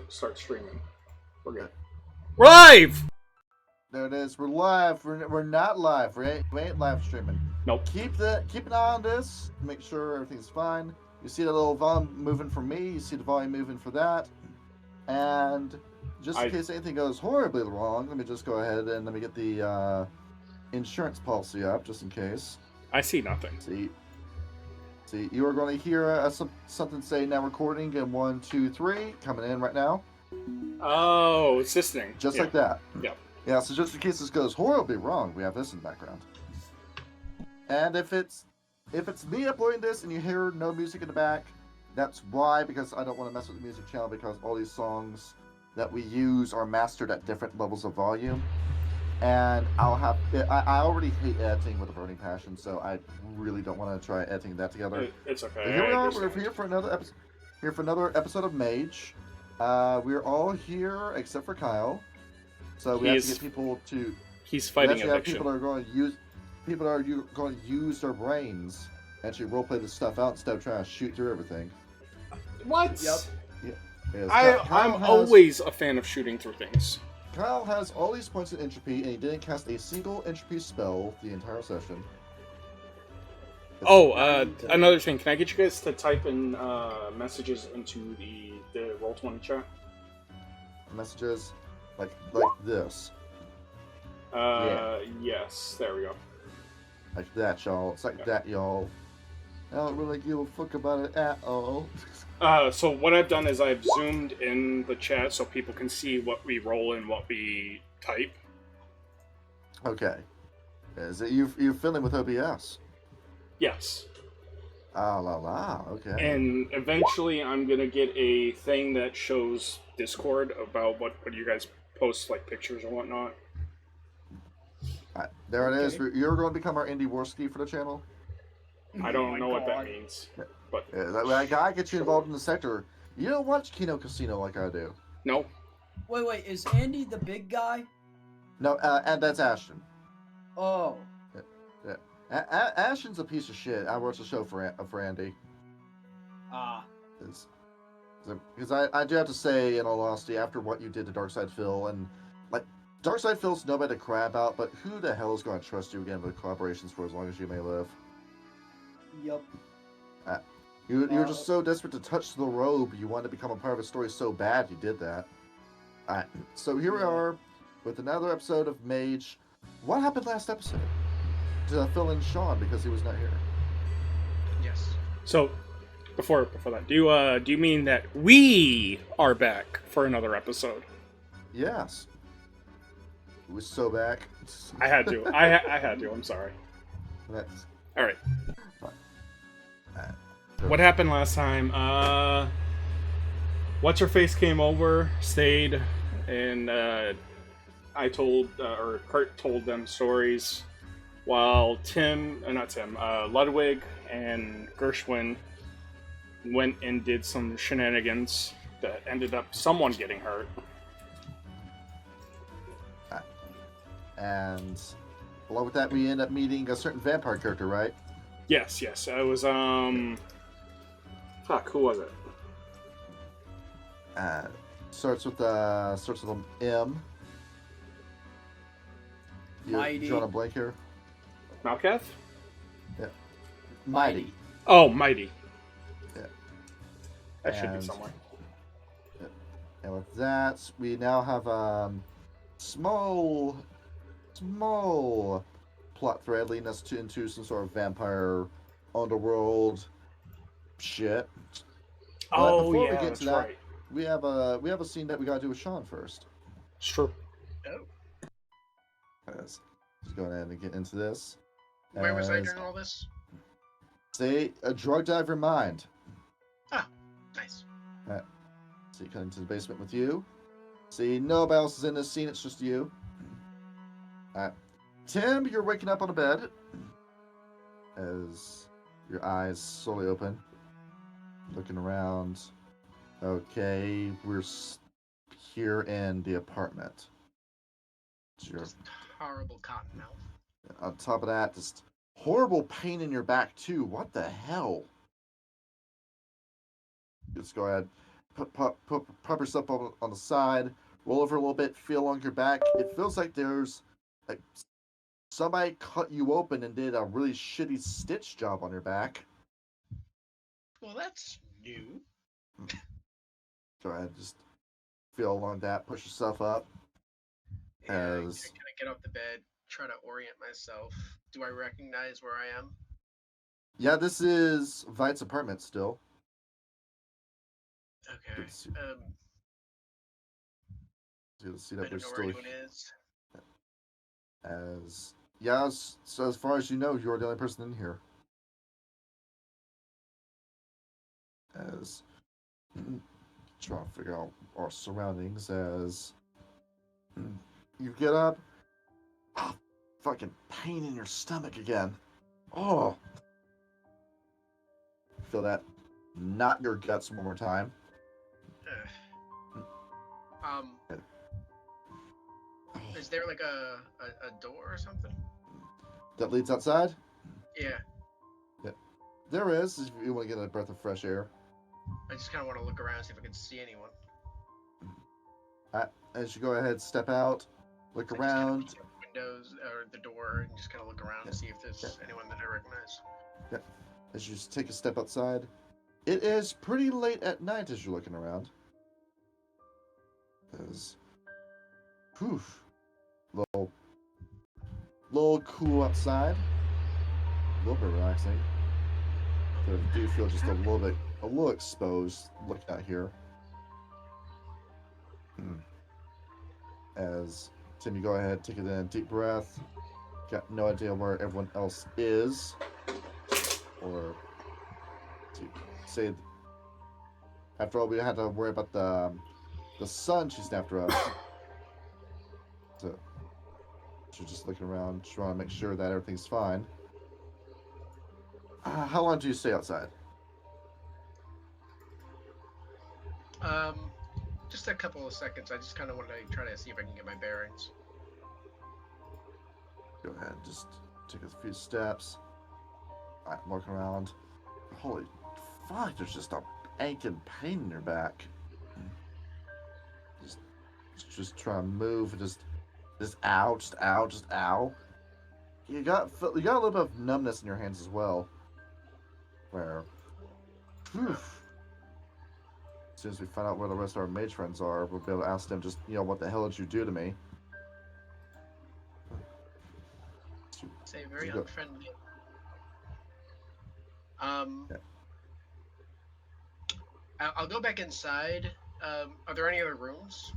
start streaming. We're good. We're live! There it is. We're live. We're not live. We ain't live streaming. Nope. Keep an eye on this. Make sure everything's fine. You see the little volume moving for me. You see the volume moving for that. And just in case anything goes horribly wrong, let me just go ahead and let me get the insurance policy up, just in case. I see nothing. See, you are going to hear something say now recording in 1, 2, 3 coming in right now. Oh, it's this thing. Just like that. Yeah. Yeah, so just in case this goes horribly wrong, we have this in the background. And if it's me uploading this and you hear no music in the back, that's why, because I don't want to mess with the music channel, because all these songs that we use are mastered at different levels of volume. And I already hate editing with a burning passion, so I really don't want to try editing that together. It's okay. But here we are. We're here for another episode. Here for another episode of Mage. We're all here except for Kyle. So we have to get people to. He's fighting eviction. People are going to use their brains and actually roleplay this stuff out instead of trying to shoot through everything. What? Yep. Yeah. I'm always a fan of shooting through things. Kyle has all these points of entropy, and he didn't cast a single entropy spell the entire session. Another thing. Can I get you guys to type in messages into the Roll20 chat? Messages like this. Yes. There we go. Like that, y'all. It's like that, y'all. I don't really give a fuck about it at all. So what I've done is I've zoomed in the chat so people can see what we roll and what we type. Okay. Is it you're filming with OBS? Yes. Okay. And eventually I'm going to get a thing that shows Discord about what you guys post, like pictures or whatnot. There it is. You're going to become our indie warski for the channel? I don't know what that means. But that guy gets you involved in the sector. You don't watch Kino Casino like I do. No. Wait, is Andy the big guy? No, and that's Ashton. Oh. Yeah. Ashton's a piece of shit. I watched the show for Andy. Because I do have to say, in all honesty, after what you did to Darkside Phil, and like Darkside Phil's nobody to crap about, but who the hell is going to trust you again with collaborations for as long as you may live? Yep. You're just so desperate to touch the robe, you wanted to become a part of a story so bad you did that. Alright, so here we are with another episode of Mage. What happened last episode? To fill in Sean because he was not here. Yes. So, before that, do you mean that we are back for another episode? Yes. It was so back. I had to. I had to. I'm sorry. That's... All right. What happened last time? What's her face came over, stayed, and I told or Kurt told them stories, while Ludwig and Gershwin went and did some shenanigans that ended up someone getting hurt. And along with that, we end up meeting a certain vampire character, right? Yes. It was who was it? Starts with an M. Mighty. You want a blank here? Malkath? Yeah. Mighty. Oh, Mighty. Yeah. That should be somewhere. Yeah. And with that, we now have small plot thread leading us into some sort of vampire underworld shit. But before we get to that, right. we have a scene that we gotta do with Sean first. It's true. Oh. Just going ahead and get into this. Where was I during all this? Say a drugged out of your mind. Ah, nice. Alright. So you come into the basement with you. See, nobody else is in this scene, it's just you. Alright. Tim, you're waking up on the bed as your eyes slowly open. Looking around. Okay, we're here in the apartment. Just horrible cotton mouth. On top of that, just horrible pain in your back too. What the hell? Let's go ahead. prop yourself up on the side, roll over a little bit, feel along your back. It feels like there's like somebody cut you open and did a really shitty stitch job on your back. Well, that's new. Go ahead, just feel along that, push yourself up. Yeah, As can I get off the bed, try to orient myself? Do I recognize where I am? yeah, this is Vite's apartment still. Okay. Good to see I that we're don't know where still anyone is. as yeah. So as far as you know, you're the only person in here. As trying to figure out our surroundings as you get up. Oh, fucking pain in your stomach again. Oh, feel that? Not your guts one more time. Um, is there like a door or something? That leads outside? Yeah, There is, if you want to get a breath of fresh air. I just kind of want to look around, see if I can see anyone. As you go ahead, step out, look So I just kind of around. peek out the windows or the door and just kind of look around and see if there's anyone that I recognize. As you just take a step outside, it is pretty late at night as you're looking around. As, whew, little cool outside, a little bit relaxing. But I do feel just a little exposed looking out here. As Tim, you go ahead, take it in, deep breath. Got no idea where everyone else is, or to say. After all, we had to worry about the sun chasing after us. So she's just looking around, trying to make sure that everything's fine. How long do you stay outside? Just a couple of seconds. I just kind of want to try to see if I can get my bearings. Go ahead, just take a few steps. Alright, look around. Holy fuck, there's just a aching pain in your back. Just try and move, just ow, just ow, just ow. You got a little bit of numbness in your hands as well. Where, whew, as soon as we find out where the rest of our mage friends are, we'll be able to ask them just, what the hell did you do to me? Say very go. unfriendly. Yeah. I'll go back inside. Are there any other rooms?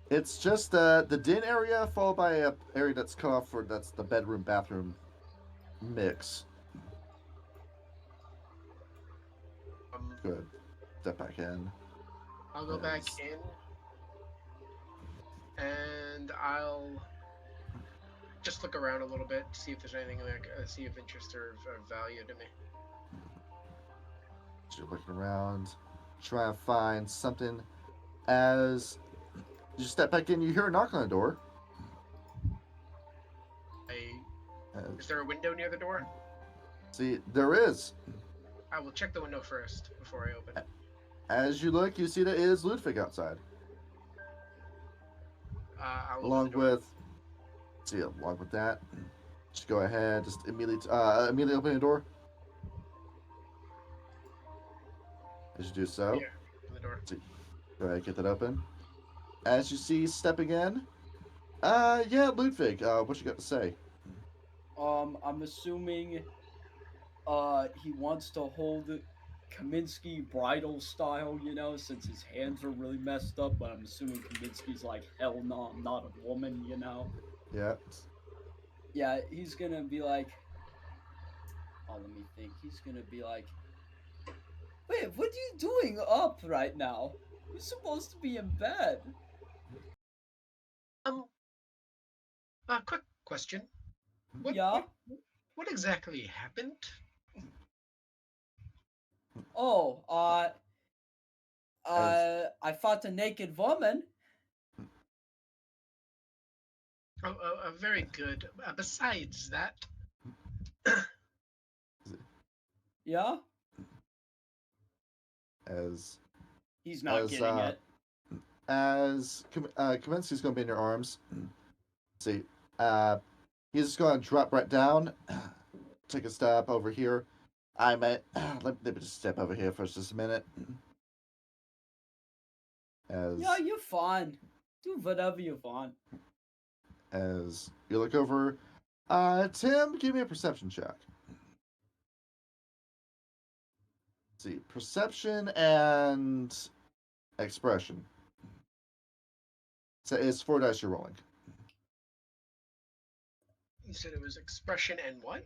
It's just the den area followed by a area that's cut off for that's the bedroom bathroom mix. Good. Step back in. I'll go back in, and I'll just look around a little bit, see if there's anything like see of interest or value to me. So you're looking around, try and find something. As you step back in, you hear a knock on the door. Is there a window near the door? See, there is. I will check the window first before I open. As you look, you see that it is Ludwig outside. I'll along with that, just go ahead, just immediately open the door. As you do so, yeah, open the door. Go ahead, get that open. As you see stepping in, Ludwig, what you got to say? I'm assuming he wants to hold Kaminsky bridal style, since his hands are really messed up, but I'm assuming Kaminsky's like, hell no, I'm not a woman, Yeah. Yeah, he's gonna be like, oh, let me think. He's gonna be like, wait, what are you doing up right now? You're supposed to be in bed. Quick question. Yeah? What exactly happened? Oh, I fought a naked woman. Very good. Besides that, Yeah? As He's not As, getting it. As Kaminsky's going to be in your arms. Let's see. He's just going to drop right down. Take a step over here. Let me just step over here for just a minute. Yeah, you're fine. Do whatever you want. As you look over, Tim, give me a perception check. Let's see, perception and expression. So it's 4 dice you're rolling. You said it was expression and what?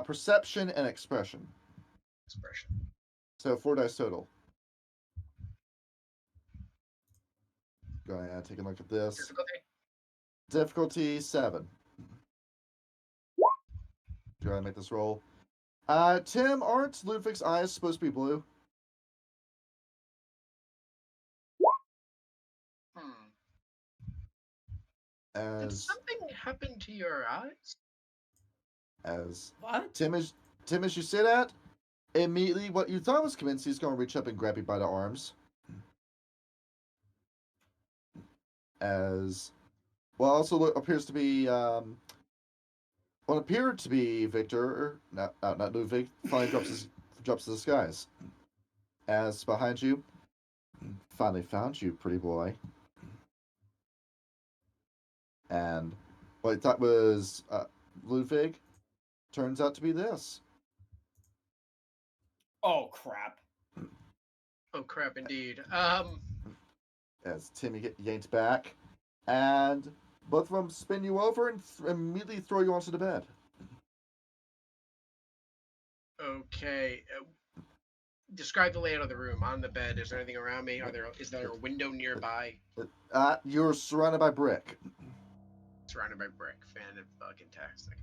Perception and expression. Expression. So 4 dice total. Go ahead, take a look at this. Difficulty? Difficulty 7. Go ahead and make this roll. Tim, aren't Ludwig's eyes supposed to be blue? Did As something happen to your eyes? What? Tim, as you say that, immediately what you thought was Kaminsky is going to reach up and grab you by the arms. As well, also appears to be what appeared to be Victor, not Ludwig, finally drops to the skies. As behind you, finally found you, pretty boy. And what I thought was Ludwig turns out to be this. Oh crap. Oh crap, indeed. As Timmy get yanked back, and both of them spin you over and immediately throw you onto the bed. Okay. Describe the layout of the room. On the bed, is there anything around me? Is there a window nearby? You're surrounded by brick. Surrounded by brick. Fan-fucking-tastic.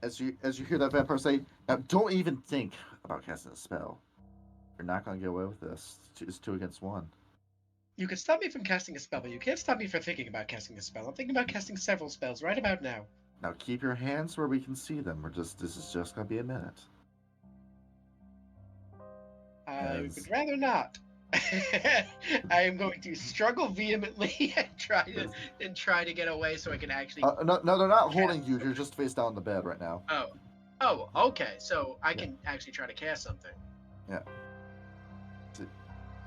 As you hear that vampire say, now don't even think about casting a spell. You're not going to get away with this. It's 2 against 1. You can stop me from casting a spell, but you can't stop me from thinking about casting a spell. I'm thinking about casting several spells right about now. Now keep your hands where we can see them. This is just going to be a minute. I would rather not. I am going to struggle vehemently and try to get away so I can actually. No, they're not holding you. You're just face down on the bed right now. Oh, okay. So I can actually try to cast something. Yeah.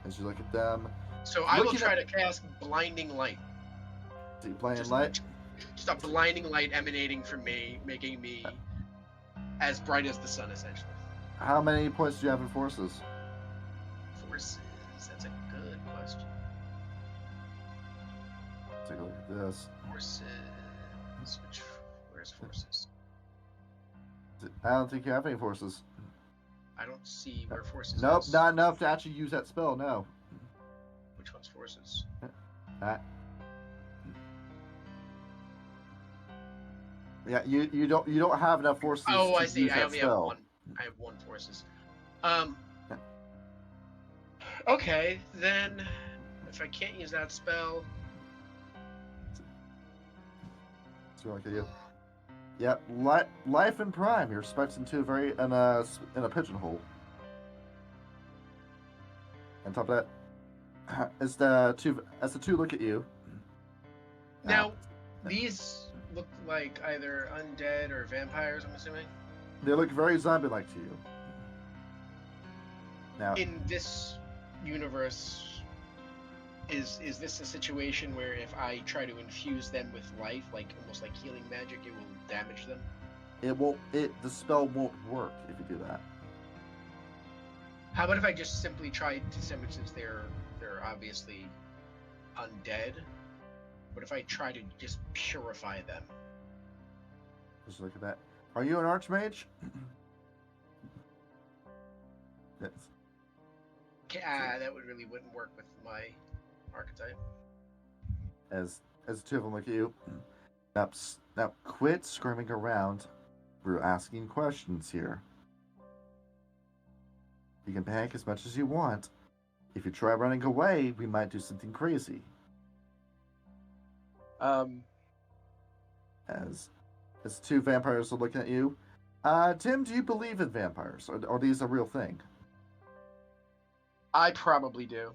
As you look at them. So I will try to cast blinding light. Blinding light. Just a blinding light emanating from me, making me as bright as the sun, essentially. How many points do you have in forces? Forces. That's a good question. Take a look at this. Forces. Where's forces? I don't think you have any forces. I don't see where forces Nope, is. not enough to actually use that spell, no. Which one's forces? Yeah, you don't have enough forces. Oh, to I see. Use that I only spell. have one. I have 1 forces. Okay, then if I can't use that spell. So look at you. Yep, life in prime. You're expecting to very in a pigeonhole. On top of that, as the two look at you. Now, these look like either undead or vampires, I'm assuming. They look very zombie-like to you. Now, in this universe, is this a situation where if I try to infuse them with life, like almost like healing magic, it will damage them? the spell won't work if you do that. How about if I just simply try to since they're obviously undead? What if I try to just purify them? Just look at that. Are you an archmage? Yes. That wouldn't work with my archetype. As the 2 of them look at you. Now quit screaming around. We're asking questions here. You can panic as much as you want. If you try running away, we might do something crazy. As 2 vampires are looking at you. Tim, do you believe in vampires? Are these a real thing? I probably do.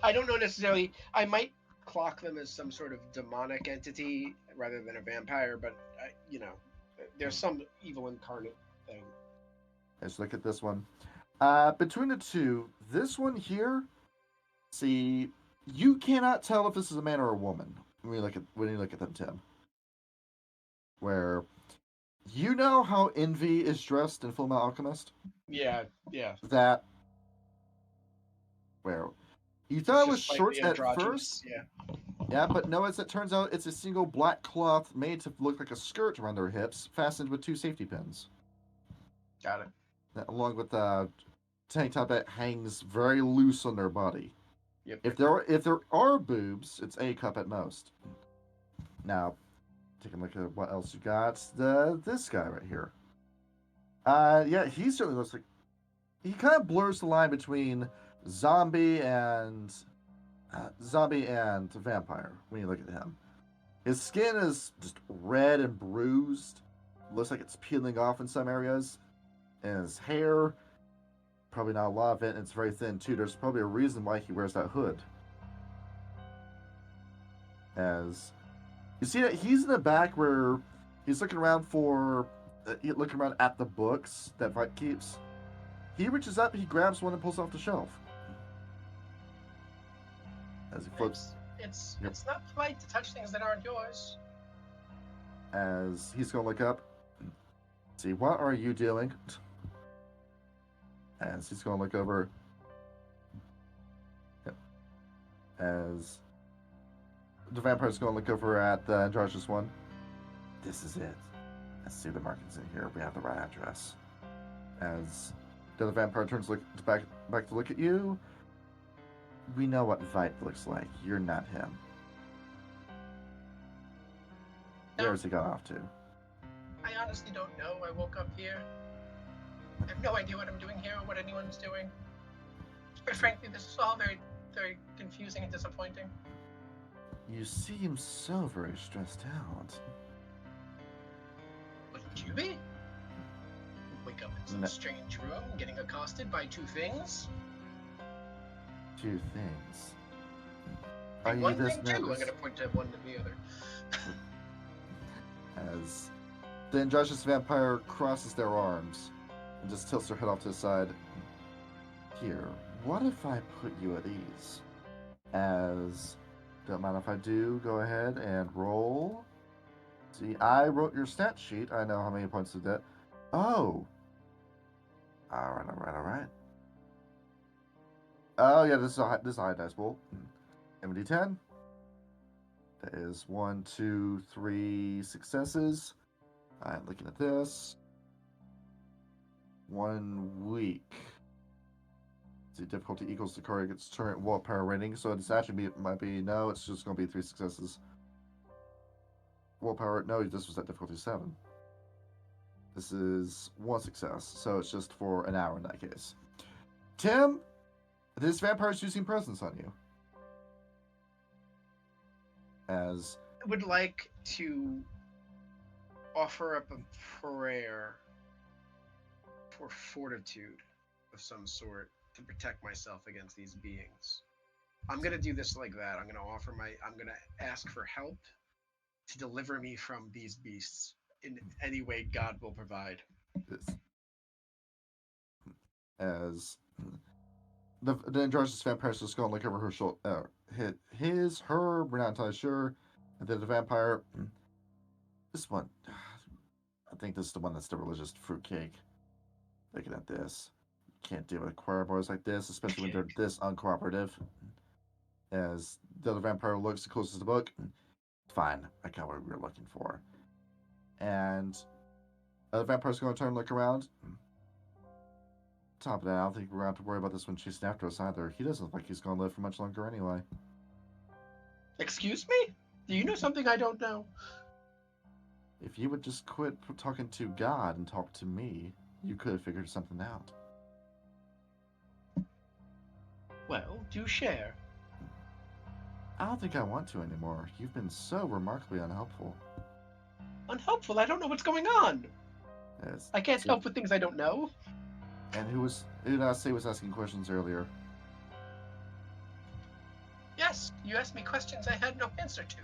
I don't know necessarily. I might clock them as some sort of demonic entity rather than a vampire, but there's some evil incarnate thing. Let's look at this one. Between the two, this one here, see, you cannot tell if this is a man or a woman when you look at them, Tim. Where you know how Envy is dressed in Fullmetal Alchemist? Yeah. That where you It's thought it was just shorts slightly at androgynous. first, Yeah. yeah, but no, as it turns out, it's a single black cloth made to look like a skirt around their hips, fastened with 2 safety pins. Got it. Along with a tank top that hangs very loose on their body. Yep. If there are boobs, it's A cup at most. Now, take a look at what else you got. This guy right here. Yeah, he certainly looks like he kind of blurs the line between zombie and vampire when you look at him. His skin is just red and bruised. Looks like it's peeling off in some areas. And his hair, probably not a lot of it, and it's very thin too. There's probably a reason why he wears that hood. As you see that he's in the back where he's looking around at the books that Vite keeps. He reaches up, he grabs one and pulls it off the shelf. As he flips, It's not polite to touch things that aren't yours. as he's going to look up. See, what are you doing? As he's going to look over. Yep. As the vampire's going to look over at the androgynous one. This is it. Let's see the markings in here. We have the right address. As the other vampire turns back to look at you. We know what Vite looks like. You're not him. No. Where's he gone off to? I honestly don't know. I woke up here. I have no idea what I'm doing here or what anyone's doing. But frankly, this is all very, very confusing and disappointing. You seem so very stressed out. Wouldn't you be? Wake up in some strange room, getting accosted by 2 things. 2 things. Are you One this thing too. I'm nervous? gonna point to one to the other. As the androgynous vampire crosses their arms and just tilts her head off to the side. Here, what if I put you at ease? As, don't mind if I do, go ahead and roll. See, I wrote your stat sheet. I know how many points you did. Oh. Alright. Oh, yeah, this is a high dice bowl. MD10. That is 1, 2, 3 successes. I'm looking at this. 1 week. See, difficulty equals the target's current willpower rating. So this attribute might be no. It's just going to be 3 successes. Willpower. No, this was at difficulty 7. This is 1 success. So it's just for an hour in that case. Tim, this vampire is using presence on you. As I would like to offer up a prayer for fortitude of some sort to protect myself against these beings. I'm gonna do this like that. I'm gonna ask for help to deliver me from these beasts in any way God will provide. this, as the androgynous vampire is just going to look over her shoulder, her, we're not entirely sure, and then the vampire, this one, I think this is the one that's the religious fruitcake. Looking at this, can't deal with choir boys like this, especially when they're this uncooperative. As the other vampire looks and closes the book, fine, I got what we were looking for. And the other vampire's going to turn and look around. Top of that, I don't think we're going to have to worry about this one chasing after us either. He doesn't look like he's going to live for much longer anyway. Excuse me? Do you know something I don't know? If you would just quit talking to God and talk to me, you could have figured something out. Well, do share. I don't think I want to anymore. You've been so remarkably unhelpful. Unhelpful? I don't know what's going on. Yes. I can't help with things I don't know. And who did I say was asking questions earlier? asked. You asked me questions I had no answer to.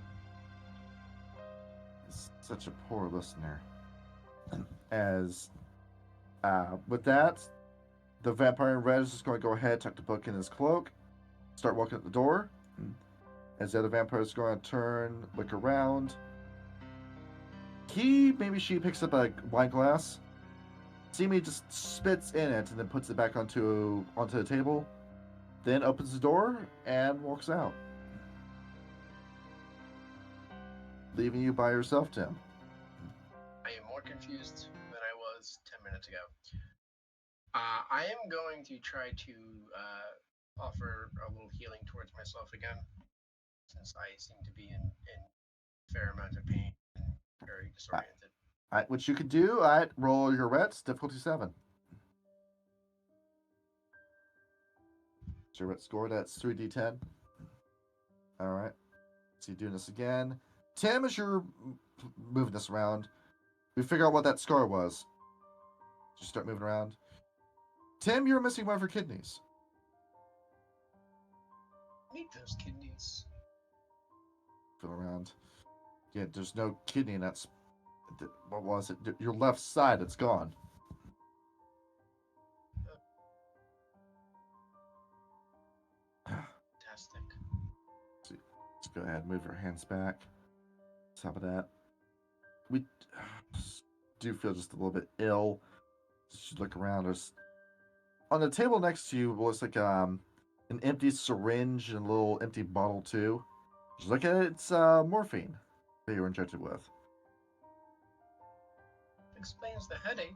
He's such a poor listener. As with that, the vampire in red is just going to go ahead, tuck the book in his cloak, start walking at the door. As the other vampire is going to turn, look around. She picks up a wine glass. Simi just spits in it and then puts it back onto the table. Then opens the door and walks out, leaving you by yourself, Tim. I am more confused than I was 10 minutes ago. I am going to try to offer a little healing towards myself again, since I seem to be in a fair amount of pain and very disoriented. All right, which you could do. Roll your rets, difficulty 7. So your ret score, that's 3d10. All right. So you're doing this again. Tim, as you're moving this around, we figure out what that scar was. Just start moving around. Tim, you're missing one of your kidneys. I need those kidneys. Feel around. Yeah, there's no kidney in that. What was it? Your left side, it's gone. Fantastic. Let's go ahead and move your hands back. Top of that. We do feel just a little bit ill. Just look around. There's on the table next to you looks like an empty syringe and a little empty bottle too. Just look at it. It's morphine that you were injected with. Explains the headache.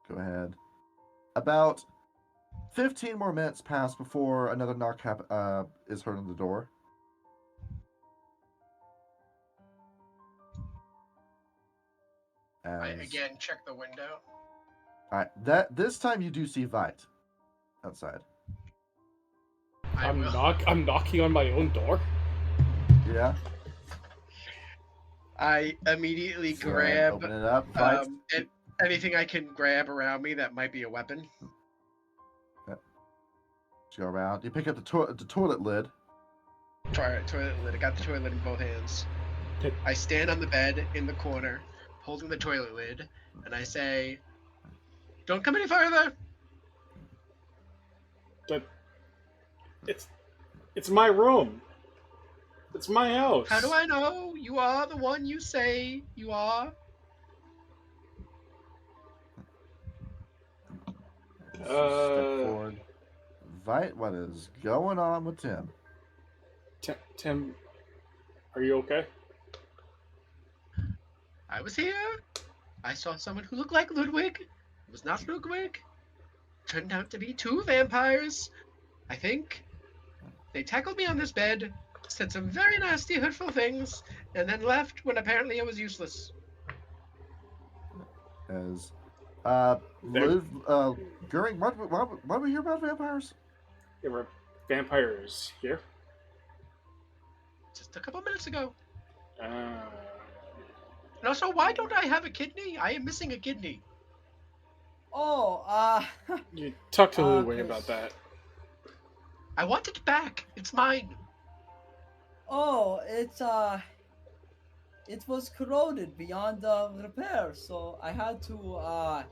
Go ahead. About 15 more minutes pass before another knock is heard on the door. I again check the window. All right. This time you do see Vite outside. I'm knocking on my own door. Yeah. I immediately So, grab open it up. Vite. anything I can grab around me that might be a weapon. Just go around. You pick up the toilet lid. Toilet lid. I got the toilet lid in both hands. I stand on the bed in the corner, holding the toilet lid, and I say, "Don't come any further." It's my room. It's my house. How do I know you are the one you say you are? Step forward. Vite, what is going on with Tim? Tim, are you okay? I was here. I saw someone who looked like Ludwig. It was not Ludwig. Turned out to be 2 vampires. I think. They tackled me on this bed, said some very nasty, hurtful things, and then left when apparently it was useless. As Goering, what we hear about vampires? There were vampires here. Just a couple minutes ago. Uh, And also, why don't I have a kidney? I am missing a kidney. Oh, you talk to Ludwig 'cause- about that. I want it back. It's mine. Oh, it was corroded beyond repair, so I had to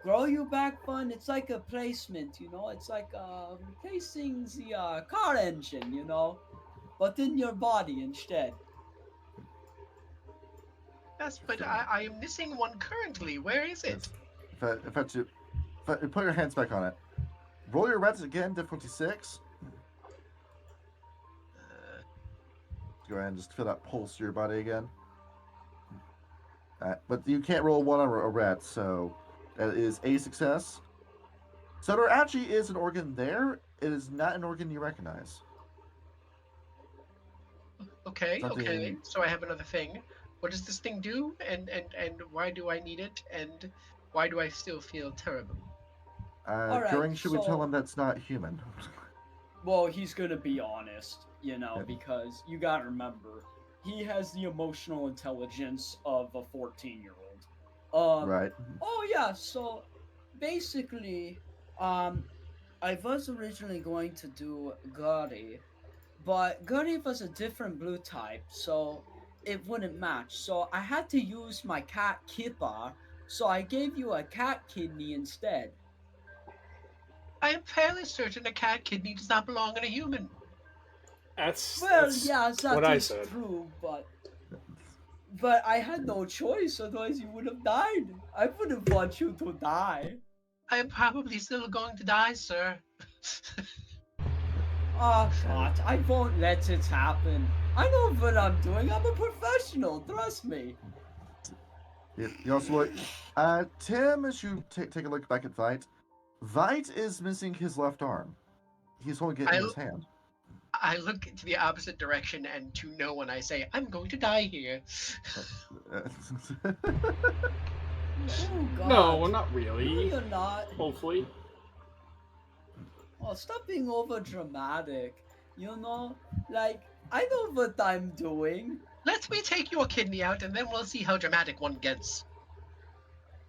grow you back one. It's like a replacement, It's like replacing the car engine, but in your body instead. Yes, but I am missing one currently. Where is it? If you put your hands back on it, roll your reds again, difficulty 6. Go ahead and just feel that pulse through your body again. But you can't roll 1 on a ret, so that is a success. So there actually is an organ there. It is not an organ you recognize. Okay, Something- okay. So I have another thing. What does this thing do? And why do I need it? And why do I still feel terrible? Alright, Goering, should we tell so- him that's not human? Well, he's gonna be honest, because you gotta remember, he has the emotional intelligence of a 14-year-old. Right. Oh yeah, so basically, I was originally going to do Gary, but Gertie was a different blue type, so it wouldn't match. So I had to use my cat Kippa, so I gave you a cat kidney instead. I am fairly certain a cat kidney does not belong in a human. Well, That's yes, what that I is said. true, but I had no choice, otherwise you would have died. I wouldn't want you to die. I am probably still going to die, sir. Oh God, I won't let it happen. I know what I'm doing. I'm a professional. Trust me. You also look. Tim, as you take a look back at Vite is missing his left arm. He's holding it in his hand. I look to the opposite direction, and to no one I say, I'm going to die here. Oh God. No, not No, really. you're not. Hopefully. Oh, stop being over dramatic. You know, like I know what I'm doing. Let me take your kidney out, and then we'll see how dramatic one gets.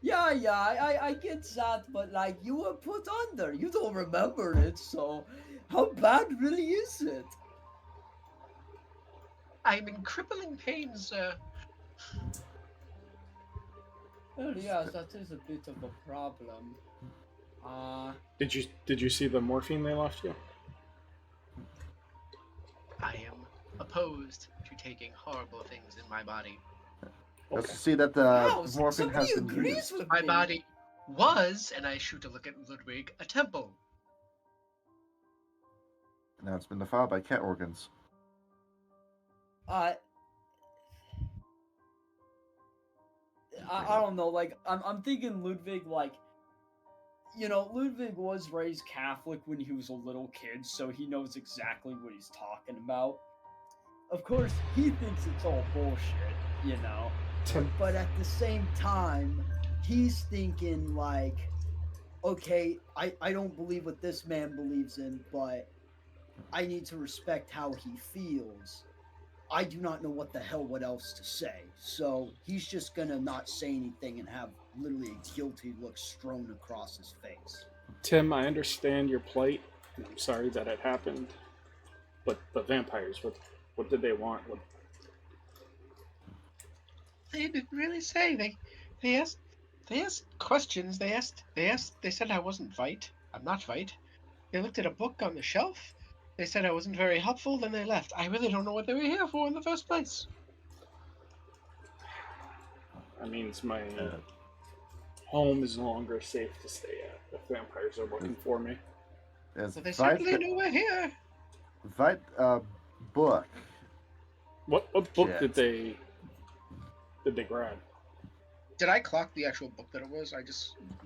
Yeah, I get that, but like you were put under. You don't remember it, so how bad really is it? I'm in crippling pain, sir. Well, yes, that is a bit of a problem. Did you see the morphine they left you? I am opposed to taking horrible things in my body. Let's see that the Wow, morphine has somebody been agrees used. with My me. body was, and I shoot a look at Ludwig, a temple. Now it's been defiled by cat organs. I don't know. Like I'm thinking Ludwig. Like you know, Ludwig was raised Catholic when he was a little kid, so he knows exactly what he's talking about. Of course, he thinks it's all bullshit, you know. But at the same time, he's thinking like, okay, I don't believe what this man believes in, but I need to respect how he feels. I do not know what else to say. So he's just gonna not say anything and have literally a guilty look strewn across his face. Tim, I understand your plight, and I'm sorry that it happened. But the vampires, what did they want? They didn't really say. They asked questions. They said I wasn't Vite. I'm not Vite. They looked at a book on the shelf. They said I wasn't very helpful, then they left. I really don't know what they were here for in the first place. That means my home is no longer safe to stay at. The vampires are looking for me. Is Well, they certainly know we're here. Vite book. What book Shit. did they grab? Did I clock the actual book that it was?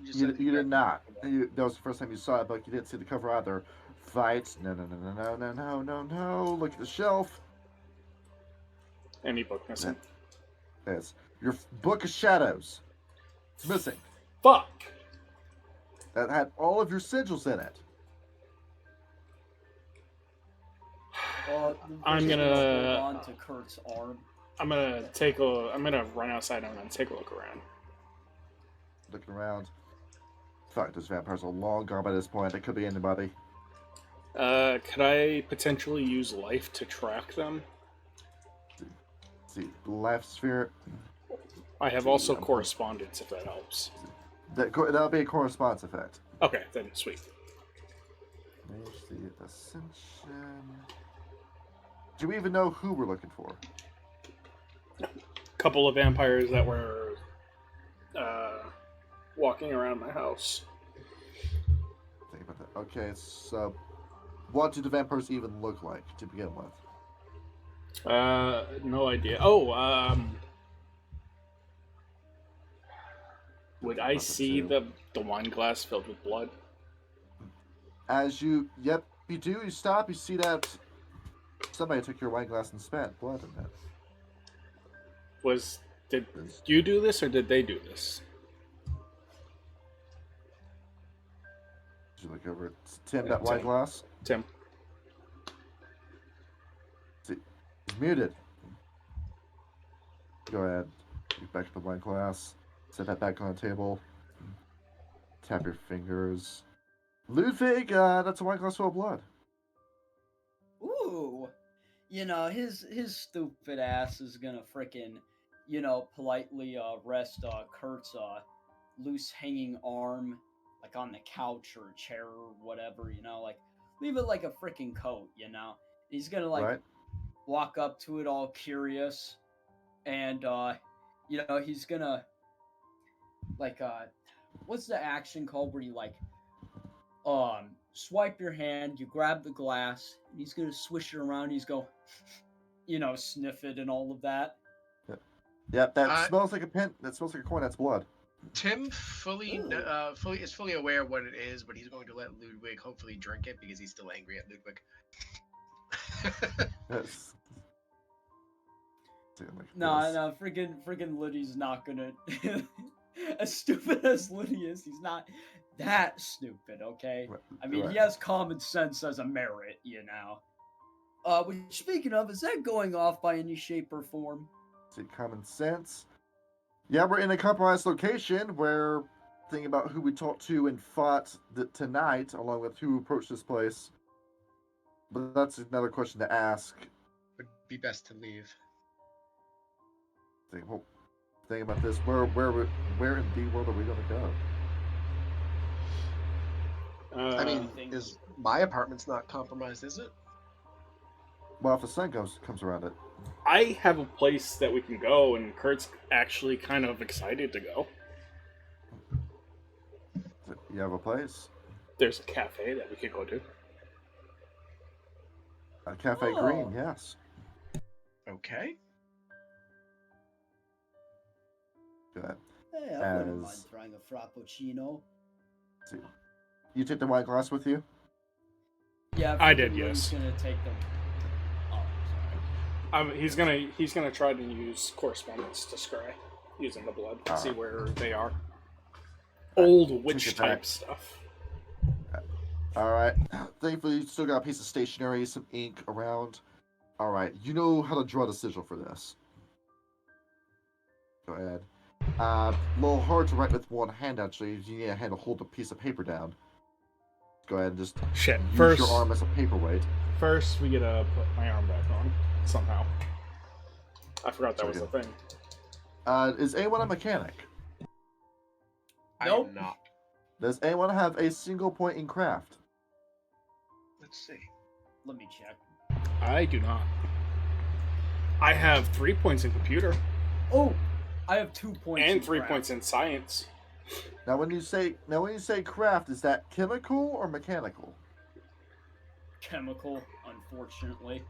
You did not. That was the first time you saw it, but you didn't see the cover either. Vite. No. Look at the shelf. Any book missing? Yes. Your book of shadows. It's missing. Fuck! That had all of your sigils in it. I'm gonna hold on to Kurt's arm. I'm gonna run outside and I'm gonna take a look around. Looking around. Fuck, those vampires are long gone by this point. It could be anybody. Could I potentially use life to track them? Let's see, life sphere. I have also correspondence if that helps. That'll be a correspondence effect. Okay, then sweet. Mage, the Ascension. Do we even know who we're looking for? Couple of vampires that were walking around my house. Think about that. Okay, so what do the vampires even look like to begin with? No idea. Would I see the wine glass filled with blood? You do. You stop. You see that somebody took your wine glass and spat blood in it. Did you do this or did they do this? Did you look over at Tim, that wine glass? Tim. See, he's muted. Go ahead. Get back to the wine glass. Set that back on the table. Tap your fingers. Ludwig, that's a wine glass full of blood. Ooh, Ooh. His stupid ass is gonna frickin', politely rest Kurt's loose hanging arm like on the couch or a chair or whatever, like leave it like a frickin' coat. He's gonna like Right. walk up to it all curious and he's gonna like what's the action called where you like swipe your hand, you grab the glass, and he's gonna swish it around, he's go sniff it and all of that. Yep, that Uh, smells like a pen. That smells like a coin. That's blood. Tim Ooh. is fully aware of what it is, but he's going to let Ludwig hopefully drink it because he's still angry at Ludwig. That's... No, friggin' Liddy's not gonna. As stupid as Liddy is, he's not that stupid, okay? I mean, he has common sense as a merit. Which, speaking of, is that going off by any shape or form? See, common sense. Yeah, we're in a compromised location where thinking about who we talked to and fought tonight, along with who approached this place. But that's another question to ask. Would be best to leave. Think about this. Where in the world are we going to go? I mean, is my apartment's not compromised, is it? Well, if the sun comes around it. I have a place that we can go, and Kurt's actually kind of excited to go. You have a place? There's a cafe that we could go to. A Cafe Green, yes. Okay. Go ahead. Hey, I wouldn't mind trying a frappuccino. See. You took the wine glass with you? Yeah, I did, Liddy's yes. gonna take them. Oh, sorry. He's gonna try to use correspondence to scry using the blood to see where they are. Old witch type stuff. Alright. Thankfully, you still got a piece of stationery, some ink around. Alright, you know how to draw the sigil for this. Go ahead. A little hard to write with one hand, actually. You need a hand to hold a piece of paper down. Go ahead and just use your arm as a paperweight. First, we gotta put my arm back on, somehow. I forgot that was the thing. Is anyone a mechanic? Nope. I'm not. Does anyone have a single point in craft? Let's see. Let me check. I do not. I have 3 points in computer. Oh, I have 2 points. And in 3 craft. points in science. Now, when you say craft, is that chemical or mechanical? Chemical, unfortunately.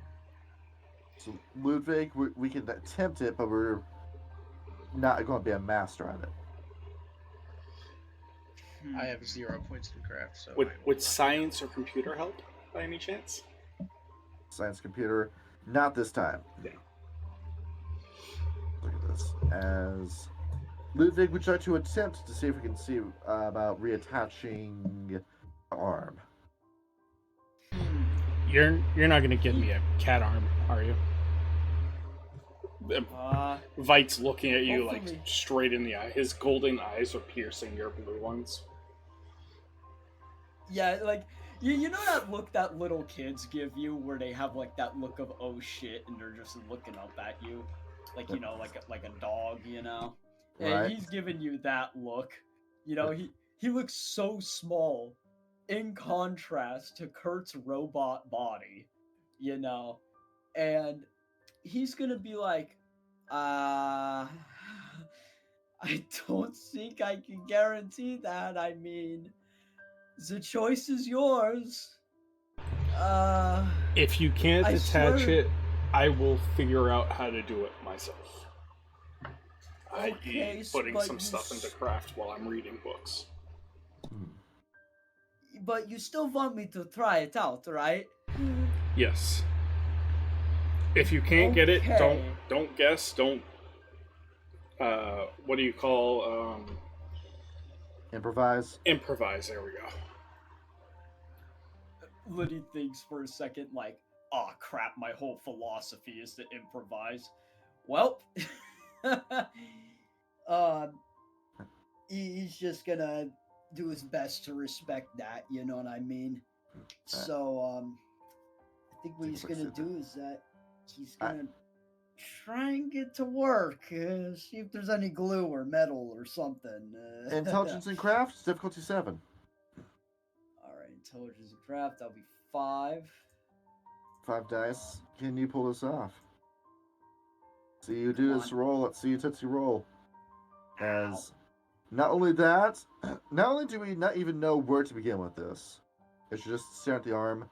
So, Ludwig, we can attempt it, but we're not going to be a master at it. I have 0 points in craft, so... Would science or computer help, by any chance? Science, computer, not this time. Yeah. Look at this. As Ludwig, would you like to attempt to see if we can see about reattaching the arm? You're not gonna give me a cat arm, are you? Vite's looking at you hopefully. like straight in the eye. His golden eyes are piercing your blue ones. Yeah, like you know that look that little kids give you, where they have like that look of oh shit, and they're just looking up at you, like like a dog, And Right. he's giving you that look. He looks so small, in contrast to Kurt's robot body, and he's gonna be like, I don't think I can guarantee that. I mean, the choice is yours. If you can't I detach swear- it, I will figure out how to do it myself. Okay, i.e. putting but some you stuff into craft while I'm reading books. But you still want me to try it out, right? Yes. If you can't get it, Okay. don't guess, don't what do you call Improvise. improvise, there we go. Liddy thinks for a second, like, oh crap, my whole philosophy is to improvise. Well, he's just gonna do his best to respect that, you know what I mean? So, I think what he's Looks gonna at do is that he's I- gonna try and get to work. See if there's any glue or metal or something. Intelligence and craft, difficulty 7. All right, intelligence and craft. That'll be 5. 5 dice. Can you pull this off? See you do Come this on. roll. Let's see you tootsie roll. Ow. As not only that, not only do we not even know where to begin with this, it's just stare at the arm,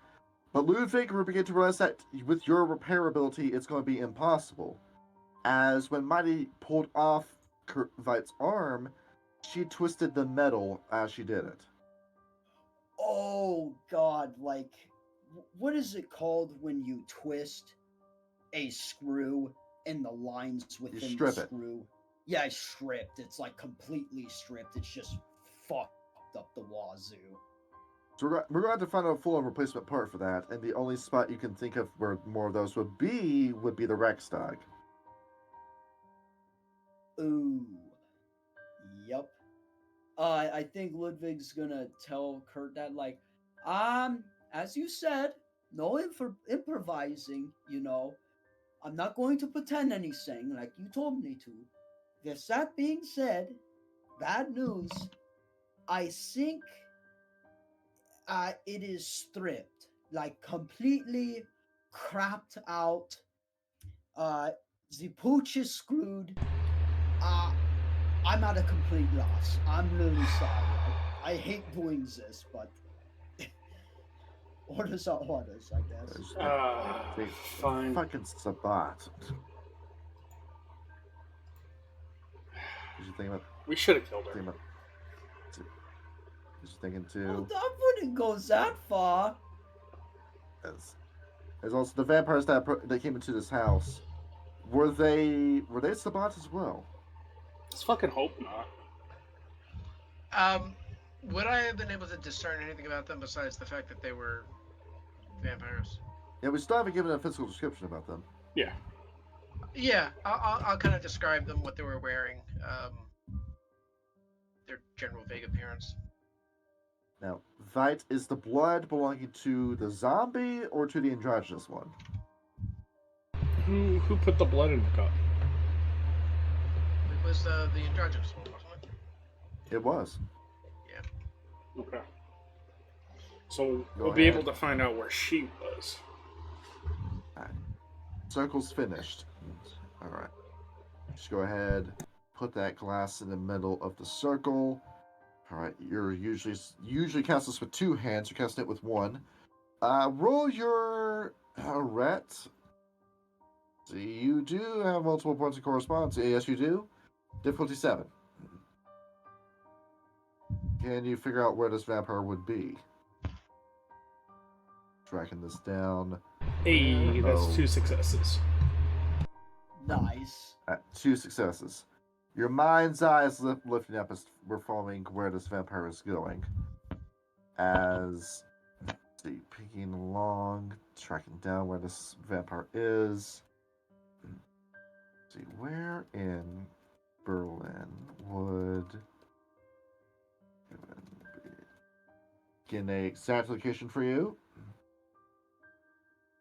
but Ludwig will begin to realize that with your repair ability, it's going to be impossible. As when Mighty pulled off Vite's arm, she twisted the metal as she did it. Oh God! Like, what is it called when you twist a screw and the lines within the strip it. screw? Yeah, stripped. It's like completely stripped. It's just fucked up the wazoo. So we're going to have to find a full-on replacement part for that, and the only spot you can think of where more of those would be the Rextag. Ooh. Yep. I think Ludwig's gonna tell Kurt that, like, as you said, no improvising, you know. I'm not going to pretend anything like you told me to. With that being said, bad news. I think it is stripped, like completely crapped out. The pooch is screwed. I'm at a complete loss. I'm really sorry. I hate doing this, but orders are orders, I guess. Fine. Fucking Sabat. Did you think about? We should have killed her. Think about was you thinking Well, too? I wouldn't go that far. As also the vampires that came into this house, were they Sabats as well? Let's fucking hope not. Would I have been able to discern anything about them besides the fact that they were vampires? Yeah, we still haven't given a physical description about them. Yeah. Yeah, I'll kind of describe them, what they were wearing, their general vague appearance. Now, Vite, is the blood belonging to the zombie or to the androgynous one? Who put the blood in the cup? It was the androgynous one, wasn't it? It was. Yeah. Okay. So Go we'll be ahead. able to find out where she was. Circle's finished. All right. Just go ahead, put that glass in the middle of the circle. All right. You're usually cast this with 2 hands. You're casting it with 1. Roll your ret. See, you do have multiple points of correspondence. Yes, you do. Difficulty 7. Can you figure out where this vampire would be? Tracking this down. Hey, that's Oh. 2 successes. Nice. 2 successes. Your mind's eye is lifting up as we're following where this vampire is going. As, let's see, peeking along, tracking down where this vampire is. Let's see, where in Berlin would get an exact location for you?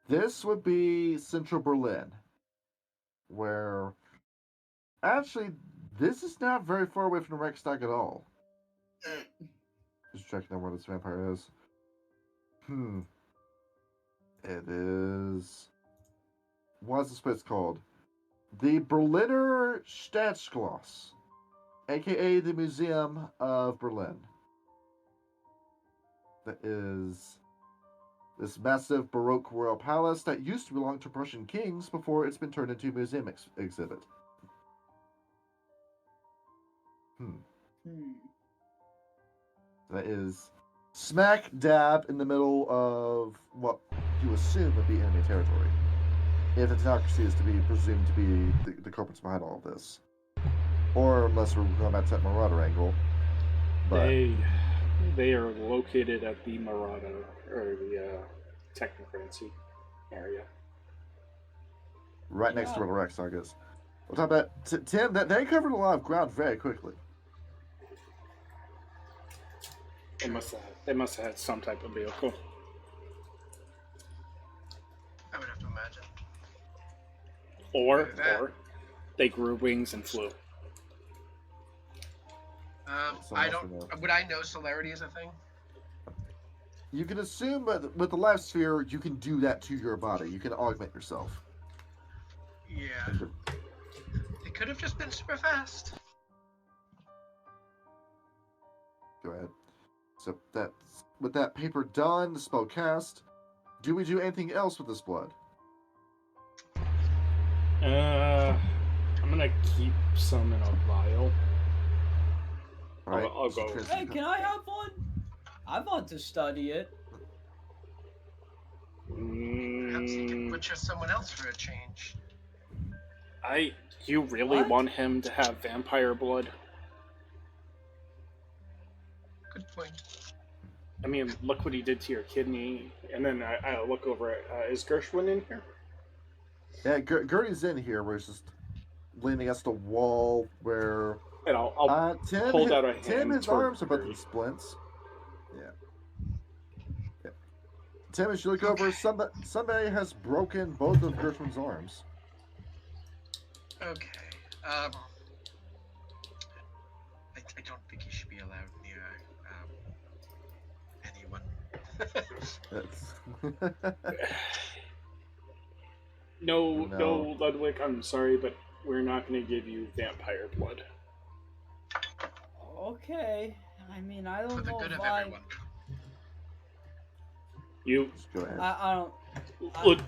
This would be central Berlin, where actually this is not very far away from the Reichstag at all. Just checking out where this vampire is. It is. What's this place called? The Berliner Staatsschloss, aka the Museum of Berlin. That is this massive Baroque royal palace that used to belong to Prussian kings before it's been turned into a museum exhibit. That is smack dab in the middle of what you assume would be enemy territory. If the Technocracy is to be presumed to be the culprits behind all of this. Or unless we're going back to that Marauder angle. But They are located at the Marauder, or the Technocracy area. right next to where the Reichstag is. We'll talk about Tim. They covered a lot of ground very quickly. They must have had some type of vehicle. Or That. they grew wings and flew. Someone I else don't. will know. Would I know celerity is a thing? You can assume, but with the life sphere, you can do that to your body. You can augment yourself. Yeah. It could have just been super fast. Go ahead. So that's with that paper done, the spell cast. Do we do anything else with this blood? I'm gonna keep some in a vial. All right, I'll so go. Hey, can I have one? I want to study it. Perhaps you can butcher someone else for a change. You really What? want him to have vampire blood? Good point. I mean, look what he did to your kidney. And then I look over at, is Gershwin in here? Yeah, Gertie's in here. We're just leaning against the wall where. And I'll Tim, hold out a Tim, hand his toward arms are about Gertie. to splints. Yeah. Tim, as you look over, somebody has broken both of Gershwin's arms. Okay. I don't think you should be allowed near anyone. No, Ludwig, I'm sorry, but we're not going to give you vampire blood. Okay. I mean, I For don't the know good if of everyone. You, Go ahead. I don't.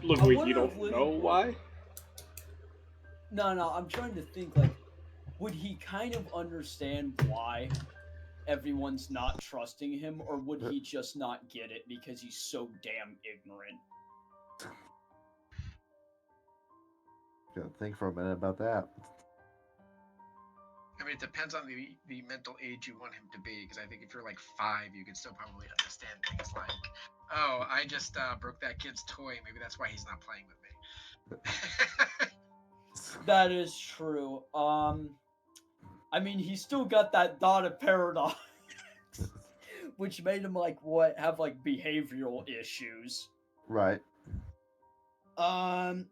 Ludwig, wonder you don't if Liddy know would- why? No, I'm trying to think, like, would he kind of understand why everyone's not trusting him, or would he just not get it because he's so damn ignorant? Gotta think for a minute about that. I mean, it depends on the mental age you want him to be, because I think if you're like 5, you can still probably understand things like, oh, I just broke that kid's toy, maybe that's why he's not playing with me. That is true. I mean, he still got that dotted paradox, which made him have behavioral issues. Right. I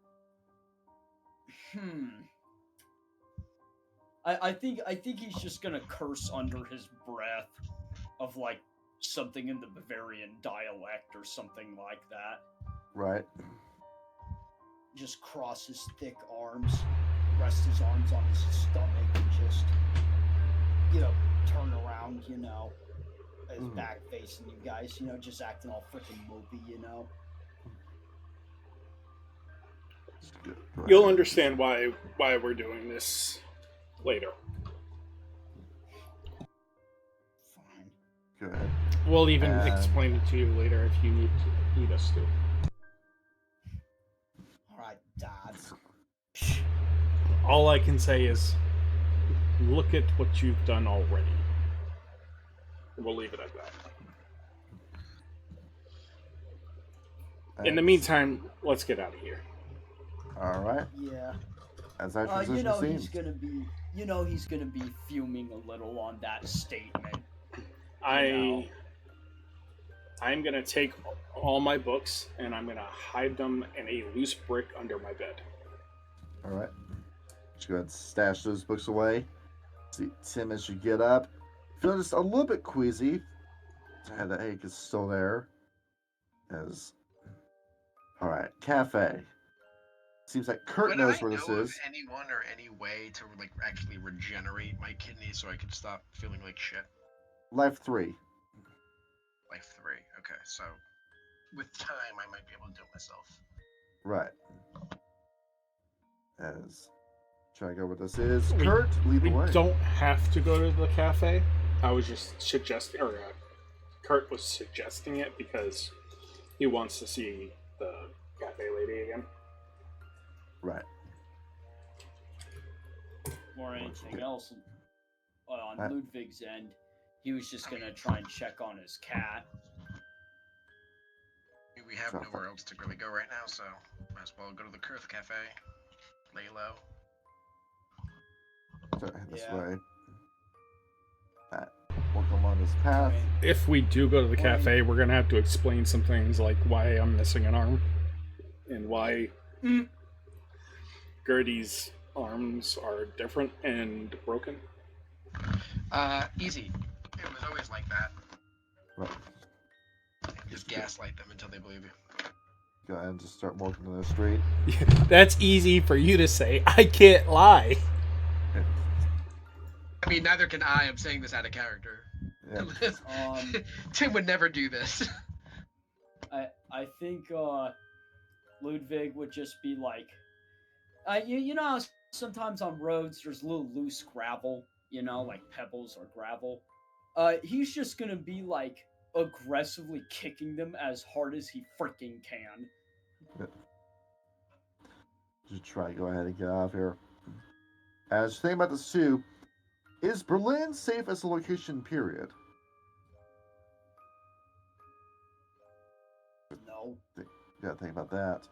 think he's just gonna curse under his breath of like something in the Bavarian dialect or something like that. Right. Just cross his thick arms, rest his arms on his stomach, and just turn around, his back facing you guys, just acting all freaking mopey, Right. You'll understand why we're doing this later. Fine. Go ahead. We'll even explain it to you later if you need us to. Alright, Dad. All I can say is, look at what you've done already. We'll leave it at that. In the meantime, let's get out of here. All right. Yeah. As I transition scenes. He's gonna be fuming a little on that statement. I'm gonna take all my books and I'm gonna hide them in a loose brick under my bed. All right. Just go ahead and stash those books away. See Tim as you get up. Feeling just a little bit queasy. The ache is still there. All right, cafe. Seems like Kurt knows where this Would I know is. of anyone or any way to actually regenerate my kidney so I could stop feeling like shit? Life 3. Life 3. Okay, so with time I might be able to do it myself. Right. Trying to go where this is. Kurt, lead the way. We don't have to go to the cafe. I was just suggesting, or Kurt was suggesting it because he wants to see the cafe lady again. Right. Or anything else. On Ludwig's end, he was just gonna try and check on his cat. We have nowhere else to really go right now, so might as well go to the Kurth Cafe. Lay low. This way. We'll come on this path. If we do go to the cafe, we're gonna have to explain some things like why I'm missing an arm and why Gertie's arms are different and broken? Easy. It was always like that. Right. Just gaslight them until they believe you. Go ahead and just start walking in the street. That's easy for you to say. I can't lie. I mean, neither can I. I'm saying this out of character. Yeah. Tim would never do this. I think Ludwig would just be like, you know how sometimes on roads there's a little loose gravel, you know, like pebbles or gravel. He's just gonna be like aggressively kicking them as hard as he freaking can. Just try to go ahead and get out of here. As you think about this too, is Berlin safe as a location, period? No. You gotta think about that.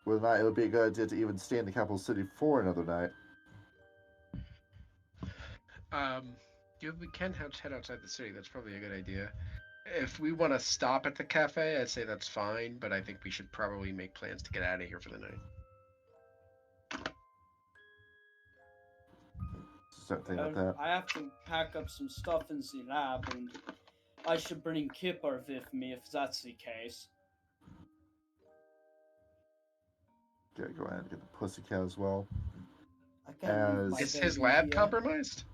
Whether or not it would be a good idea to even stay in the capital city for another night. We can head outside the city. That's probably a good idea. If we want to stop at the cafe, I'd say that's fine, but I think we should probably make plans to get out of here for the night. Start thinking about that. I have to pack up some stuff in the lab, and I should bring Kipper with me if that's the case. Okay, go ahead and get the pussycat as well. I can't leave my Is his baby lab here. compromised?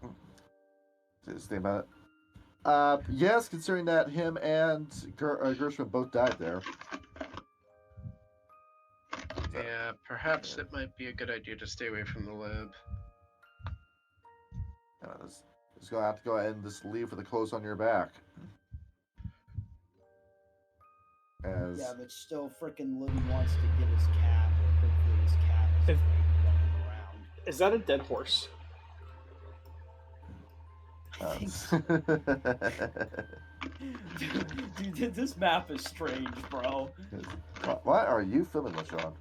Just think about it. Yes, considering that him and Gershwin both died there. Yeah, perhaps it might be a good idea to stay away from the lab. Just gonna have to go ahead and just leave with the clothes on your back. Yeah, but still, frickin' Libby wants to get his cat. Hopefully his cat is like running around. Is that a dead horse? I think so. Dude, this map is strange, bro. Why are you filming this, Sean?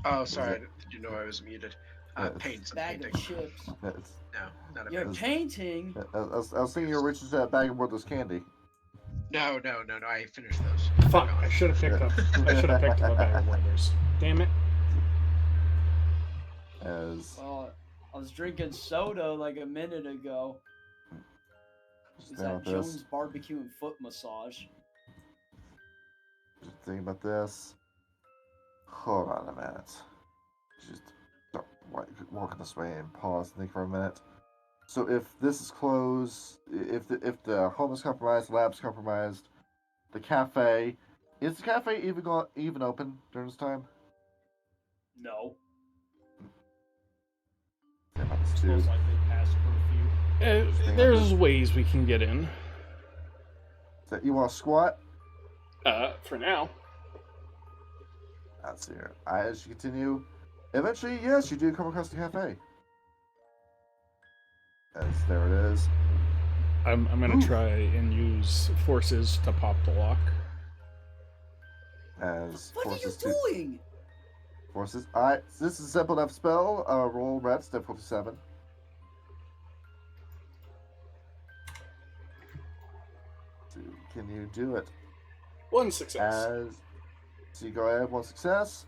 Oh, sorry. Did you know I was muted? Paints. Bag Painting. of chips. No, not a You're paint. painting? I was thinking you were reaching to that bag of worthless candy. No. I finished those. Fuck! I should have picked up. I should have picked up a bag of Werther's. Damn it! As I was drinking soda like a minute ago. Is that Jones barbecue and foot massage? Just think about this. Hold on a minute. Just walk this way and pause and think for a minute. So if this is closed, if the home is compromised, the lab's compromised, the cafe, is the cafe even open during this time? No. Think about this It's too. most likely past curfew. There's ways we can get in. So you want to squat? For now. That's here. As you continue, eventually, yes, you do come across the cafe. As there it is. I'm gonna try and use forces to pop the lock. As What are you forces doing? Forces. Alright, so this is a simple enough spell. Roll red, step 47. So can you do it? One success. So you go ahead, one success.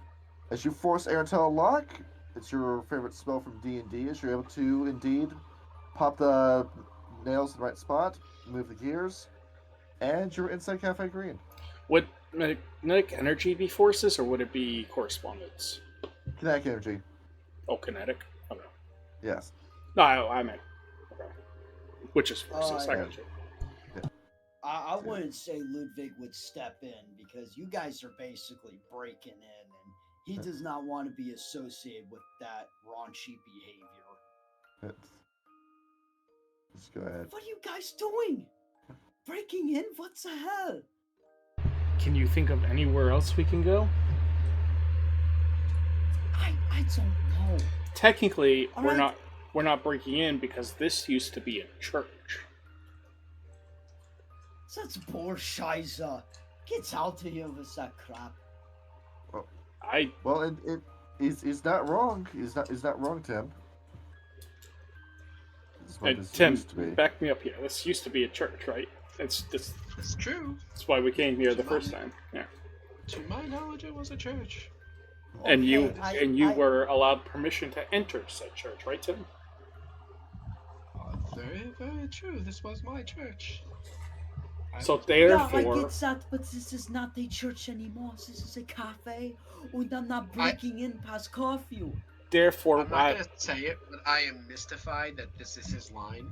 As you force air into a lock, it's your favorite spell from D&D, as you're able to indeed pop the nails in the right spot, move the gears, and you're inside Cafe Green. Would magnetic energy be forces, or would it be correspondence? Kinetic energy. Oh, kinetic? Okay. Yes. No, I meant. Okay. Which is forces, I yeah. got you. I wouldn't say Ludwig would step in because you guys are basically breaking in, and he does not want to be associated with that raunchy behavior. Just go ahead. What are you guys doing? Breaking in? What the hell? Can you think of anywhere else we can go? I don't know. Technically, All we're right. not breaking in because this used to be a church. That's bullshit. Get out of here with that crap. Well, he's not wrong. He's not wrong, Tim. This is what this Tim, used to be. back me up here. This used to be a church, right? It's It's true. That's why we came here the first time. Yeah. To my knowledge, it was a church. And you Okay, were allowed permission to enter said church, right, Tim? Very, very true. This was my church. So Yeah, I therefore, get that, but this is not a church anymore. This is a cafe, and I'm not breaking in past curfew. therefore, I'm not gonna say it, but I am mystified that this is his line.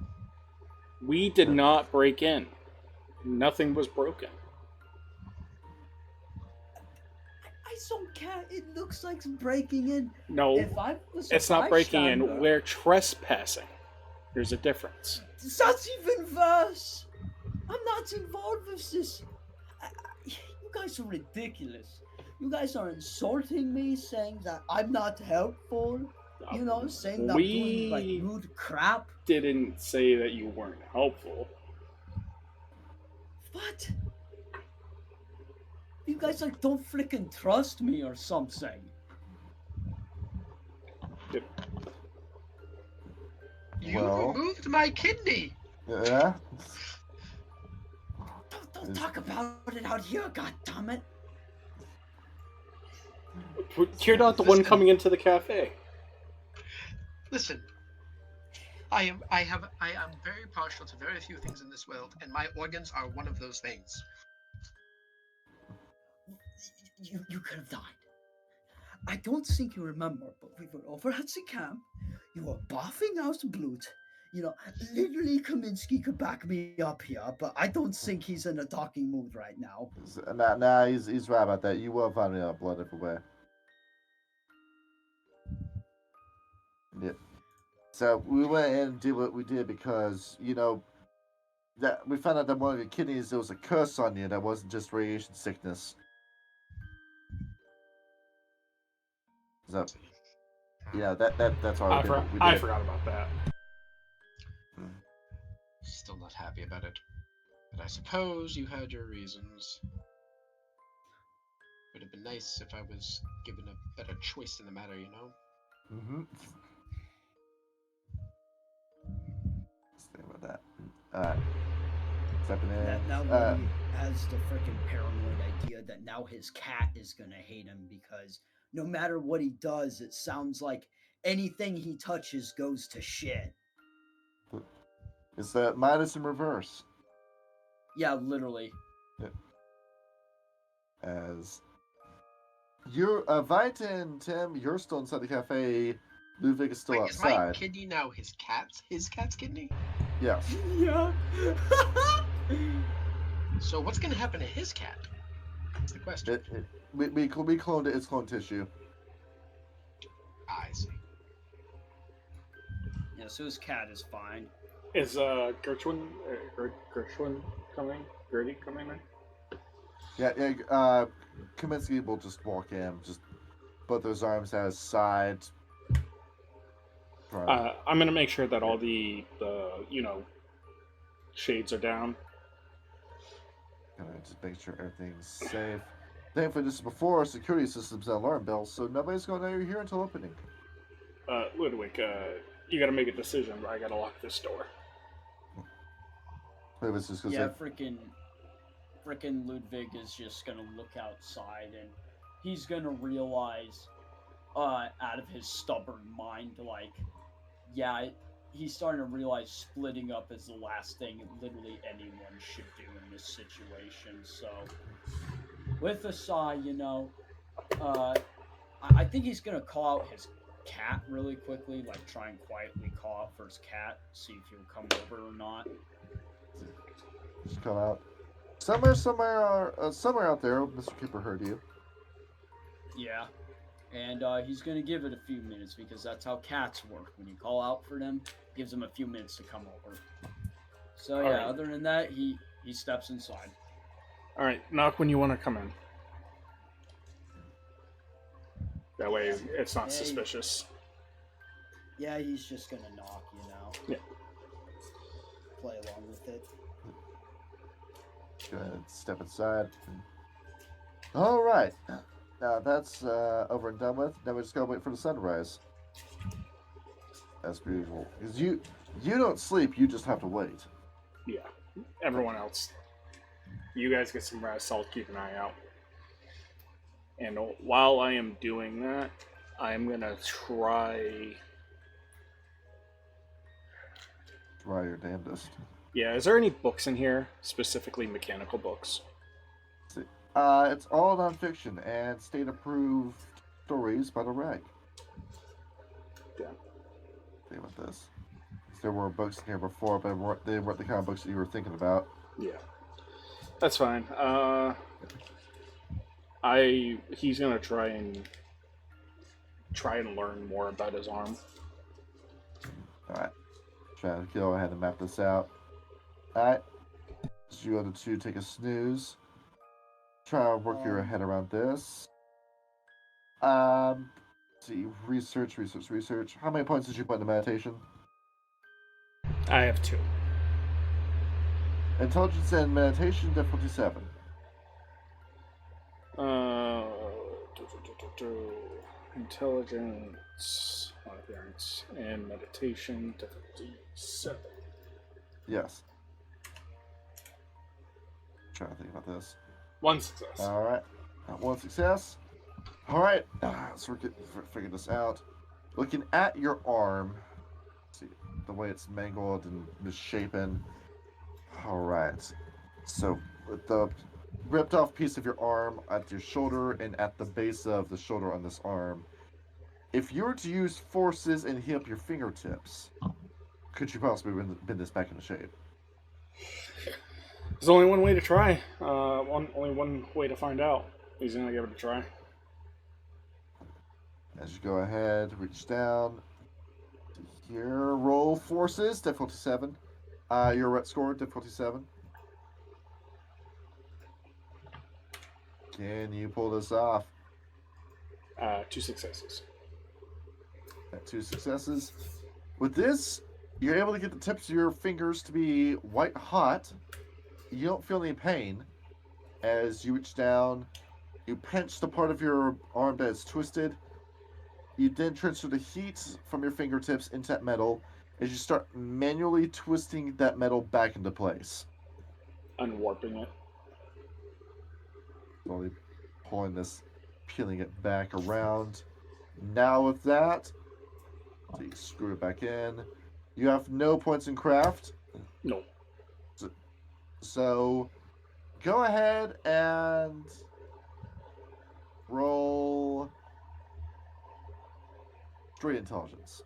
we did not break in. Nothing was broken. I don't care. It looks like breaking in. No, If I was a it's not breaking in. bystander- We're trespassing. There's a difference. That's even worse. I'm not involved with this. You guys are ridiculous. You guys are insulting me, saying that I'm not helpful. You know, saying that I'm doing like rude crap. Didn't say that you weren't helpful. What? You guys like don't freaking trust me or something. You Well- removed my kidney. Yeah. Don't talk about it out here, goddammit. You're not the one Listen. coming into the cafe. Listen, I am very partial to very few things in this world, and my organs are one of those things. You could have died. I don't think you remember, but we were over at the camp. You were buffing out blood. You know, literally Kaminsky could back me up here, but I don't think he's in a talking mood right now. Nah, he's right about that. You were finding out blood everywhere. Yeah. So we went in and did what we did because, you know, that we found out that one of your kidneys, there was a curse on you that wasn't just radiation sickness. So, yeah, that's why we did what we did. I forgot about that. Still not happy about it. But I suppose you had your reasons. Would have been nice if I was given a better choice in the matter, you know? Mm-hmm. Think about that. Alright. Stepping in. Now Woody has the freaking paranoid idea that now his cat is gonna hate him because no matter what he does, it sounds like anything he touches goes to shit. It's the minus in reverse. Yeah, literally. As you're Vita and Tim, you're still inside the cafe. Ludwig is still Wait, is my outside. kidney now his cat's kidney? Yeah. Yeah. So what's gonna happen to his cat? That's the question. We cloned it. It's clone tissue. I see. Yeah, so his cat is fine. Is Gertrude coming? Gertie coming in? Yeah. Kaminsky will just walk in, just both those arms at his side. I'm gonna make sure that all the shades are down. Gonna just make sure everything's safe. Thankfully, this is before security systems and alarm bells, so nobody's going to know you're here until opening. Ludwig, you gotta make a decision. I gotta lock this door. It was just 'cause Yeah, freaking Ludwig is just gonna look outside and he's gonna realize, out of his stubborn mind, like, yeah, he's starting to realize splitting up is the last thing literally anyone should do in this situation. So, with a sigh, you know, I think he's gonna call out his cat really quickly, like try and quietly call out for his cat, see if he'll come over or not. just come out. Somewhere out there, Mr. Kipper heard you. Yeah. And he's going to give it a few minutes because that's how cats work. When you call out for them, it gives them a few minutes to come over. So, yeah, Alright. other than that, he steps inside. All right, knock when you want to come in. That way, it's not Hey. suspicious. Yeah, he's just going to knock, you know. Yeah. Play along with it. Go ahead, step inside. All right. Now that's over and done with. Now we just gotta wait for the sunrise. As per usual. Because you don't sleep, you just have to wait. Yeah. Everyone else, you guys get some rest. I'll keep an eye out. And while I am doing that, I'm gonna try. Try your damnedest. Yeah, is there any books in here, specifically mechanical books? It's all nonfiction and state-approved stories by the reg. Yeah. Think about this. There were books in here before, but they weren't the kind of books that you were thinking about. Yeah, that's fine. He's gonna try and learn more about his arm. Alright. Trying to go ahead and map this out. Alright. So you other two take a snooze. Try to work your head around this. See, research. How many points did you put into meditation? I have 2. Intelligence and meditation, difficulty 7. Intelligence, appearance, and meditation, difficulty 7. Yes. Trying to think about this. 1 success. Alright. 1 success. Alright. Let's figure this out. Looking at your arm. See the way it's mangled and misshapen. Alright. So, with the ripped off piece of your arm at your shoulder and at the base of the shoulder on this arm, if you were to use forces and heal up your fingertips, could you possibly bend this back into shape? There's only one way to try. Only one way to find out. He's gonna give it a try. As you go ahead, reach down. Here, roll forces, difficulty 7. Your ret score, difficulty 7. Can you pull this off? 2 successes. Got 2 successes. With this, you're able to get the tips of your fingers to be white hot. You don't feel any pain. As you reach down, you pinch the part of your arm that is twisted. You then transfer the heat from your fingertips into that metal as you start manually twisting that metal back into place. Unwarping it. Slowly pulling this, peeling it back around. Now with that, so you screw it back in. You have no points in craft. No. So go ahead and roll straight intelligence.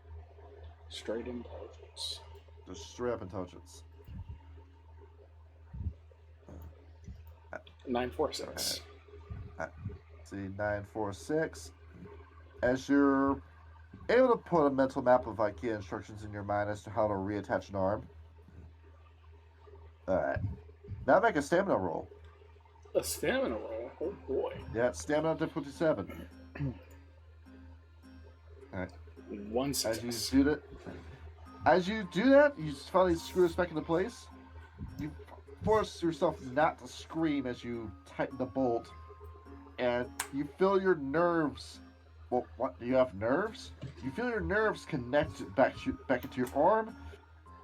Straight intelligence. Just straight up intelligence. 946. See, 946. As you're able to put a mental map of IKEA instructions in your mind as to how to reattach an arm. Alright. Now make a stamina roll. A stamina roll? Oh boy. Yeah, stamina difficulty 7. Alright. 1 success. As you do that, you finally screw this back into place. You force yourself not to scream as you tighten the bolt. And you feel your nerves. Well, what? Do you have nerves? You feel your nerves connect back into your arm.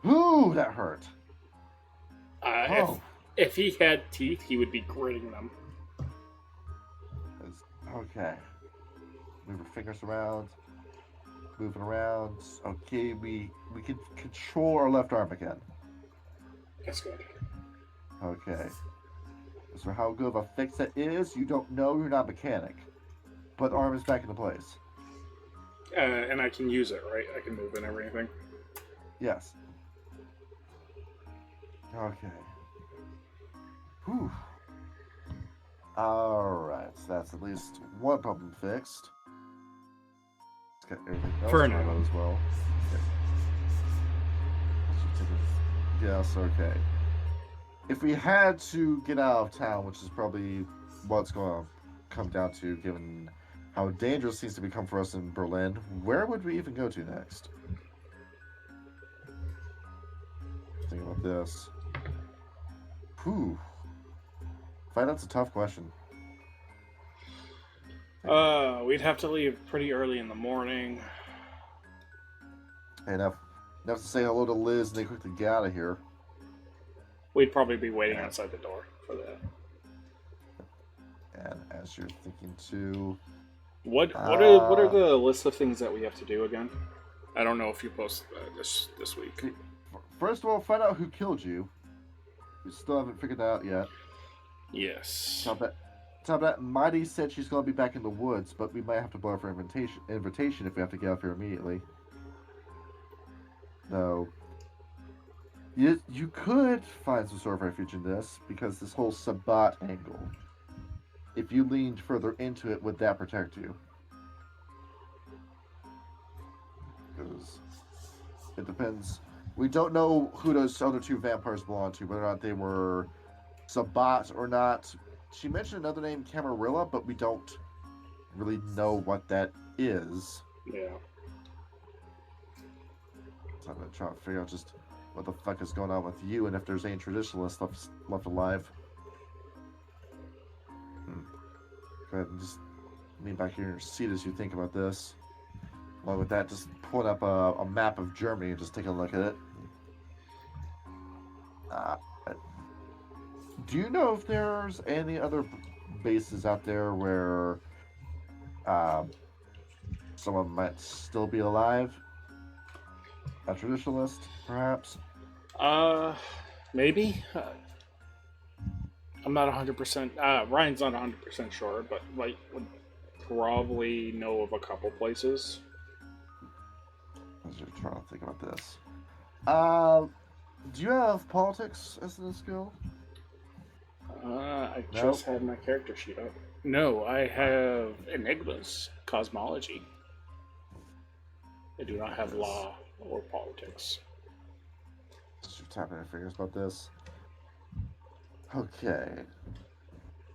Ooh, that hurt. If he had teeth, he would be gritting them. Okay. Move your fingers around. Moving around. Okay, we can control our left arm again. That's good. Okay. So how good of a fix that is, you don't know, you're not a mechanic. But the arm is back into place. And I can use it, right? I can move and everything. Yes. Okay. Whew. Alright, so that's at least one problem fixed. Let's get everything else For sorted now. out as well. Okay. Yes, okay. If we had to get out of town, which is probably what's going to come down to, given how dangerous it seems to become for us in Berlin, where would we even go to next? Think about this. Whew. Find that's a tough question. We'd have to leave pretty early in the morning. Enough to say hello to Liz and then quickly get out of here. We'd probably be waiting outside the door for that. And as you're thinking too, What are the list of things that we have to do again? I don't know if you post this week. first of all, find out who killed you. We still haven't figured that out yet. Yes. Top of that, Mighty said she's going to be back in the woods, but we might have to blow her invitation if we have to get off here immediately. No. You could find some sort of refuge in this, because this whole Sabbat angle. If you leaned further into it, would that protect you? Because it depends. We don't know who those other two vampires belong to, whether or not they were Sabbat or not. She mentioned another name, Camarilla, but we don't really know what that is. Yeah. So I'm going to try to figure out just what the fuck is going on with you and if there's any traditionalists left alive. Go ahead and just lean back here in your seat as you think about this. Along with that, just pull up a map of Germany and just take a look at it. Do you know if there's any other bases out there where someone might still be alive? A traditionalist, perhaps? Maybe. I'm not 100%. Ryan's not 100% sure, but would probably know of a couple places. As you're trying to think about this. Do you have politics as a skill? I just had my character sheet up. No, I have enigmas, cosmology. I do not have law or politics. Just tapping your fingers about this. Okay.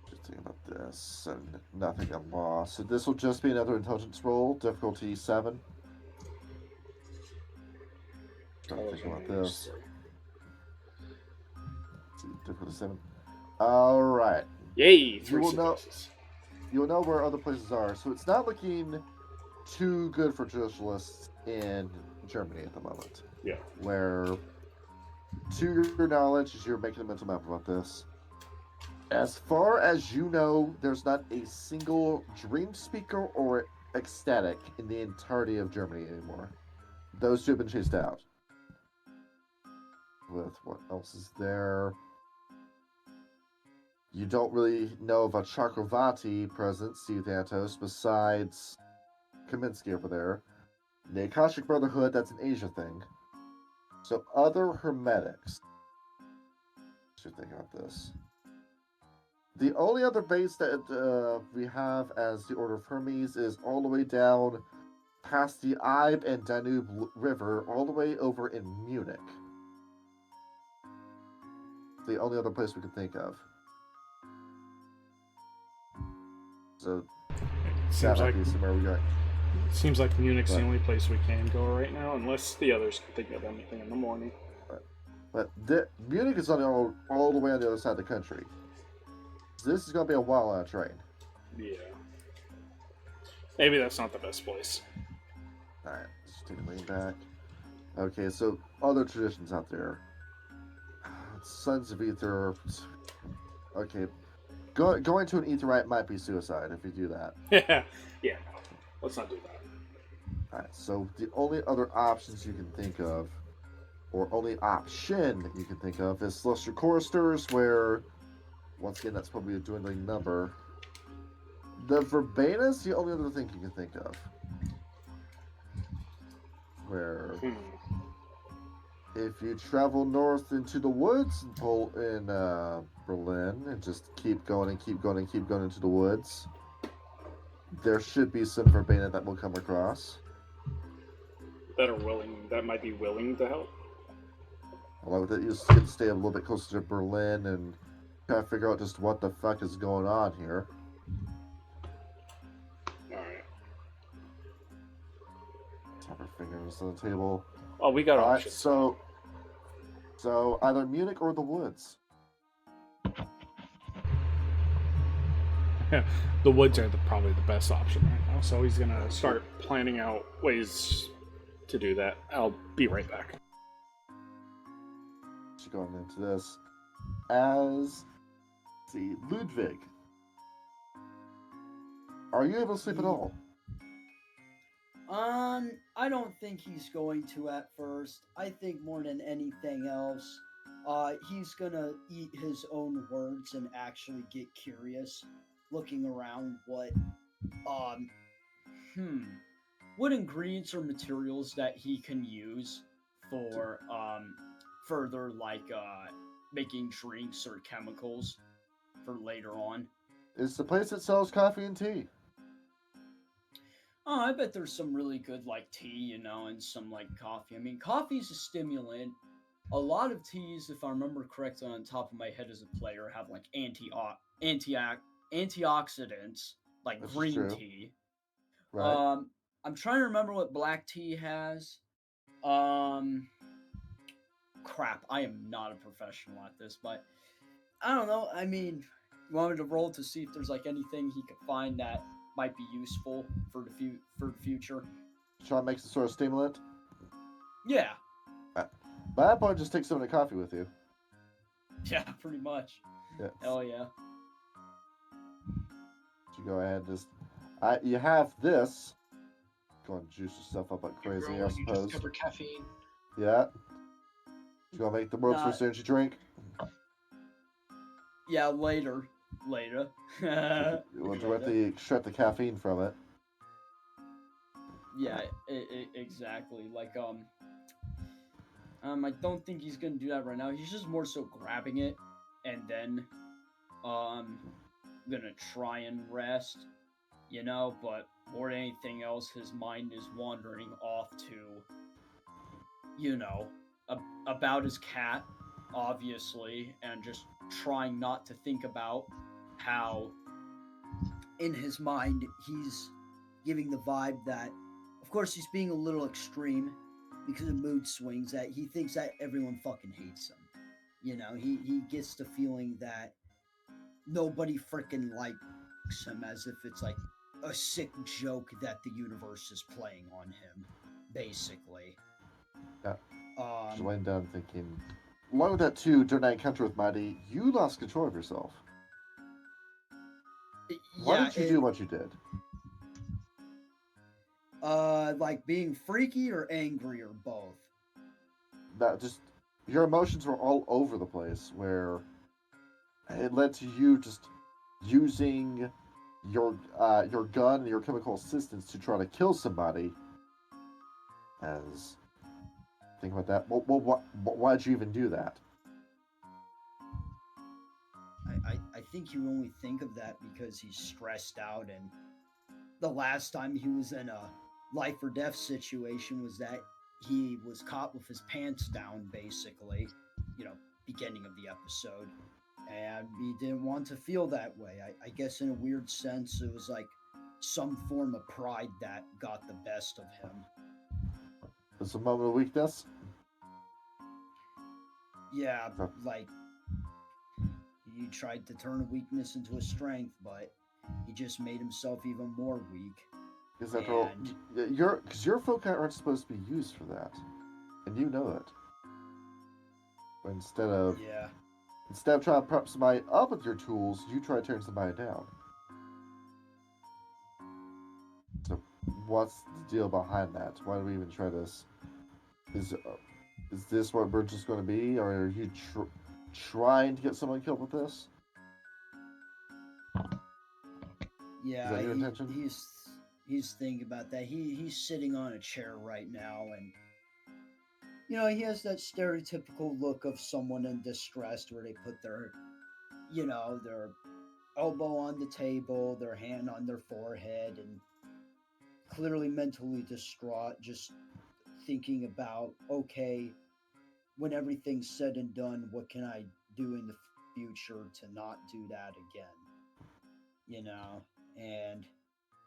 Just thinking about this and nothing in law. So this will just be another intelligence roll, difficulty 7. Trying to think about this. Difficulty 7. Alright. Yay! 3 You successes. will know where other places are. So it's not looking too good for traditionalists in Germany at the moment. Yeah. Where, to your knowledge, as you're making a mental map about this, as far as you know, there's not a single dream speaker or ecstatic in the entirety of Germany anymore. Those two have been chased out. With what else is there? You don't really know of a Chakravarti present, Steve Thanatos, besides Kaminsky over there. The Akashic Brotherhood, that's an Asia thing. So other Hermetics. Should think about this. The only other base that we have as the Order of Hermes is all the way down past the Ibe and Danube River, all the way over in Munich. The only other place we can think of. So Seems like somewhere we go. Seems like Munich's the only place we can go right now, unless the others can think of anything in the morning. But Munich is on all the way on the other side of the country. So this is going to be a while on a train. Yeah. Maybe that's not the best place. Alright, let's take a lean back. Okay, so other traditions out there. Sons of Ether. Okay. Going to an Etherite might be suicide if you do that. Yeah, no. Let's not do that. Alright, so the only other options you can think of, or only option you can think of, is Celestial Choristers, where, once again, that's probably a dwindling number. The Verbena's the only other thing you can think of. Where, if you travel north into the woods in Berlin, and just keep going and keep going and keep going into the woods, there should be some Verbena that will come across. That might be willing to help. Along with it, you just get to stay a little bit closer to Berlin and try to figure out just what the fuck is going on here. Alright. Tap our fingers on the table. Oh, we got options. So either Munich or the woods. The woods are probably the best option right now, so he's gonna start planning out ways to do that. I'll be right back. Going into this as, let's see, Ludwig. Are you able to sleep at all? I don't think he's going to at first. I think more than anything else, he's gonna eat his own words and actually get curious, looking around um, hmm, what ingredients or materials that he can use for, further, like, making drinks or chemicals for later on. It's the place that sells coffee and tea. Oh, I bet there's some really good like tea, and some like coffee. I mean, coffee's a stimulant. A lot of teas, if I remember correctly on top of my head as a player, have like anti antioxidants, like This is green true. tea. Right? Um, I'm trying to remember what black tea has. Um, Crap, I am not a professional at this, but I don't know. I mean, you want me to roll to see if there's like anything he could find that might be useful for for the future? Try and make some sort of stimulant. Yeah, By that point, just take some of the coffee with you. yeah, pretty much. Yes. Hell yeah. You go ahead and just. You have this. Go and juice yourself up like You crazy, roll I and you suppose. discover caffeine. Yeah. You gonna make the world's Nah. first energy drink? Yeah, later. Later. We'll directly extract the caffeine from it. Yeah, exactly. Like, I don't think he's gonna do that right now. He's just more so grabbing it and then, gonna try and rest, but more than anything else, his mind is wandering off to, you know, about his cat, obviously, and just trying not to think about how, in his mind, he's giving the vibe that, of course, he's being a little extreme because of mood swings, that he thinks that everyone fucking hates him. He gets the feeling that nobody freaking likes him, as if it's like a sick joke that the universe is playing on him, basically. Yeah. Just Um, laying down thinking. Along with that, too, during that encounter with Mighty, you lost control of yourself. Why yeah, did you do what you did? like being freaky or angry or both. That just your emotions were all over the place, where it led to you just using your gun and your chemical assistance to try to kill somebody. As think about that. Why'd you even do that? I think you only think of that because he's stressed out, and the last time he was in a life or death situation was that he was caught with his pants down, basically, you know, beginning of the episode. And he didn't want to feel that way. I guess in a weird sense, it was like some form of pride that got the best of him. It's a moment of weakness. Yeah, like he tried to turn a weakness into a strength, but he just made himself even more weak. Because after all, your foci aren't supposed to be used for that, and you know it. But instead of trying to prop somebody up with your tools, you try to turn somebody down. So, what's the deal behind that? Why do we even try this? Is this what we're just going to be, or are you trying to get someone killed with this? Yeah, Is that your intention? he's thinking about that. He's sitting on a chair right now, and he has that stereotypical look of someone in distress, where they put their elbow on the table, their hand on their forehead, and clearly mentally distraught, just thinking about, okay, when everything's said and done, what can I do in the future to not do that again? And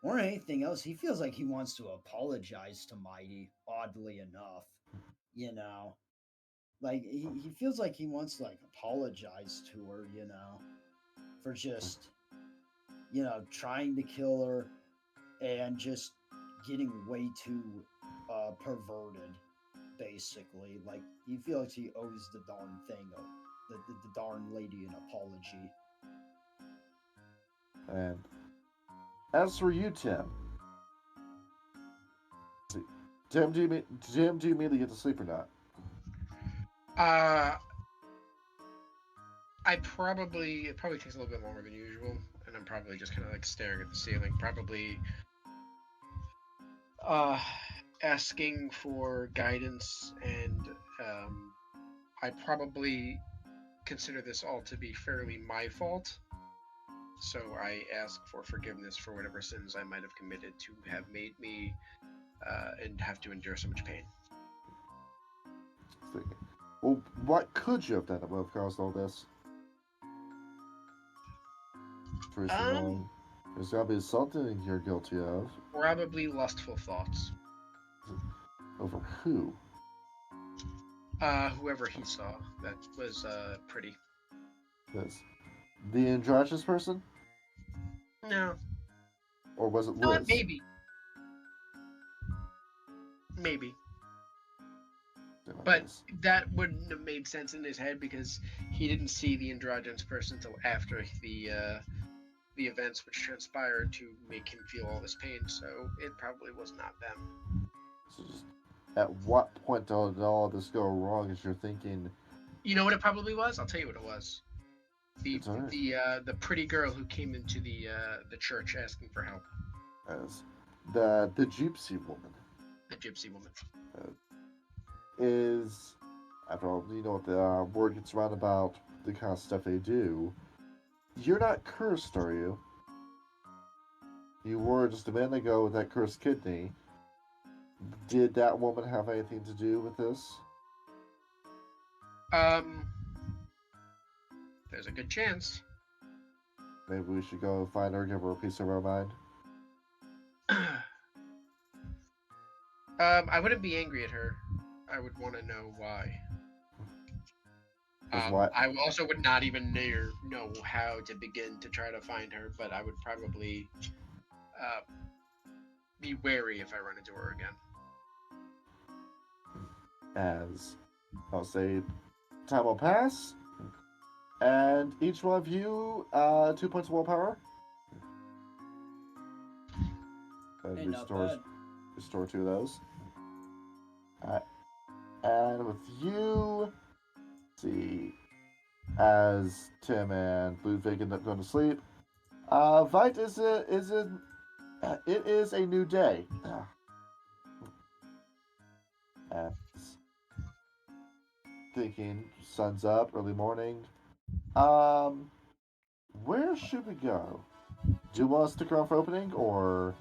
more than anything else, he feels like he wants to apologize to Mighty, oddly enough. Like he feels like he wants to like apologize to her, for just, trying to kill her and just getting way too perverted, basically. Like he feels he owes the darn thing, the darn lady, an apology. And As for you, Tim. Tim, do you immediately get to sleep or not? It probably takes a little bit longer than usual, and I'm probably just kind of like staring at the ceiling, probably asking for guidance, and I probably consider this all to be fairly my fault. So I ask for forgiveness for whatever sins I might have committed to have made me and have to endure so much pain. Well, what could you have done that would have caused all this? First of all, there's gotta be something you're guilty of. Probably lustful thoughts. Over who? Whoever he saw that was pretty. This. The androgynous person? No. Or was it Liz? Maybe. But that wouldn't have made sense in his head because he didn't see the androgynous person until after the events which transpired to make him feel all this pain. So it probably was not them. So just, at what point did all this go wrong? As you're thinking, you know what it probably was? I'll tell you what it was. Right. The pretty girl who came into the church asking for help. As the gypsy woman. The gypsy woman. Is, after all, you know what the word gets around about the kind of stuff they do. You're not cursed, are you? You were just a minute ago with that cursed kidney. Did that woman have anything to do with this? There's a good chance. Maybe we should go find her and give her a piece of our mind. I wouldn't be angry at her. I would want to know why. I also would not even know how to begin to try to find her, but I would probably be wary if I run into her again. As I'll say, time will pass, and each one of you 2 points of willpower. And restore 2 of those. And with you, let's see, as Tim and Ludwig end up going to sleep, Vite it is a new day. As thinking, sun's up, early morning. Where should we go? Do you want to stick around for opening, or?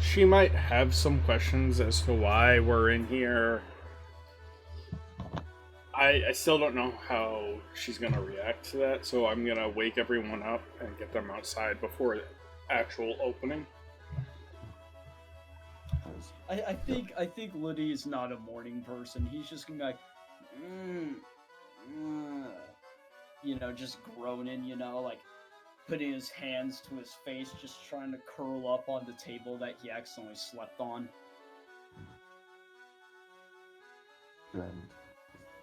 She might have some questions as to why we're in here. I still don't know how she's gonna react to that, so I'm gonna wake everyone up and get them outside before the actual opening. I think Liddy is not a morning person. He's just gonna be like, just groaning, like putting his hands to his face, just trying to curl up on the table that he accidentally slept on.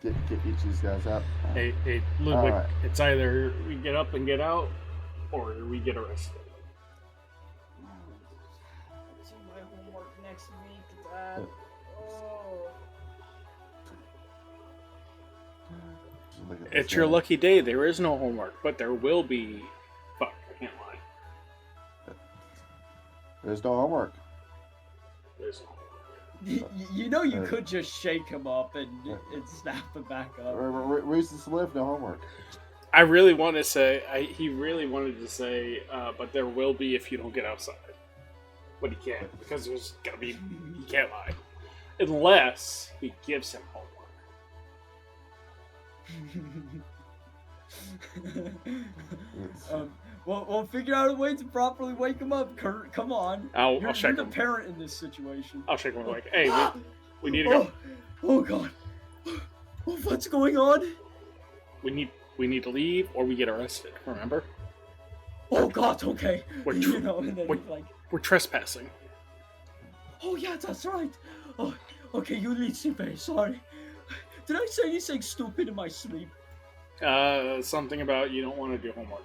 Get each of these guys up. Hey, Ludwig, right. It's either we get up and get out, or we get arrested. I'll do my homework next week, Dad. It's your lucky day. There is no homework, but there will be. Fuck, I can't lie. There's no homework. There's no homework. You could just shake him up and snap him back up. Reasons to live, no homework. I really want to say, he really wanted to say, but there will be if you don't get outside. But he can't, because there's gotta be, he can't lie. Unless he gives him homework. We'll figure out a way to properly wake him up, Kurt. Come on. I'll shake him. You're the parent in this situation. I'll shake him like, hey, we need to go. Oh God. What's going on? We need to leave, or we get arrested. Remember? Oh God. Okay. We're trespassing. Oh yeah, that's right. Oh, okay. You lead Sipe. Sorry. Did I say anything stupid in my sleep? Something about you don't want to do homework.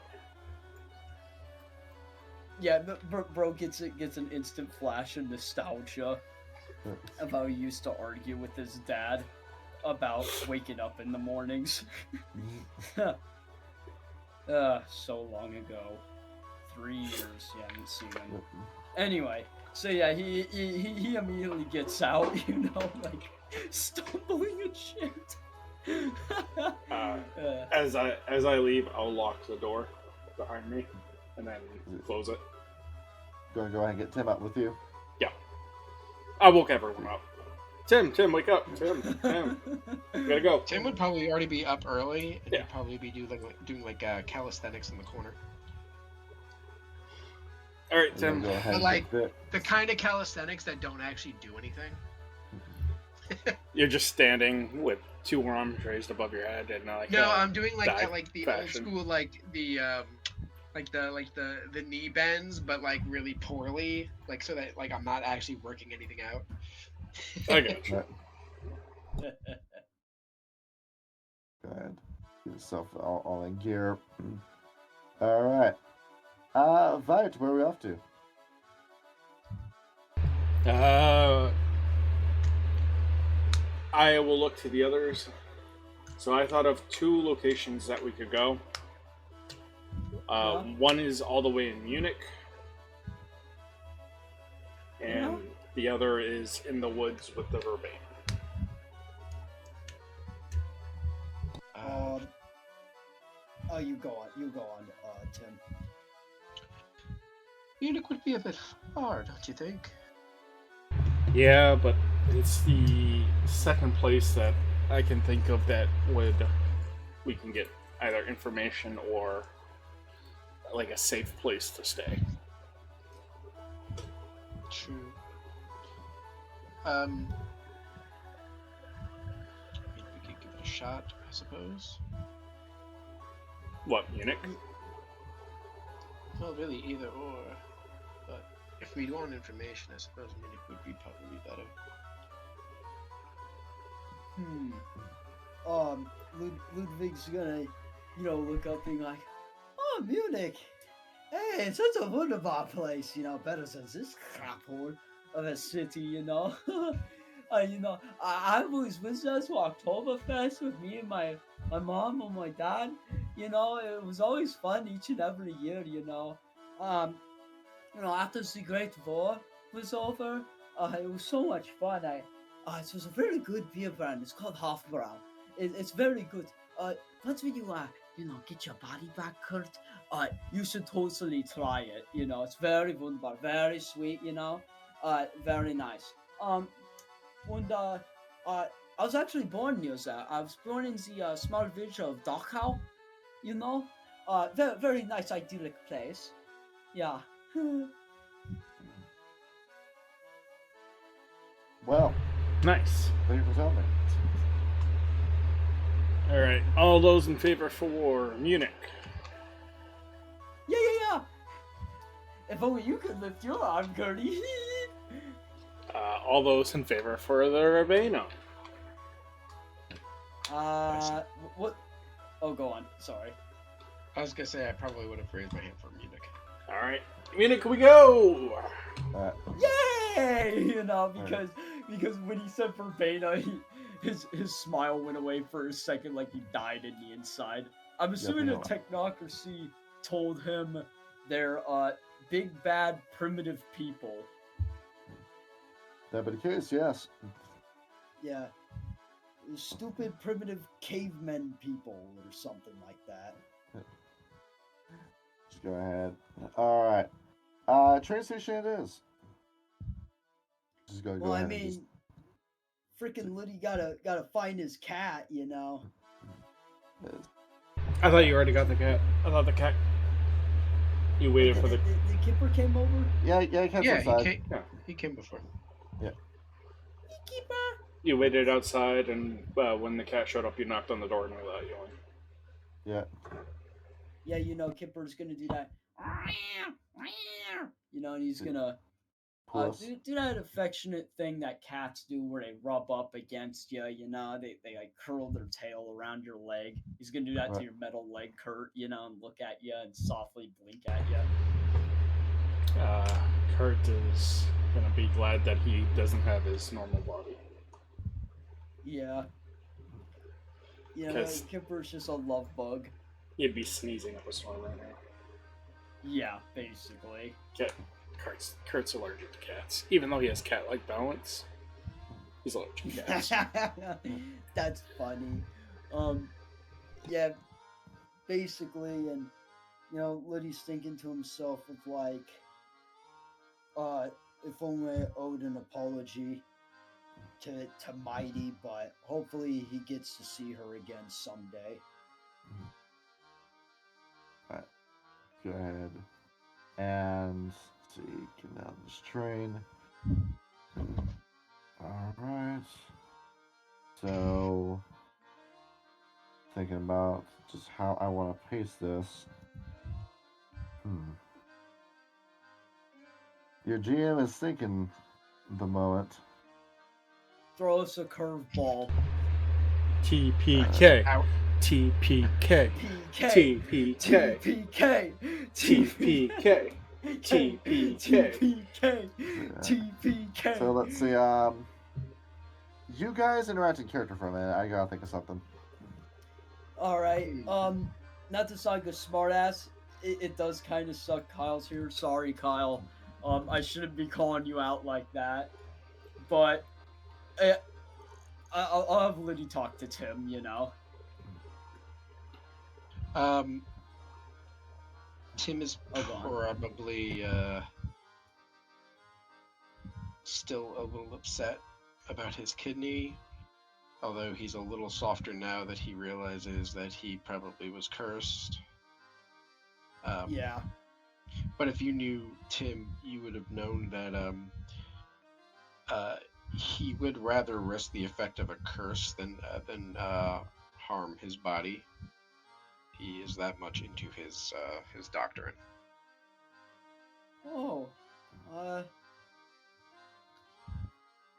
Yeah, bro gets an instant flash of nostalgia of how he used to argue with his dad about waking up in the mornings. So long ago. 3 years. Yeah, I haven't seen him. Anyway, so yeah, he immediately gets out, like stumbling and shit. As I leave, I'll lock the door behind me and then close it. Gonna go ahead and get Tim up with you. Yeah, I woke everyone up. Tim, wake up! Tim, you gotta go. Tim would probably already be up early, and Yeah. he'd probably be doing calisthenics in the corner. All right, Tim. Go ahead But and like get the kind of calisthenics that don't actually do anything. You're just standing with 2 arms raised above your head and like. No, I'm doing like dive that, like the fashion. old school, like the knee bends, but like really poorly, like so that like I'm not actually working anything out. I got you. Right. Go ahead. Get yourself all in gear. All right. Vite, where are we off to? I will look to the others. So I thought of 2 locations that we could go. One is all the way in Munich, and the other is in the woods with the Verbain. You go on, Tim. Munich would be a bit far, don't you think? Yeah, but it's the second place that I can think of that we can get either information or like a safe place to stay. True. We could give it a shot, I suppose. What, Munich? Well, really, either or. But if we want information, I suppose Munich would be probably better. Ludwig's gonna, look up being like, oh, Munich. Hey, it's such a wonderful place, better than this craphole of a city, I've always visited to Oktoberfest with me and my mom and my dad. It was always fun each and every year, after the Great War was over, it was so much fun. It was a very good beer brand. It's called Hofbrau. It's very good. Once when you get your body back, Kurt, you should totally try it. It's very wonderful, very sweet. Very nice. And I was actually born near there. I was born in the small village of Dachau. Very, very nice, idyllic place. Yeah. Well, Nice. thank you for telling me. All right, all those in favor for Munich. Yeah. If only you could lift your arm, Gertie. All those in favor for the Raveno. What? Oh, go on. Sorry. I was gonna say I probably would have raised my hand for Munich. All right, Munich, we go. Yay! Because when he said Verbena, his smile went away for a second, like he died in the inside. I'm assuming the technocracy told him they're big bad primitive people. That be the case, yes. Yeah. Stupid primitive cavemen people or something like that. Just go ahead. All right. Train station it is. Just go Well, ahead. I mean, freaking Liddy gotta find his cat, I thought you already got the cat. I thought the cat. You waited for the. The Kipper came over. Yeah, he came outside. He came before. Kipper. You waited outside, and when the cat showed up, you knocked on the door and without yelling. Yeah. Yeah, Kipper's gonna do that. And he's gonna do that affectionate thing that cats do where they rub up against you, they like curl their tail around your leg. He's gonna do that to Right. your metal leg, Kurt, and look at you and softly blink at you. Uh, Kurt is gonna be glad that he doesn't have his normal body. Yeah. Yeah, 'Cause- Kipper's just a love bug. He'd be sneezing up a storm right now. Yeah, basically. Kurt's allergic to cats. Even though he has cat-like balance, he's allergic to cats. That's funny. Yeah, basically, and Liddy's thinking to himself of like, if only I owed an apology to Mighty, but hopefully he gets to see her again someday. Alright. Go ahead. And let's see, get down this train. Alright. So thinking about just how I want to pace this. Your GM is thinking the moment. Throw us a curveball. TPK. Ow. TPK. PK. TPK. TPK. TPK. TPK. TPK. So let's see. You guys interact in character for a minute. I gotta think of something. All right. Not to sound like a smartass, it does kind of suck. Kyle's here. Sorry, Kyle. I shouldn't be calling you out like that. But I'll have Liddy talk to Tim. Tim is Oh, go on. probably still a little upset about his kidney, although he's a little softer now that he realizes that he probably was cursed. Yeah. But if you knew Tim, you would have known that he would rather risk the effect of a curse than harm his body. He is that much into his doctrine. Oh.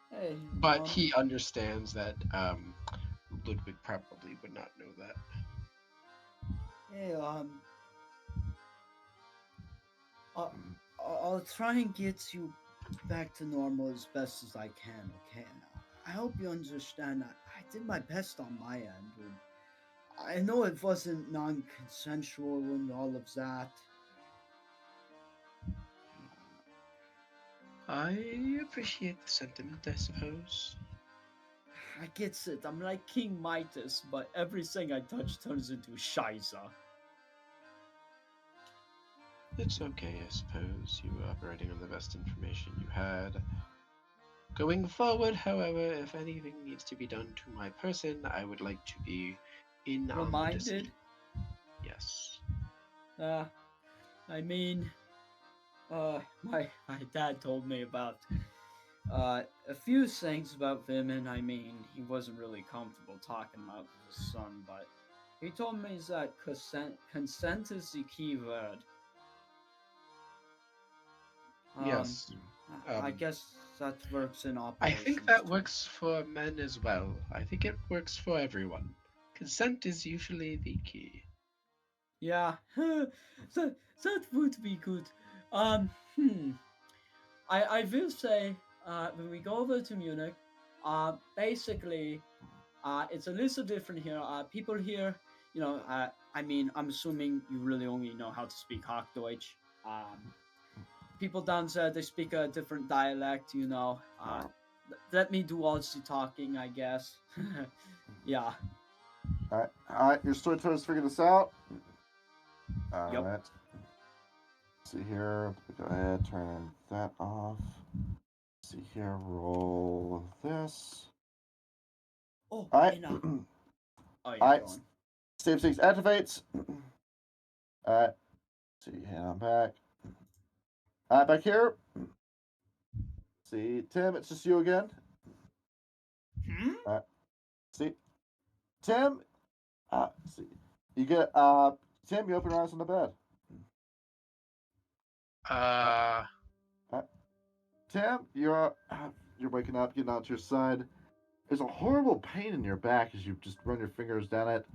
Hey. But he understands that Ludwig probably would not know that. Hey. I'll try and get you back to normal as best as I can. Okay. I hope you understand. I did my best on my end. And I know it wasn't non-consensual and all of that. I appreciate the sentiment, I suppose. I get it. I'm like King Midas, but everything I touch turns into Shiza. It's okay, I suppose. You were operating on the best information you had. Going forward, however, if anything needs to be done to my person, I would like to be in on the Reminded? decision. Yes. I mean, my dad told me about a few things about him, and I mean, he wasn't really comfortable talking about his son, but he told me that consent is the key word. Yes. I guess that works in I operations. think that too. works for men as well. I think it works for everyone. Consent is usually the key. Yeah, that would be good. I will say, when we go over to Munich, basically, it's a little different here. People here, I mean, I'm assuming you really only know how to speak Hochdeutsch. People down there, they speak a different dialect, let me do all the talking, I guess. Yeah. Alright, your storyteller's figured this out. Yep. Alright. See here, go ahead, turn that off. See here, roll this. Oh, Alright. and, oh, yeah, Alright. go on. Save 6 activates. Alright. See, and I'm back. Alright, back here. See, Tim, it's just you again. See, Tim. See, you get Tim. You open your eyes on the bed. Tim, you're waking up, getting out to your side. There's a horrible pain in your back as you just run your fingers down it.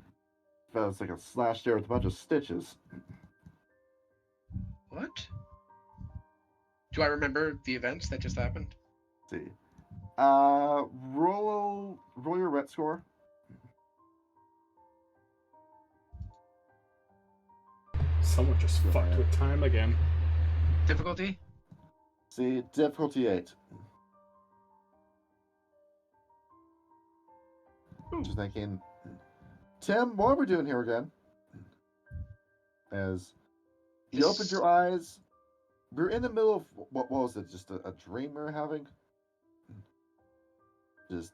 Feels like a slash there with a bunch of stitches. What? Do I remember the events that just happened? Let's see. Roll your ret score. Someone just Go fucked ahead. with time again. Difficulty? See, difficulty 8. Ooh. Just thinking, Tim, what are we doing here again? As you opened your eyes, we're in the middle of what was it? Just a dream we were having. Just,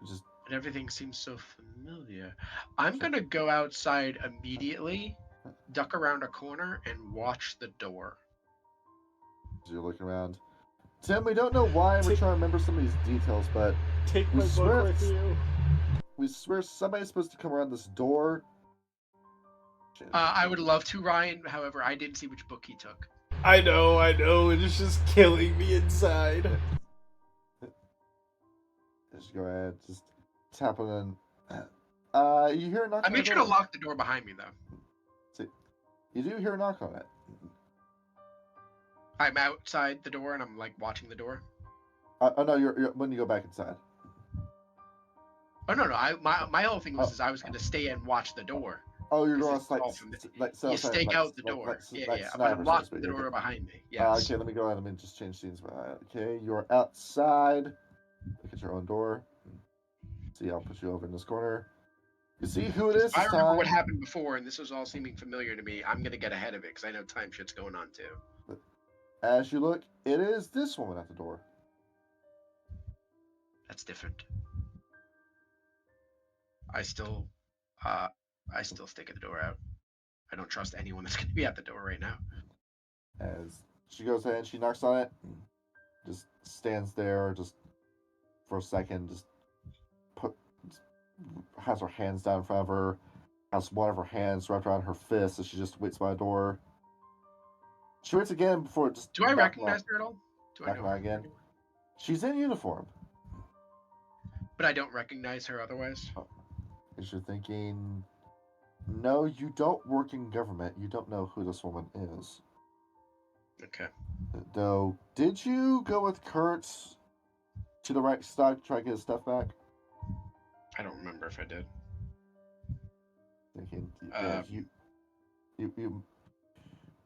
just And everything seems so familiar. I'm gonna go outside immediately, duck around a corner, and watch the door. as you're looking around. Tim, we don't know why we're trying to remember some of these details, but Take we my swear, book with you. we swear somebody's supposed to come around this door. I would love to, Ryan. However, I didn't see which book he took. I know. It's just killing me inside. Just go ahead, just tap it in. You hear a knock I on the made sure to door. lock the door behind me, though. See, you do hear a knock on it. I'm outside the door and I'm like watching the door. Oh no, you're when you go back inside. Oh no, my whole thing was I was gonna stay and watch the door. Oh, you're 'Cause going it's to all from so you stake out the door. like Yeah, but sniper, I'm so to locking speak. the door Okay. behind me. Yes. Okay, let me go ahead. Let me just change scenes. Okay, you're outside. Look at your own door. See, I'll put you over in this corner. You see who it is I this remember what time. happened before, and this was all seeming familiar to me. I'm gonna get ahead of it because I know time shit's going on too. As you look, it is this woman at the door. That's different. I still stick at the door out. I don't trust anyone that's gonna be at the door right now. As she goes in, she knocks on it, just stands there, just for a second, just has her hands down in front of her, has one of her hands wrapped around her fist as she just waits by the door. She waits again before just Do I recognize her at all? Do I know her again? anymore? She's in uniform. But I don't recognize her otherwise. As you're thinking, no, you don't work in government. You don't know who this woman is. Okay. Though, did you go with Kurt to the right stock to try to get his stuff back? I don't remember if I did. Thinking, yeah, you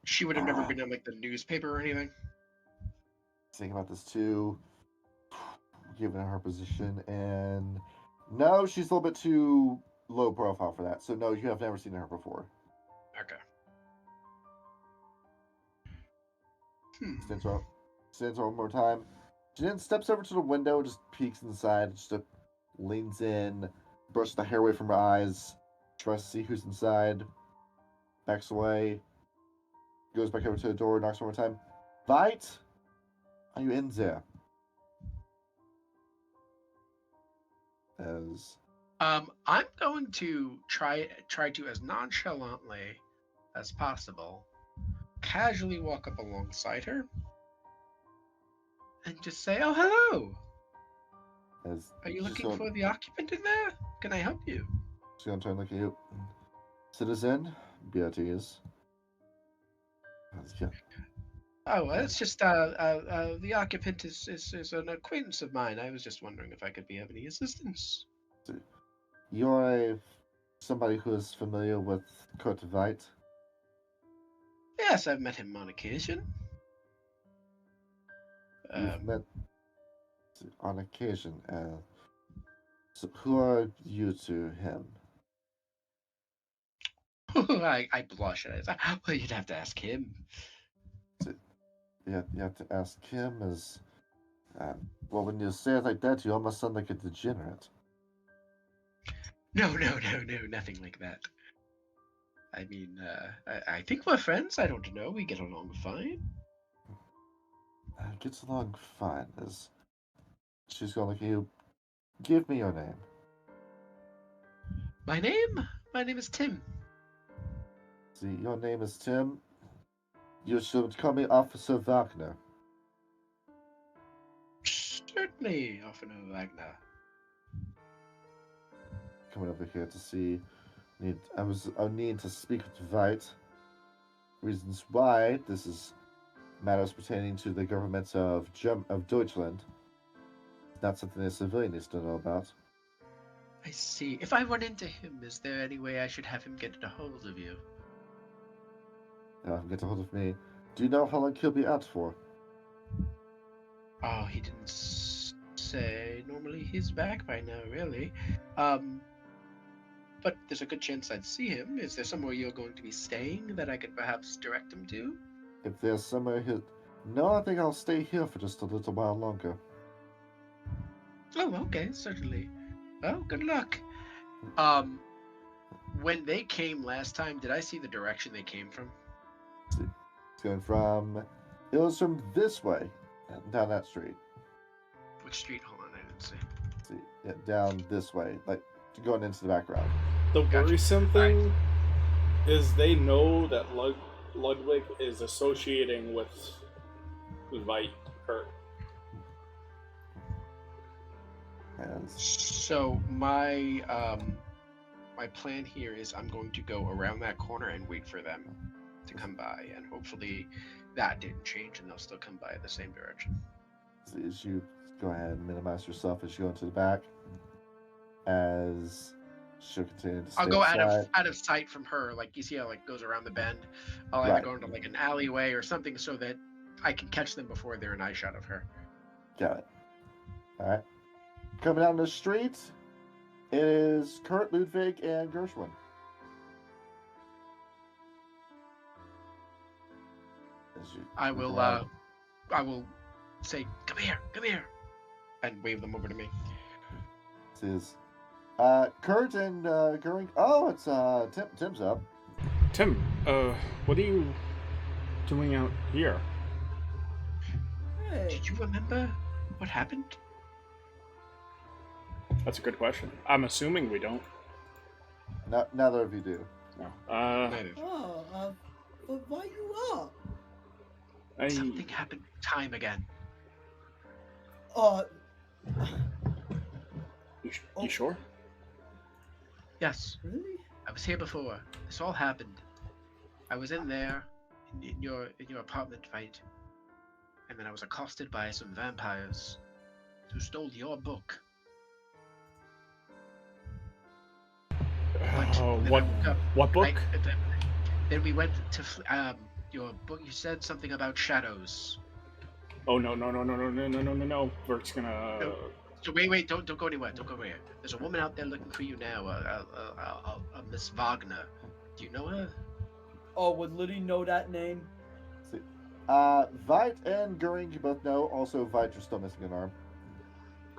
She would have never been on like the newspaper or anything. thinking about this too, given her position, and no, she's a little bit too low profile for that. So no, you have never seen her before. Okay. Stands her one more time. She then steps over to the window, just peeks inside, just leans in, brushes the hair away from her eyes, tries to see who's inside, backs away, goes back over to the door, knocks one more time. Vite, are you in there? As I'm going to try to as nonchalantly as possible casually walk up alongside her and just say, "Oh, hello. as Are you she's looking for the occupant in there? Can I help you?" She's gonna turn and look at you. Citizen, Beatrice. Yeah. Oh, well, it's just the occupant is an acquaintance of mine. I was just wondering if I could be of any assistance. You're somebody who is familiar with Kurt Veit? Yes, I've met him on occasion. You've met on occasion. So who are you to him? I blush and I say, "Well, you'd have to ask him." So you have to ask him as. Well, when you say it like that, you almost sound like a degenerate. No, nothing like that. I mean, I think we're friends. I don't know. We get along fine. Gets along fine. As she's going to look at you. Give me your name. My name? My name is Tim. See, your name is Tim. You should call me Officer Wagner. Certainly, Officer Wagner. Coming over here to see. I need to speak with Veit. Reasons why this is matters pertaining to the government of Deutschland. Not something a civilian needs to know about. I see. If I run into him, is there any way I should have him get a hold of you? Get a hold of me. Do you know how long he'll be out for? Oh, he didn't say. Normally he's back by now, really. But there's a good chance I'd see him. Is there somewhere you're going to be staying that I could perhaps direct him to? If there's somewhere here... No, I think I'll stay here for just a little while longer. Oh, okay, certainly. Oh, good luck. When they came last time, did I see the direction they came from? It's going from... It was from this way, down that street. Which street? Hold on, I didn't see. See, yeah, down this way, like going into the background. The Gotcha. worrisome thing is they know that Ludwig is associating with Vite Kurt. And So my my plan here is I'm going to go around that corner and wait for them to come by, and hopefully that didn't change and they'll still come by the same direction. as you go ahead and minimize yourself as you go into the back, as she'll continue to stay I'll go outside. out of sight from her, like you see how it goes around the bend. I'll either go into like an alleyway or something so that I can catch them before they're in eye shot of her. Got it. Alright. Coming down the street, it is Kurt, Ludwig, and Gershwin. As you I move will around. say, come here, and wave them over to me. This is Kurt and Goering. Oh, it's Tim's up. Tim, what are you doing out here? Hey. Did you remember what happened? That's a good question. I'm assuming we don't. Neither of you do. No. Neither. Oh, but why you up? Something happened time again. You sure? Yes, Really? I was here before. This all happened. I was in there, in your apartment fight, and then I was accosted by some vampires who stole your book. But then What? I woke up, What book? then we went to your book. You said something about shadows. Oh no! Bert's gonna. No. So wait, don't go anywhere. Don't go anywhere. There's a woman out there looking for you now. Miss Wagner. Do you know her? Oh, would Liddy know that name? Vite and Goering, you both know. Also, Vite, you're still missing an arm.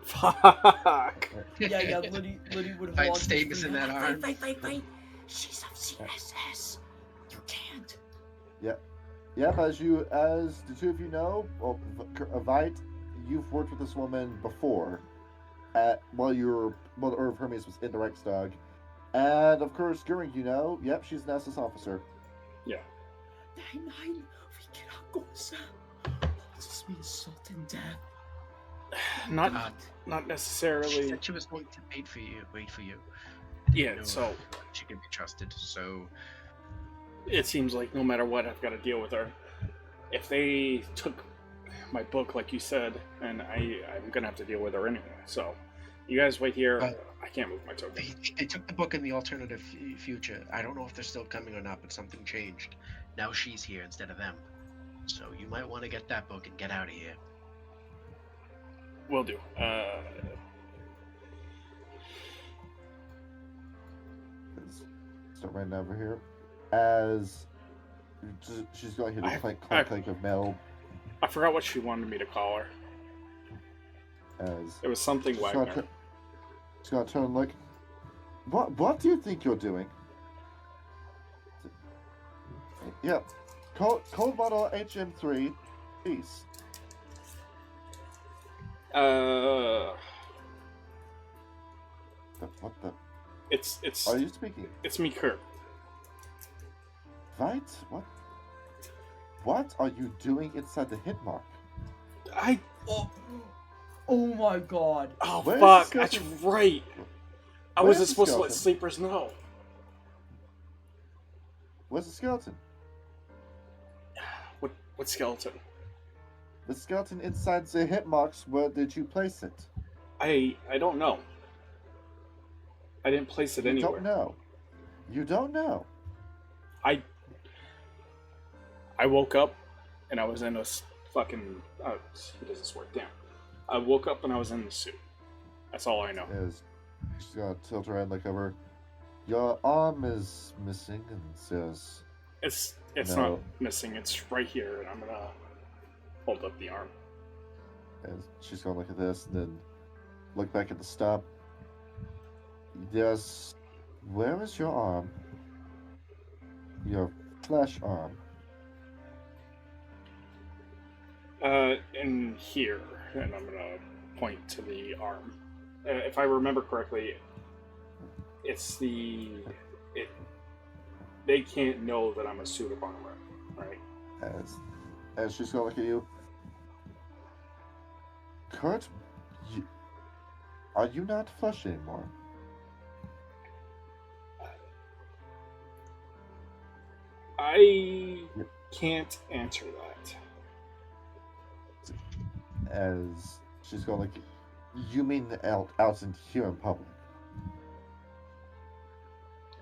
Fuck. Yeah, Liddy would have I'd launched stay his missing finger. that arm. Wait. She's of CSS. You can't. Yep, as the two of you know, well, Vite, you've worked with this woman before, while the Order of Hermes was in the Reichstag, and of course, Goering, you know, yep, she's an SS officer. Yeah. Nein, we cannot go, sir. This means certain death. Not She necessarily. said she was going to wait for you. Yeah. No, So she can be trusted. So it seems like no matter what, I've got to deal with her. If they took my book, like you said, and I'm gonna have to deal with her anyway. So you guys wait here. I can't move my token. they took the book in the alternative future. I don't know if they're still coming or not, but something changed. Now she's here instead of them. So you might want to get that book and get out of here. Will do. Start right over here. As she's going to hear the clank of metal. I forgot what she wanted me to call her. As It was something she's Wagner. gonna turn and look. What do you think you're doing? Yeah, cold model HM3, peace. What the? It's Are you speaking? it's me, Kurt. Right? What are you doing inside the hit mark? Oh my god. Oh Where's fuck! the That's skeleton? right. I Where's wasn't the supposed to let skeleton? sleepers know. Where's the skeleton? What skeleton? the skeleton inside the hit marks. Where did you place it? I don't know. I didn't place it You anywhere. don't know. You don't know. I woke up and I was in a fucking. How does this work? Damn. I woke up and I was in the suit. That's all I know. She's gonna tilt her head, look over. Your arm is missing, and says, It's No. not missing. It's right here, and I'm gonna hold up the arm. and she's gonna look at this, and then look back at the stump. Yes. Where is your arm? Your flesh arm. In here, and I'm gonna point to the arm. If I remember correctly, it's they can't know that I'm a suit of armor, right? As she's gonna look at you. Kurt, are you not flesh anymore? I can't answer that. As she's gonna look at you mean out in here in public?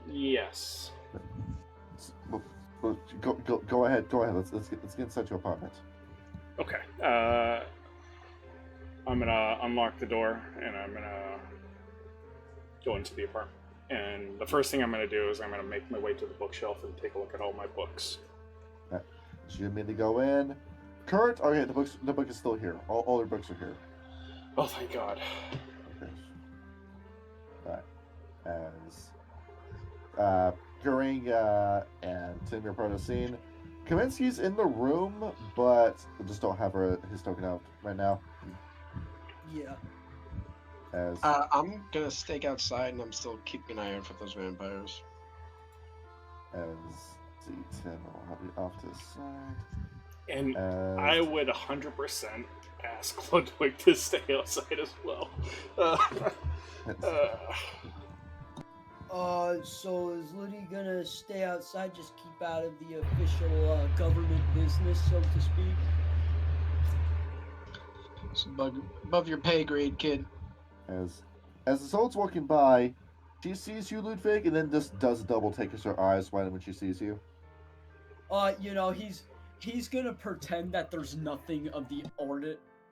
Yes. Go ahead. Let's get inside your apartment. Okay. I'm gonna unlock the door and I'm gonna go into the apartment. And the first thing I'm gonna do is I'm gonna make my way to the bookshelf and take a look at all my books. Right. So you mean to go in? Kurt, okay, the book is still here. All your books are here. Oh, thank God. Okay. Right. As Goering and Tim are part of the scene. Kaminsky's in the room, but I just don't have his token out right now. Yeah. As I'm gonna stake outside, and I'm still keeping an eye out for those vampires. Tim will have you off to the side. And I would 100% ask Ludwig to stay outside as well. So is Liddy gonna stay outside, just keep out of the official government business, so to speak? It's above your pay grade, kid. As the soul's walking by, she sees you, Ludwig, and then just does a double take as her eyes wide when she sees you. He's gonna pretend that there's nothing of the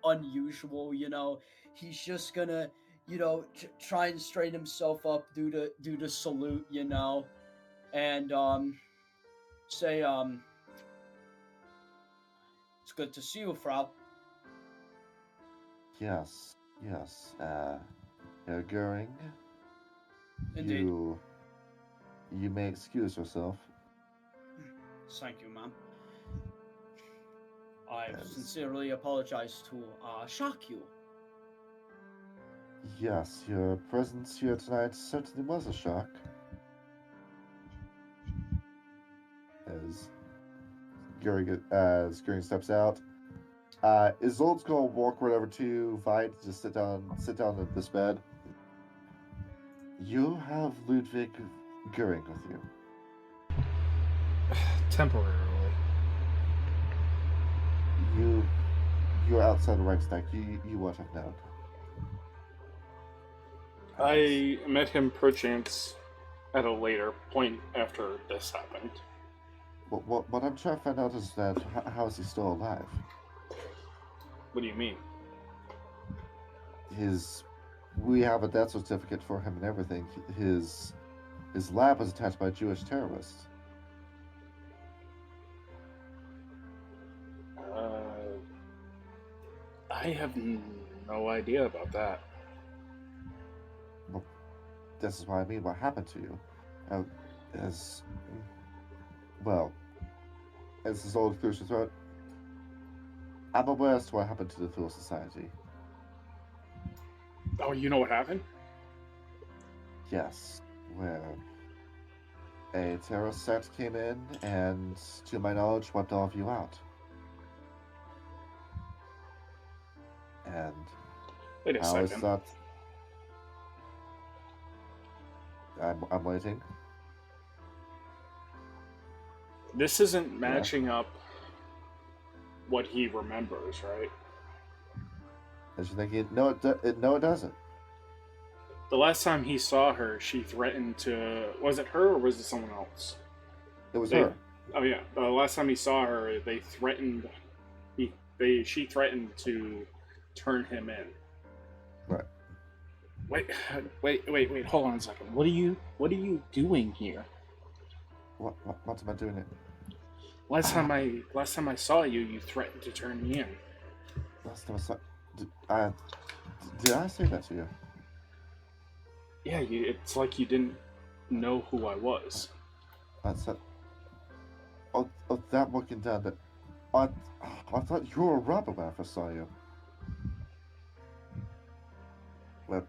unusual, He's just gonna, try and straighten himself up, do the salute, and say, it's good to see you, Frau. Yes. Herr Goering, Indeed. You may excuse yourself. Thank you, ma'am. I Yes. sincerely apologize to shock you. Yes, your presence here tonight certainly was a shock. As Goering steps out, Isolde's gonna walk right over to Vite, just sit down at this bed. You have Ludwig Goering with you. Temporarily. You're outside the Reichstag. You would have known. I met him perchance at a later point after this happened. What I'm trying to find out is that how is he still alive? What do you mean? We have a death certificate for him and everything. His lab was attacked by Jewish terrorists. I have no idea about that. Well, this is what I mean. What happened to you? As his old clears his throat, I'm aware as to what happened to the Thule Society. Oh, you know what happened? Yes, where a terrorist sect came in and, to my knowledge, wiped all of you out. And Wait a I always second. thought... I'm waiting. This isn't matching up what he remembers, right? As you're thinking, no, it doesn't. The last time he saw her, she threatened to. Was it her or was it someone else? It was They- her. Oh yeah, the last time he saw her, they threatened. She threatened to turn him in. Right. Wait! Hold on a second. What are you doing here? What am I doing it? Last time I saw you, you threatened to turn me in. Last time I saw, did I say that to you? Yeah, it's like you didn't know who I was. I said, oh, that looking down. That I thought you were a robber when I first saw you. Well,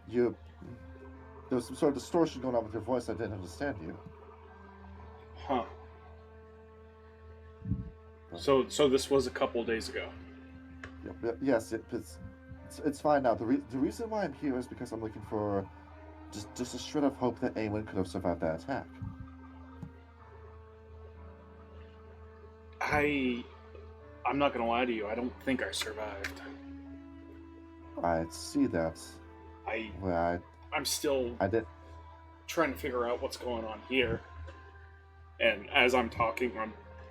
there was some sort of distortion going on with your voice. I didn't understand you. Huh. So this was a couple days ago. Yes, it's fine now. The reason why I'm here is because I'm looking for just a shred of hope that anyone could have survived that attack. I'm not gonna lie to you. I don't think I survived. I see that. I'm still I did. trying to figure out what's going on here. And as I'm talking,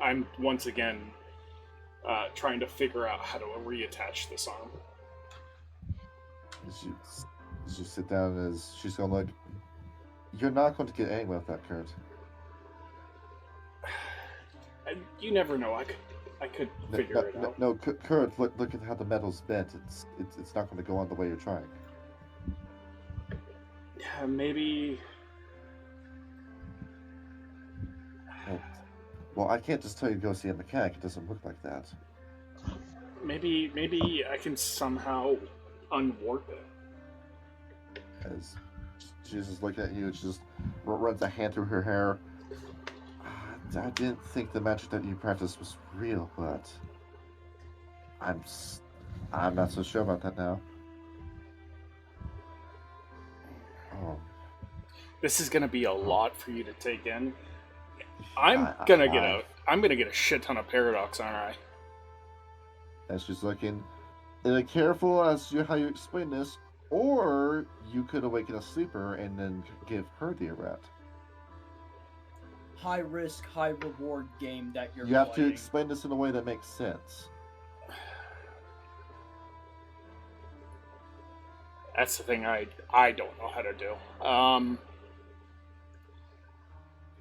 I'm once again trying to figure out how to reattach this arm. As you sit down, as she's going like, you're not going to get anywhere with that, Kurt. You never know. I could figure it out. No, Kurt, look at how the metal's bent. It's not going to go on the way you're trying. Yeah, maybe. Well, I can't just tell you to go see a mechanic. It doesn't look like that. Maybe I can somehow unwarp it. As she's just looking at you, she just runs a hand through her hair. I didn't think the magic that you practiced was real, but I'm not so sure about that now. Oh. This is gonna be a lot for you to take in. I'm gonna get a shit ton of paradox, aren't I? And she's looking, careful as to how you explain this, or you could awaken a sleeper and then give her the errat. High risk, high reward game that you're You have to playing. explain this in a way that makes sense. That's the thing I don't know how to do.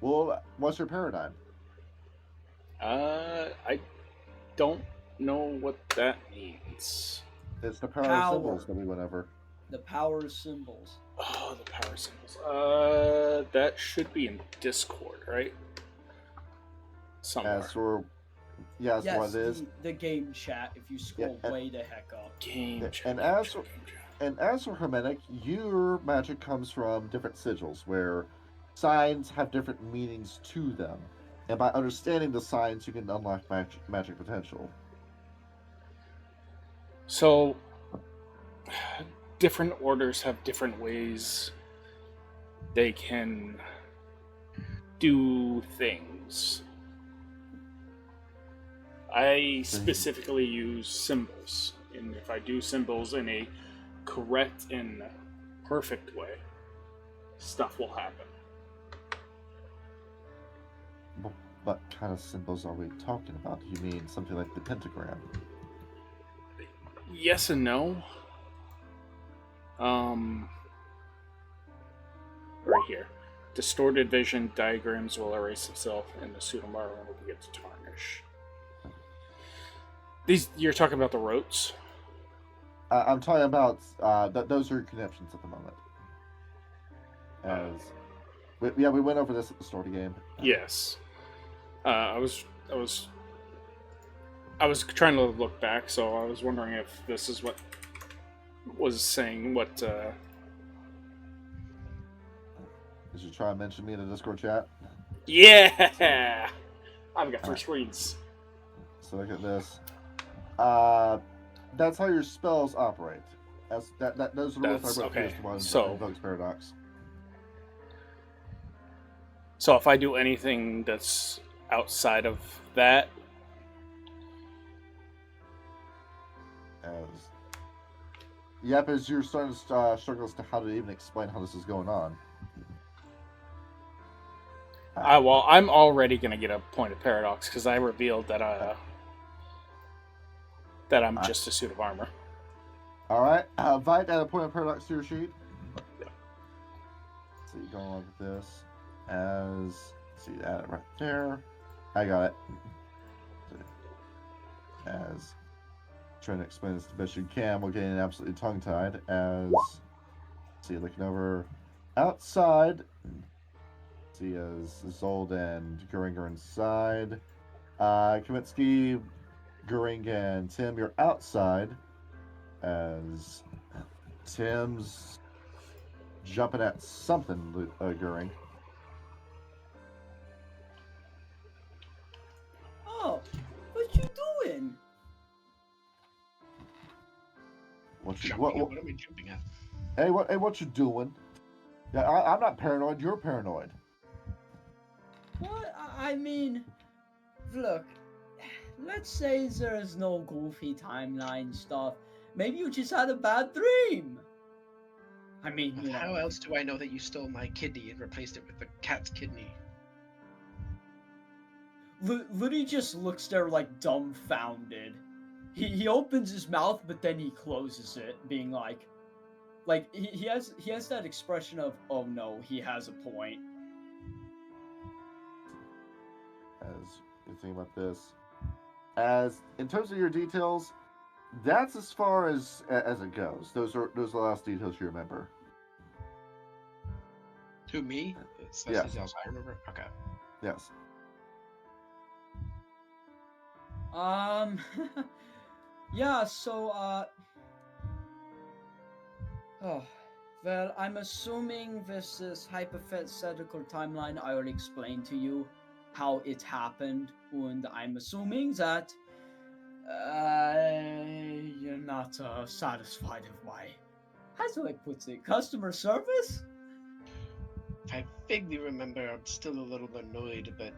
Well, what's your paradigm? I don't know what that means. It's the power Power. of symbols that we went over. The power symbols. Oh, the power symbols. That should be in Discord, right? Somewhere. As for, yes, Yes, what it is. the game chat. If you scroll way the heck up. Game chat. And as for Hermetic, your magic comes from different sigils, where signs have different meanings to them. And by understanding the signs, you can unlock magic potential. So, different orders have different ways they can do things. I specifically use symbols, and if I do symbols in a correct and perfect way, stuff will happen. What kind of symbols are we talking about? You mean something like the pentagram? Yes and no. Right here. Distorted vision diagrams will erase itself, and the pseudomaro will begin to tarnish. You're talking about the rotes? I'm talking about those are your connections at the moment. We went over this at the start of the game. Yes. I was trying to look back, so I was wondering if this is what was saying what. Did you try and mention me in the Discord chat? Yeah, I've got 3 screens. So look at this. That's how your spells operate. Those are the rules I wrote okay. first one. So invokes paradox. So if I do anything that's outside of that, Yep, as you're starting to struggle as to how to even explain how this is going on. Well, I'm already gonna get a point of paradox because I revealed that I'm just a suit of armor. All right, Vite, add a point of paradox to your sheet. So you go along with this as add it right there. I got it. As trying to explain this the best you can, we're getting absolutely tongue-tied. As looking over outside. See as Zold and Goring are inside. Kaminsky, Goring, and Tim, you're outside. As Tim's jumping at something, Goring. Oh, what you doing? What What am I jumping at? Hey, what you doing? Yeah, I'm not paranoid. You're paranoid. What? I mean, look, let's say there's no goofy timeline stuff. Maybe you just had a bad dream. I mean, you know. How else do I know that you stole my kidney and replaced it with the cat's kidney? Liddy just looks there like dumbfounded. He opens his mouth, but then he closes it, being like he has that expression of, oh no, he has a point. As you think about this, as in terms of your details, that's as far as it goes. Those are the last details you remember. To me? That's Yes. details I remember? Okay. Yes. Yeah, so, oh, well, I'm assuming this is hypothetical timeline. I already explained to you how it happened, and I'm assuming that, you're not, satisfied with my, how do I put it, customer service? I vaguely remember I'm still a little annoyed, but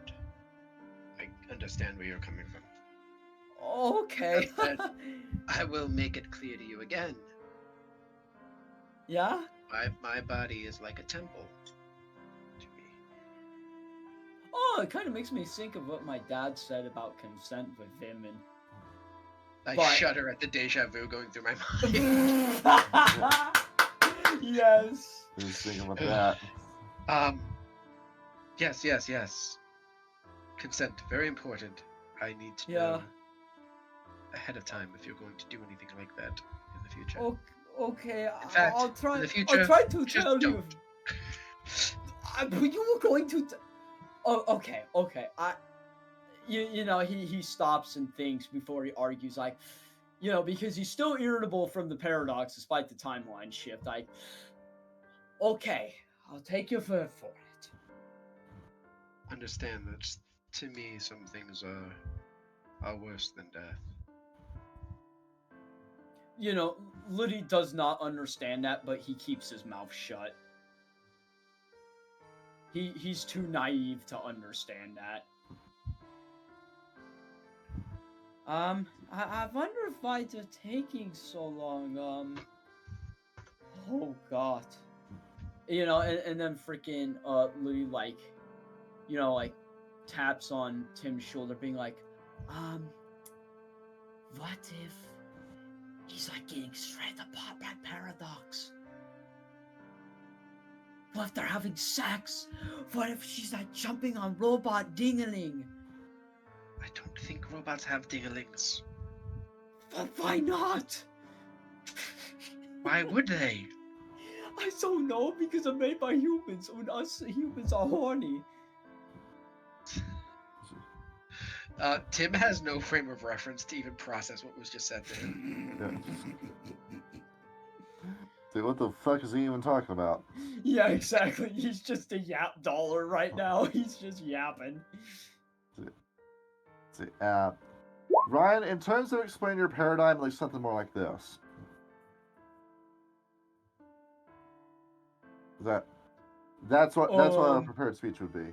I understand where you're coming from. Okay. I will make it clear to you again. Yeah? My body is like a temple to me. Oh, it kind of makes me think of what my dad said about consent with women. I shudder at the deja vu going through my mind. Yes. Just thinking about that. Yes. Consent, very important. I need to know ahead of time if you're going to do anything like that in the future. Okay, In fact, I'll try. in the future, I'll try to just tell you. don't. But you were going to. Oh, okay. You know, he stops and thinks before he argues. Like, you know, because he's still irritable from the paradox despite the timeline shift. Okay, I'll take your word for it. Understand that to me, some things are worse than death. You know, Liddy does not understand that, but he keeps his mouth shut. He's too naive to understand that. I wonder why they're taking so long. Oh god. You know, and then freaking Liddy, like, you know, like taps on Tim's shoulder, being like, what if he's like getting straight apart by paradox? What if they're having sex? What if she's like jumping on robot dingaling? I don't think robots have dingalings. But why not? Why would they? I don't know, because they're made by humans, and us humans are horny. Tim has no frame of reference to even process what was just said to him. Dude, what the fuck is he even talking about? Yeah, exactly. He's just a yap dollar right now. He's just yapping. Ryan, in terms of explaining your paradigm, like something more like this. That's what a prepared speech would be.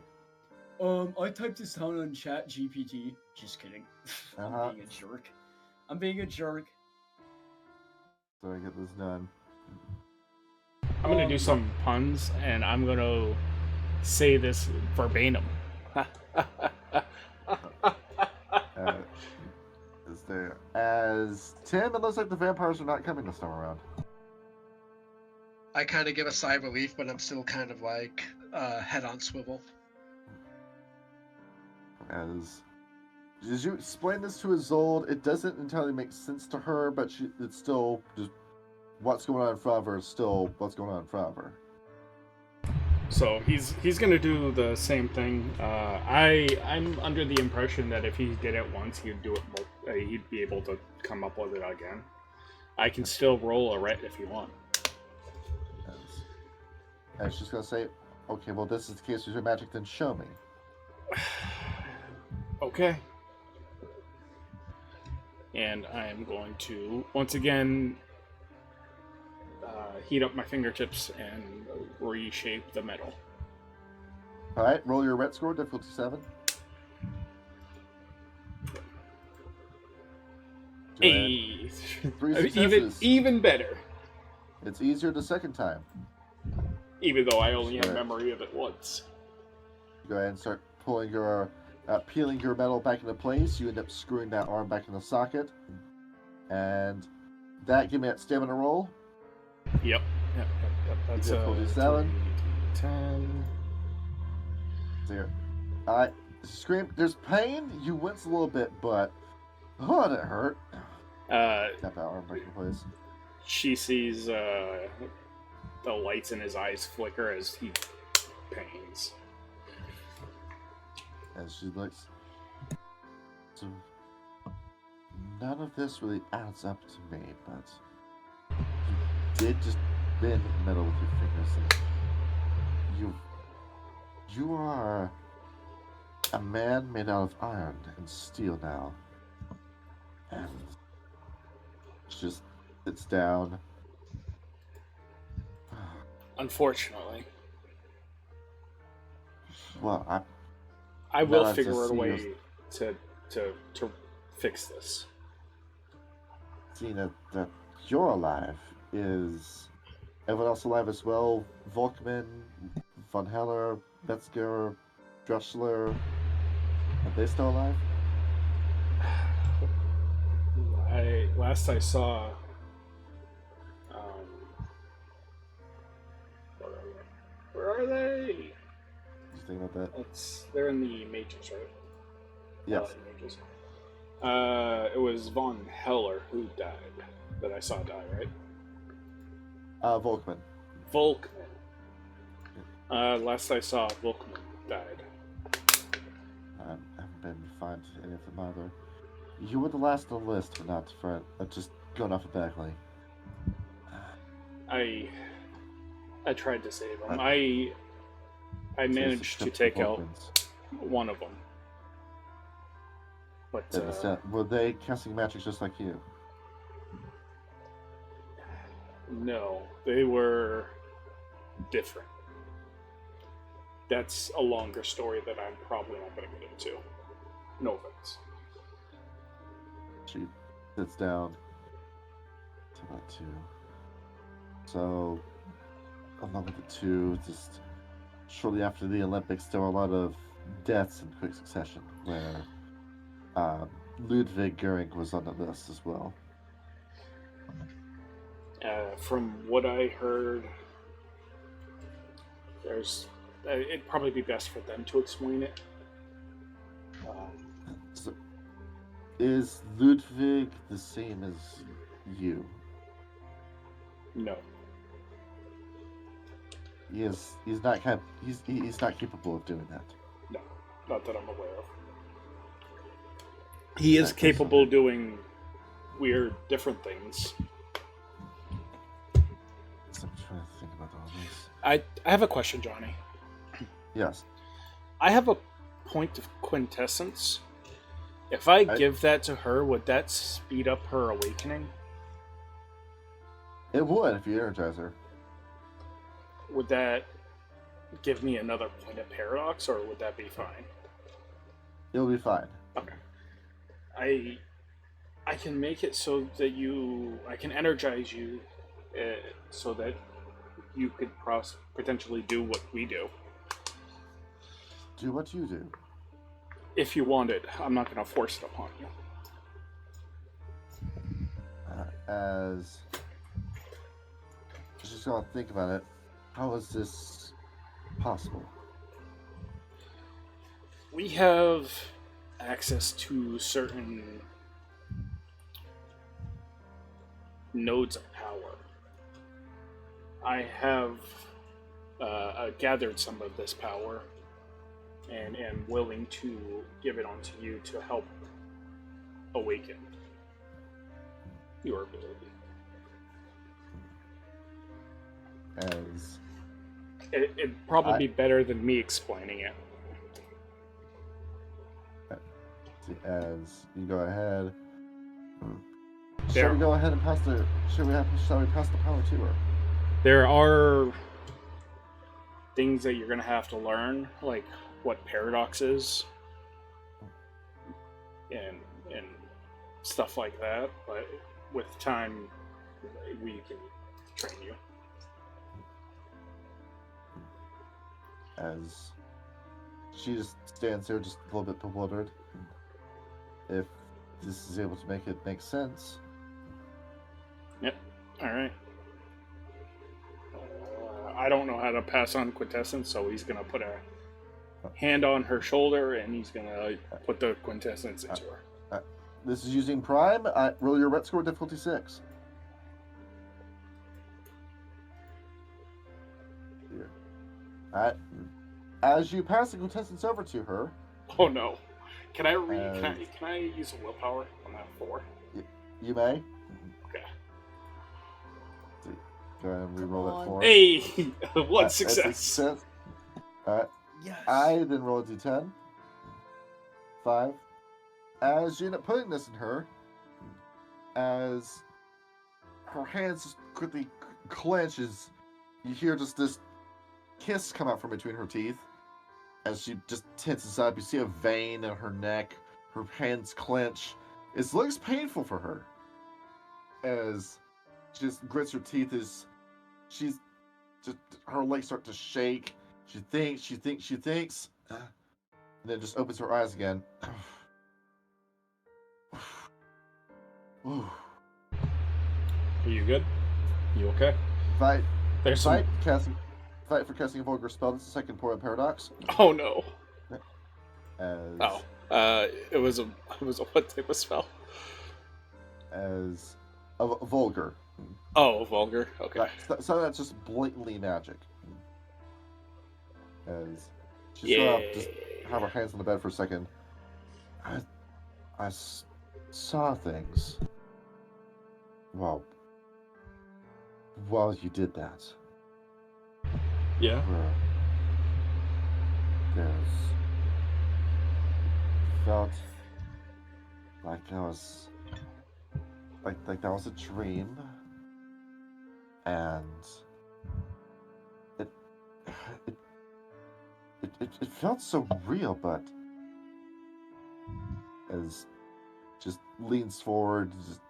I typed this down on Chat GPT. Just kidding. I'm being a jerk. So I get this done. I'm gonna do some puns, and I'm gonna say this verbatim. Is there as Tim? It looks like the vampires are not coming this time around. I kind of give a sigh of relief, but I'm still kind of like head on swivel. As you explain this to Isolde, it doesn't entirely make sense to her, but it's still just what's going on in front of her is still what's going on in front of her. So he's gonna do the same thing. I'm under the impression that if he did it once, he'd do it more. He'd be able to come up with it again. I can still roll a ret if you want. And she's gonna say, "Okay, well, this is the case with your magic. Then show me." Okay. And I am going to once again heat up my fingertips and reshape the metal. All right, roll your ret score, difficulty 7. Hey, 3 successes. even better. It's easier the second time. Even though I only have memory of it once. Go ahead and start pulling your, peeling your metal back into place. You end up screwing that arm back in the socket, and that give me that stamina roll. Yep. That's difficulty 7. 10. There. Scream. There's pain. You wince a little bit, but oh, that hurt. Tap that arm back in place. She sees the lights in his eyes flicker as he pains. As she looks. So none of this really adds up to me, but you did just bend metal with your fingers, and you are a man made out of iron and steel now. And just sits down. Unfortunately. Well, I will Not figure to out a see way to fix this. seeing that you're alive, is everyone else alive as well? Volkman, Von Heller, Metzger, Dressler, are they still alive? Last I saw, where are they? Did you think about that? They're in the Mages, right? Yes. Mages. It was Von Heller who died, that I saw die, right? Volkman. Volkman. Last I saw, Volkman died. I haven't been to find any of them either. You were the last on the list, but not for just going alphabetically. I tried to save him. I managed to take out one of them. But were they casting magic just like you? No, they were different. That's a longer story that I'm probably not going to get into. No offense. She sits down. To that 2. So, along with the 2, just shortly after the Olympics, there were a lot of deaths in quick succession, where Ludwig Göring was on the list as well. From what I heard, it'd probably be best for them to explain it. So, is Ludwig the same as you? No. He's not not capable of doing that. No, not that I'm aware of. He is capable of doing weird, different things. So I'm trying to think about all this. I have a question, Johnny. Yes. I have a point of quintessence. If I give that to her, would that speed up her awakening? It would if you energize her. Would that give me another point of paradox, or would that be fine? It'll be fine. Okay. I I can make it so that I can energize you, so that you could potentially do what we do. Do what you do. If you want it, I'm not going to force it upon you. As just gonna think about it, how is this possible? We have access to certain nodes of power. I have gathered some of this power and am willing to give it onto you to help awaken your ability. As It'd probably be better than me explaining it. as you go ahead, There- shall we go ahead and pass the? Shall we pass the power to her? There are things that you're going to have to learn, like what paradox is and stuff like that, but with time we can train you. As she just stands there, just a little bit bewildered. If this is able to make it make sense. Yep. All right. I don't know how to pass on quintessence, so he's gonna put a hand on her shoulder and he's gonna put the quintessence into her. This is using Prime. Roll your ret score difficulty 6. Here. Alright. As you pass the quintessence over to her, Oh no! Can I can I use a willpower on that 4? you may. Okay. Go ahead and re-roll that 4. Hey, one That's a success. Alright. Yes. I then roll a d10. 5. As you end up putting this in her, as her hands just quickly clenches, you hear just this kiss come out from between her teeth. As she just tenses up, you see a vein in her neck. Her hands clench. It looks painful for her. As she just grits her teeth, she's just her legs start to shake. She thinks, and then just opens her eyes again. Are you good? You okay? Fight There's some. for casting a vulgar spell. This is the second point of paradox. Oh no! As It was a what type of spell? as a vulgar. Oh, vulgar. Okay. Right, so that's just blatantly magic. As she stood up, just have her hands on the bed for a second. I saw things. Well, while you did that, Yeah. felt like I was like that was a dream, and it felt so real, but as just leans forward, just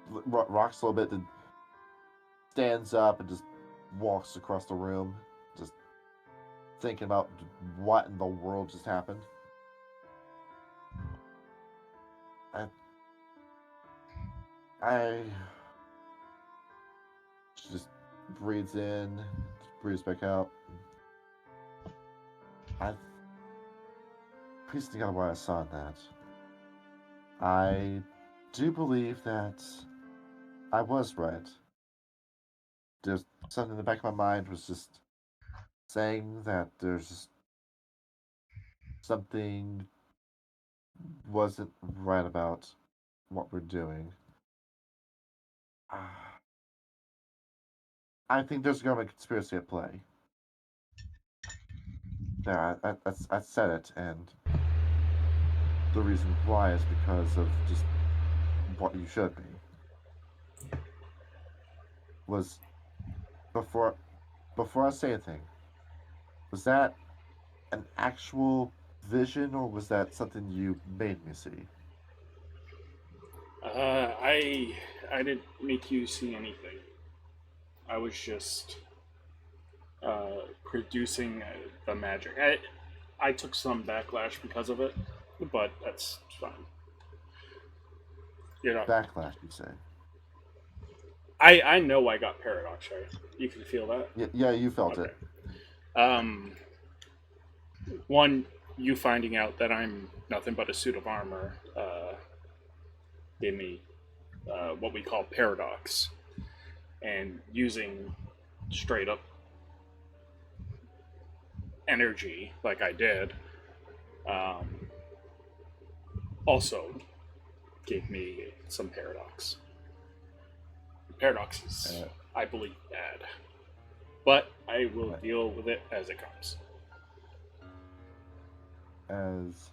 rocks a little bit, then stands up and just walks across the room, just thinking about what in the world just happened. She just breathes in, breathes back out. Please think about why I saw that. I do believe that I was right. There's something in the back of my mind was just saying that there's just something wasn't right about what we're doing. I think there's a government conspiracy at play. Yeah, I said it, and the reason why is because of just what you showed me. Was before I say anything, was that an actual vision or was that something you made me see? I didn't make you see anything. I was just producing the magic. I took some backlash because of it, but that's fine. You know, Backlash, you say? I know I got paradox right. You can feel that. Yeah, you felt Okay. it. Um, one, you finding out that I'm nothing but a suit of armor gave me what we call paradox, and using straight up energy like I did um, also gave me some paradox. Paradox is, Uh, I believe, bad, but I will deal with it as it comes. As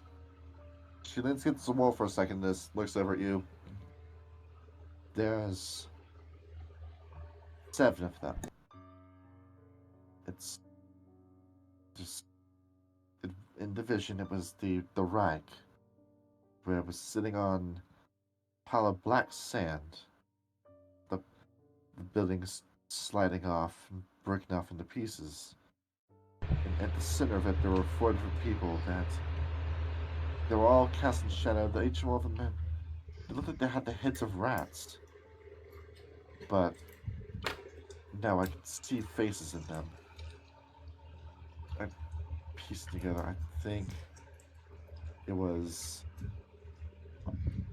she leans against the wall for a second, just looks over at you. There's 7 of them. It's just in division. It was the Reich, where it was sitting on a pile of black sand. The building's sliding off and breaking off into pieces. And at the center of it, there were 4 different people that they were all cast in shadow. That each one of them had, it looked like they had the heads of rats, but now I can see faces in them. I pieced together. I think it was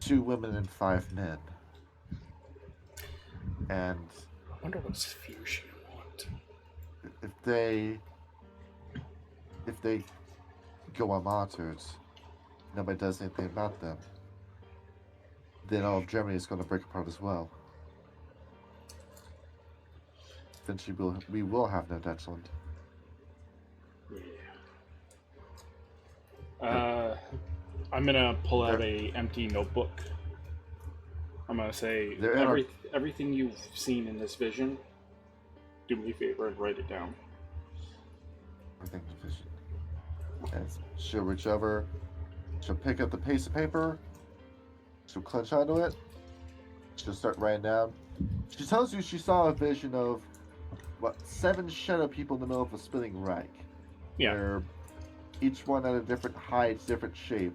2 women and 5 men. And I wonder what spheres you want. if they go unmonitored, nobody does anything about them, then all of Germany is going to break apart as well. Eventually, we will have no Dutchland. Yeah. I'm gonna pull out a empty notebook. I'm gonna say everything you've seen in this vision. Do me a favor and write it down. Everything division. And she'll reach over. She'll pick up the piece of paper. She'll clench onto it. She'll start writing down. She tells you she saw a vision of 7 shadow people in the middle of a spinning Reich. Yeah. Where each one had a different height, different shape.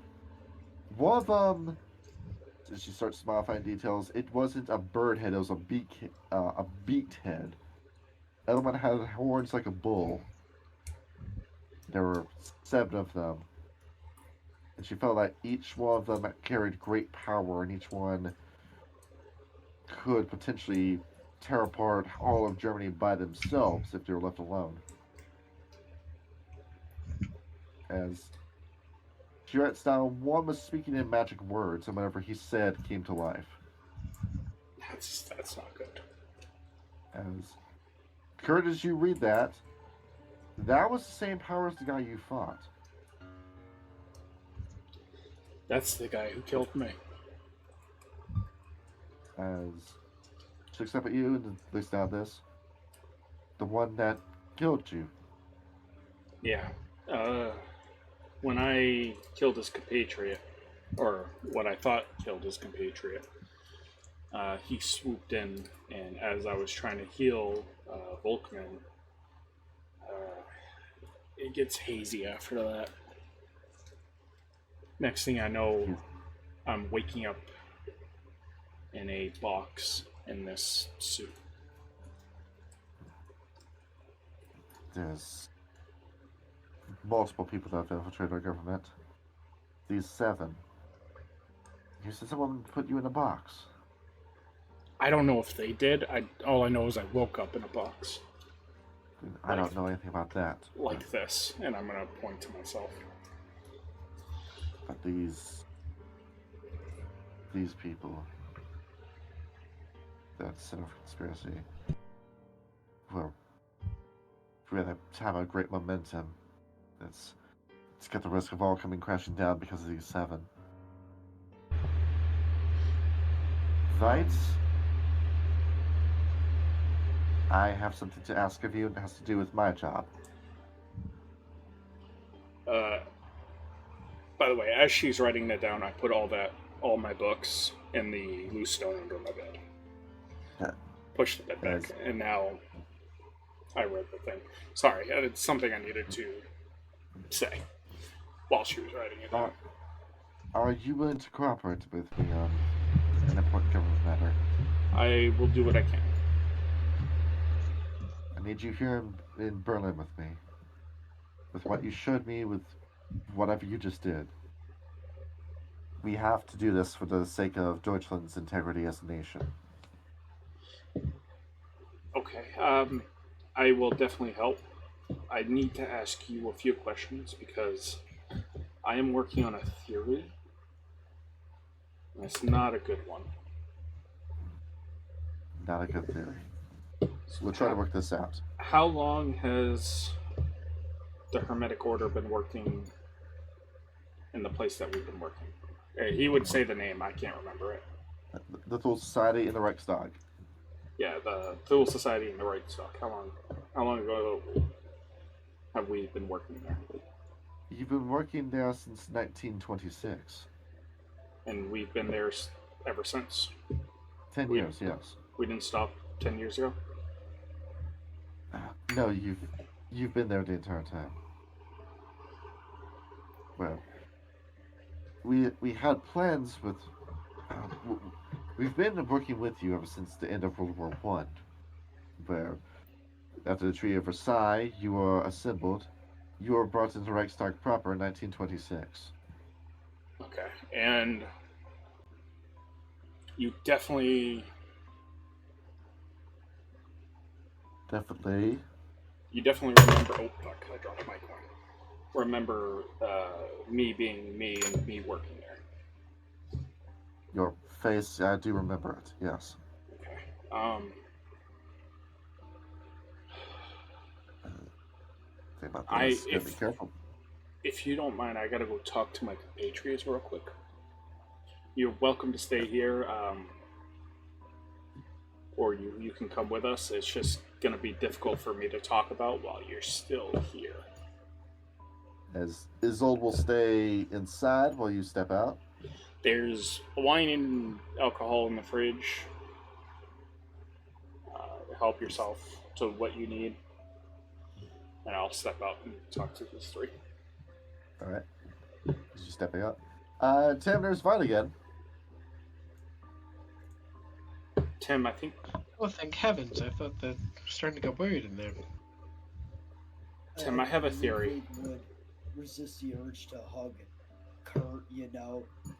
One of them, as she starts modifying details, it wasn't a bird head, it was a beaked head. The other one had horns like a bull. There were 7 of them. And she felt like each one of them carried great power, and each one could potentially tear apart all of Germany by themselves if they were left alone. As she writes down, one was speaking in magic words, and whatever he said came to life. That's not good. As Kurt, as you read that, that was the same power as the guy you fought. That's the guy who killed me. As she looks up at you and looks down at this. The one that killed you. Yeah. When I killed his compatriot, or what I thought killed his compatriot, he swooped in, and as I was trying to heal Volkman, it gets hazy after that. Next thing I know, I'm waking up in a box in this suit. There's multiple people that have infiltrated our government. These 7. You said someone put you in a box. I don't know if they did. All I know is I woke up in a box. I don't know anything about that. Like this, and I'm gonna point to myself. But these people, that center for conspiracy, well, if we had to have a great momentum, it's got the risk of all coming crashing down because of these 7. Right? I have something to ask of you, and it has to do with my job. By the way, as she's writing that down, I put all my books and the loose stone under my bed. Yeah. Pushed the bed back, Yes. and now I read the thing. Sorry, it's something I needed to say while she was writing it down. Are you willing to cooperate with me on an important government matter? I will do what I can. I need you here in Berlin with me. With what you showed me, with whatever you just did. We have to do this for the sake of Deutschland's integrity as a nation. Okay, I will definitely help. I need to ask you a few questions because I am working on a theory. And it's not a good one. Not a good theory. So we'll try to work this out. How long has the Hermetic Order been working in the place that we've been working? He would say the name, I can't remember it. The Thule Society in the Reichstag. Yeah, the Thule Society in the Reichstag. How long ago have we been working there? You've been working there since 1926. And we've been there ever since. 10 years, yes. We didn't stop 10 years ago? No, you've been there the entire time. Well, we had plans with. We've been working with you ever since the end of World War I, where after the Treaty of Versailles, you were assembled. You were brought into Reichstag proper in 1926. Okay, and you definitely remember. Oh fuck! I dropped my coin. Remember me being me and me working there. Your face, I do remember it. Yes. Okay. Think about this. Gotta be careful. If you don't mind, I gotta go talk to my compatriots real quick. You're welcome to stay here, or you can come with us. It's just gonna be difficult for me to talk about while you're still here. As Isolde will stay inside while you step out. There's wine and alcohol in the fridge. Help yourself to what you need, and I'll step out and talk to these three. All right. As you stepping out. Tim, there's Vine again. Tim, I think. Oh, thank heavens! I thought that I was starting to get worried in there. Tim, I have a theory. Ludwig would resist the urge to hug Kurt,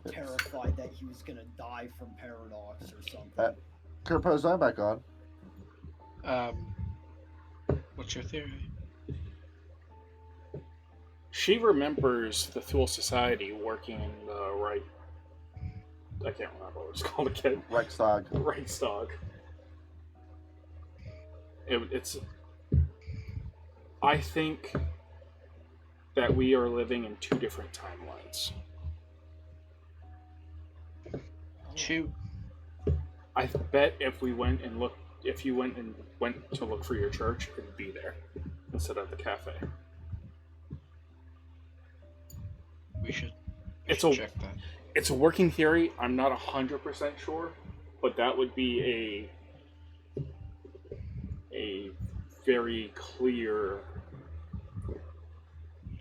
terrified that he was gonna die from paradox or something. Kurt, put his eye back on. What's your theory? She remembers the Thule Society working in the right. I can't remember what it's called again. Reichstag. Reichstag. It's. I think that we are living in two different timelines. Two. I bet if you went and went to look for your church, it would be there instead of the cafe. We should check that. It's a working theory. I'm not 100% sure, but that would be a very clear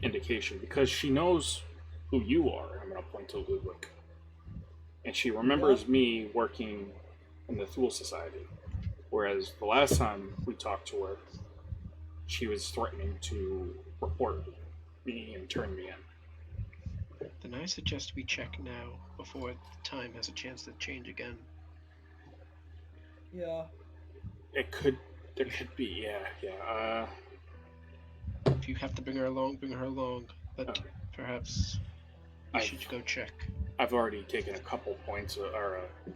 indication because she knows who you are. I'm going to point to Ludwig. And she remembers me working in the Thule Society. Whereas the last time we talked to her, she was threatening to report me and turn me in. Then I suggest we check now before time has a chance to change again. Yeah. There could be, yeah. If you have to bring her along, bring her along. But perhaps you should go check. I've already taken a couple points,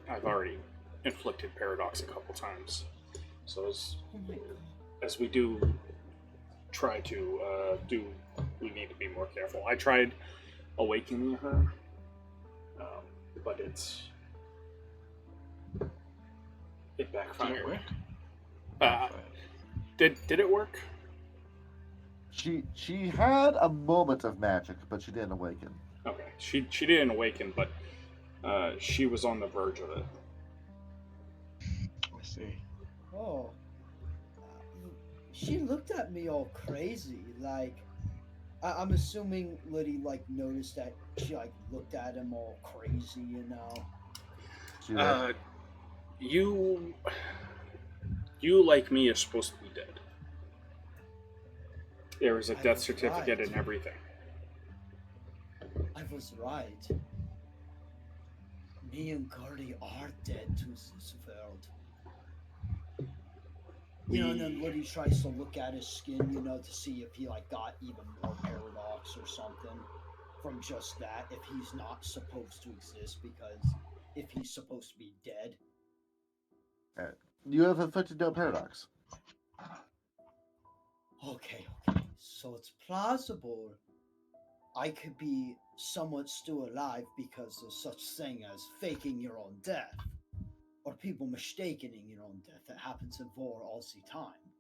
I've already inflicted paradox a couple times. So as we do try to we need to be more careful. I tried awakening her, but it backfired. Did it work? Did it work? She had a moment of magic, but she didn't awaken. Okay, she didn't awaken, but she was on the verge of it. I see. Oh. She looked at me all crazy. Like, I'm assuming Liddy, like, noticed that she, like, looked at him all crazy, you know? She You, like me, are supposed to be dead. There was a I death was certificate right. and everything. I was right. Me and Cardi are dead to this world. You know, and then Liddy tries to look at his skin, you know, to see if he, like, got even more paradox or something from just that, if he's not supposed to exist, because if he's supposed to be dead. You have inflicted no paradox. Okay. So it's plausible I could be somewhat still alive because there's such thing as faking your own death. Or people mistaking your own death. That happens in war all the time.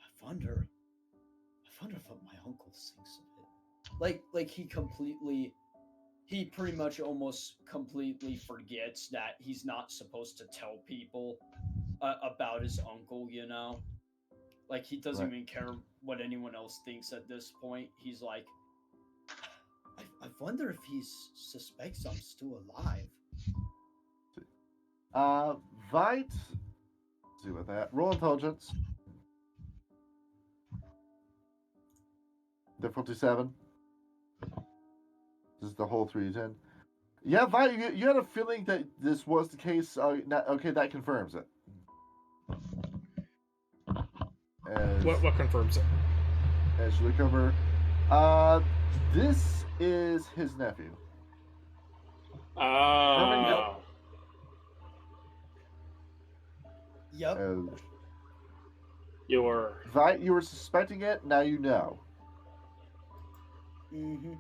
I wonder what my uncle thinks of it. Like he pretty much almost completely forgets that he's not supposed to tell people about his uncle, you know? Like, he doesn't Right. even care what anyone else thinks at this point. He's like, I wonder if he suspects I'm still alive. Vite. Let's see with that. Roll intelligence. Difficulty 7. This is the whole 3d10. Yeah, Vite, you had a feeling that this was the case. Okay, that confirms it. What confirms it? As you look over, this is his nephew. Yep. Vite, you were suspecting it. Now you know. Mm-hmm.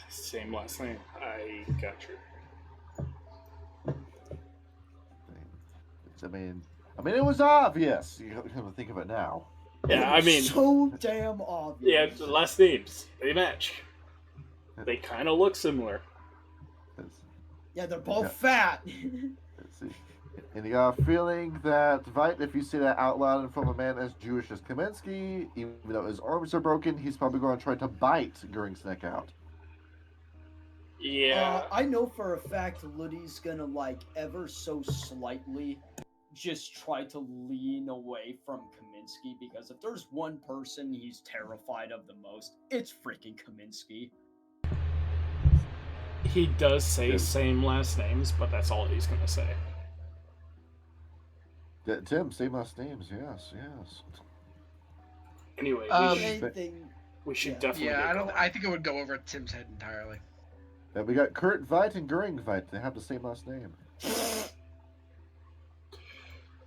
Same last name. I got you. I mean, it was obvious. You come to think of it now. Yeah, I mean, so damn obvious. Yeah, the last names, they match. They kind of look similar. Yeah, they're both fat. Let's see. And you got a feeling that Vite, if you say that out loud in front of a man as Jewish as Kaminsky, even though his arms are broken, he's probably going to try to bite Goering's neck out. Yeah. I know for a fact Liddy's gonna, like, ever so slightly just try to lean away from Kaminsky, because if there's one person he's terrified of the most, it's freaking Kaminsky. He does say same last names, but that's all he's gonna say. Tim, same last names, yes. Anyway, we should definitely. Yeah, I think it would go over Tim's head entirely. Yeah, we got Kurt Vite and Goering Vite. They have the same last name.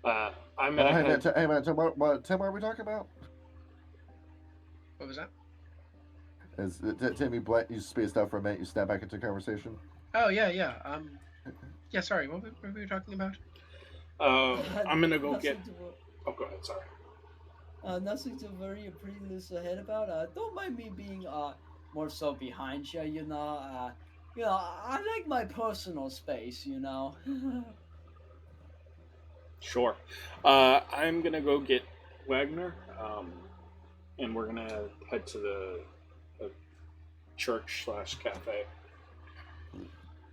I'm gonna. Hey man, Tim, what are we talking about? What was that? Tim, you spaced out for a minute. You snap back into conversation. Oh yeah. Yeah. Sorry. What were we talking about? I'm gonna go get. Oh, go ahead. Sorry. Nothing to worry pretty loose ahead about. Don't mind me being more so behind you. You know. I like my personal space. You know. Sure. I'm gonna go get Wagner, and we're gonna head to the church/cafe.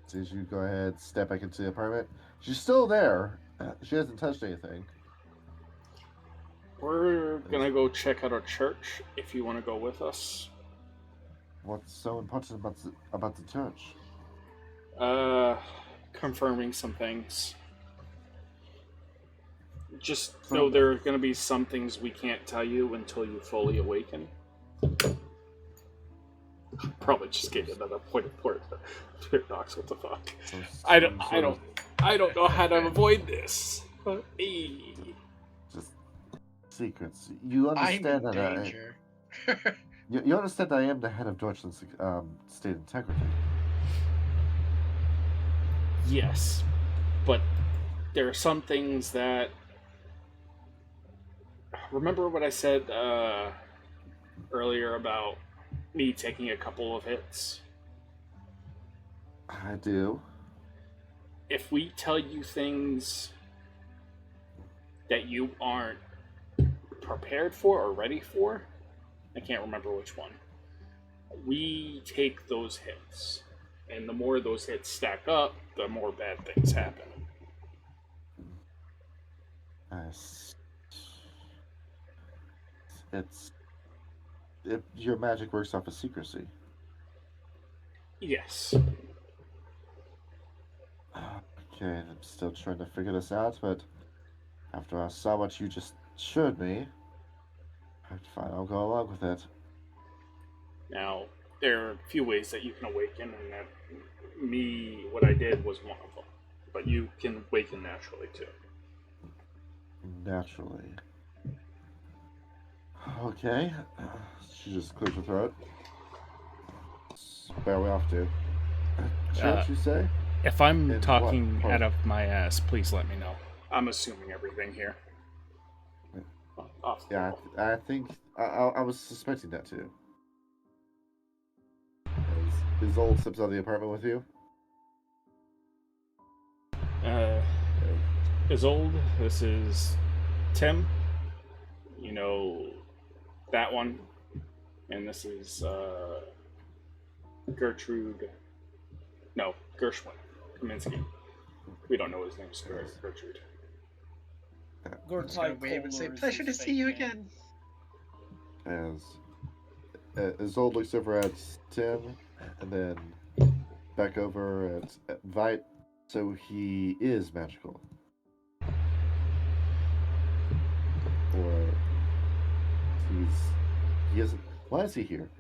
So as you go ahead, step back into the apartment. She's still there. She hasn't touched anything. We're gonna go check out our church. If you want to go with us. What's so important about the church? Confirming some things. Just know there are going to be some things we can't tell you until you fully awaken. Probably just gave you another point of paradox. What the fuck? I don't know how to avoid this. Just secrets. You understand I'm in danger. You understand I am the head of Deutschland's state integrity. Yes, but there are some things that. Remember what I said earlier about me taking a couple of hits. I do. If we tell you things that you aren't prepared for or ready for, I can't remember which one, we take those hits. And the more those hits stack up, the more bad things happen. Your magic works off of secrecy. Yes. Okay, I'm still trying to figure this out, but after I saw what you just showed me, fine, I'll go along with it. Now, there are a few ways that you can awaken, and that what I did was one of them. But you can awaken naturally, too. Naturally. Okay. She just clears her throat. Where are we off to? Church, you say? If I'm In talking what? out of my ass, please let me know. I'm assuming everything here. Off the Yeah, wall. I think I was suspecting that too. Is Old steps out of the apartment with you? Isolde, this is Tim. You know that one. And this is Gertrude. No, Gershwin. Kaminsky. We don't know his name, so Gertrude. I'm just gonna wave and say, pleasure to see you again. As Old looks over at Tim, and then back over at Vite. So he is magical. Or he isn't. Why is he here?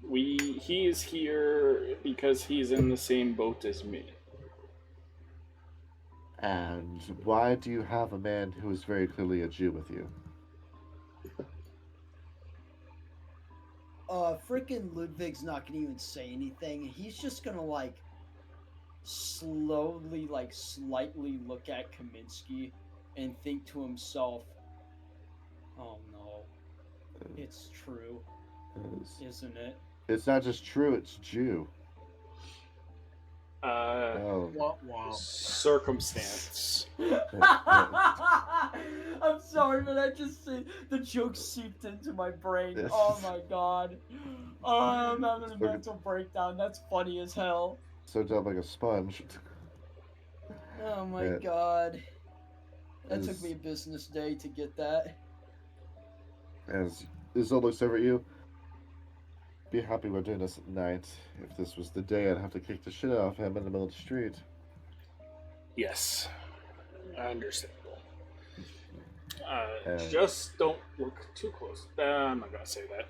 He is here because he's in the same boat as me. And why do you have a man who is very clearly a Jew with you? Frickin' Ludwig's not gonna even say anything. He's just gonna, like, slowly, like, slightly look at Kaminsky and think to himself, oh no, it's true, isn't it? It's not just true, it's Jew. Oh. Wow. Circumstance. I'm sorry, but I just see the joke seeped into my brain. Oh my god. Oh, I'm having a mental breakdown. That's funny as hell. Soaked up like a sponge. Oh my god. That took me a business day to get that. As Isolde looks over at you, be happy we're doing this at night. If this was the day, I'd have to kick the shit out of him in the middle of the street. Yes. Understandable. Just don't look too close. I'm not gonna say that.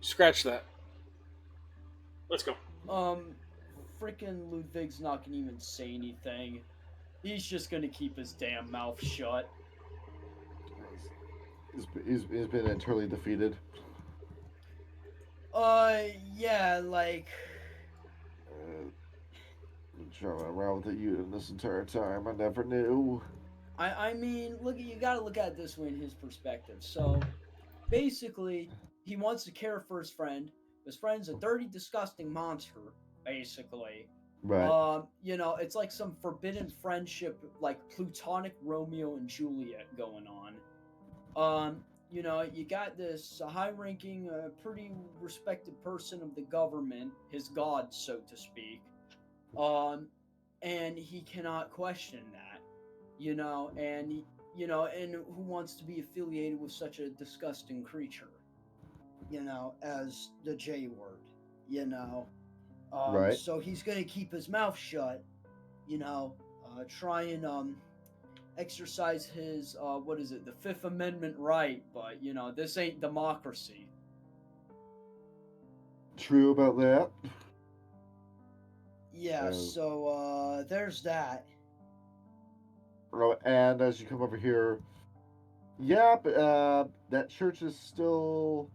Scratch that. Let's go. Frickin' Ludwig's not gonna even say anything. He's just gonna keep his damn mouth shut. He's been entirely defeated. Yeah, like... Driving around with you this entire time, I never knew. I mean, you gotta look at it this way in his perspective. So, basically, he wants to care for his friend. His friend's a dirty, disgusting monster, basically. Right. It's like some forbidden friendship, like Plutonic Romeo and Juliet going on. You got this high-ranking, pretty respected person of the government, his god, so to speak. And he cannot question that, and who wants to be affiliated with such a disgusting creature, as the J word, Right. So he's gonna keep his mouth shut, try and, exercise his, the Fifth Amendment right, but, this ain't democracy. True about that. Yeah, so, there's that. Oh, and as you come over here, yeah, but that church is still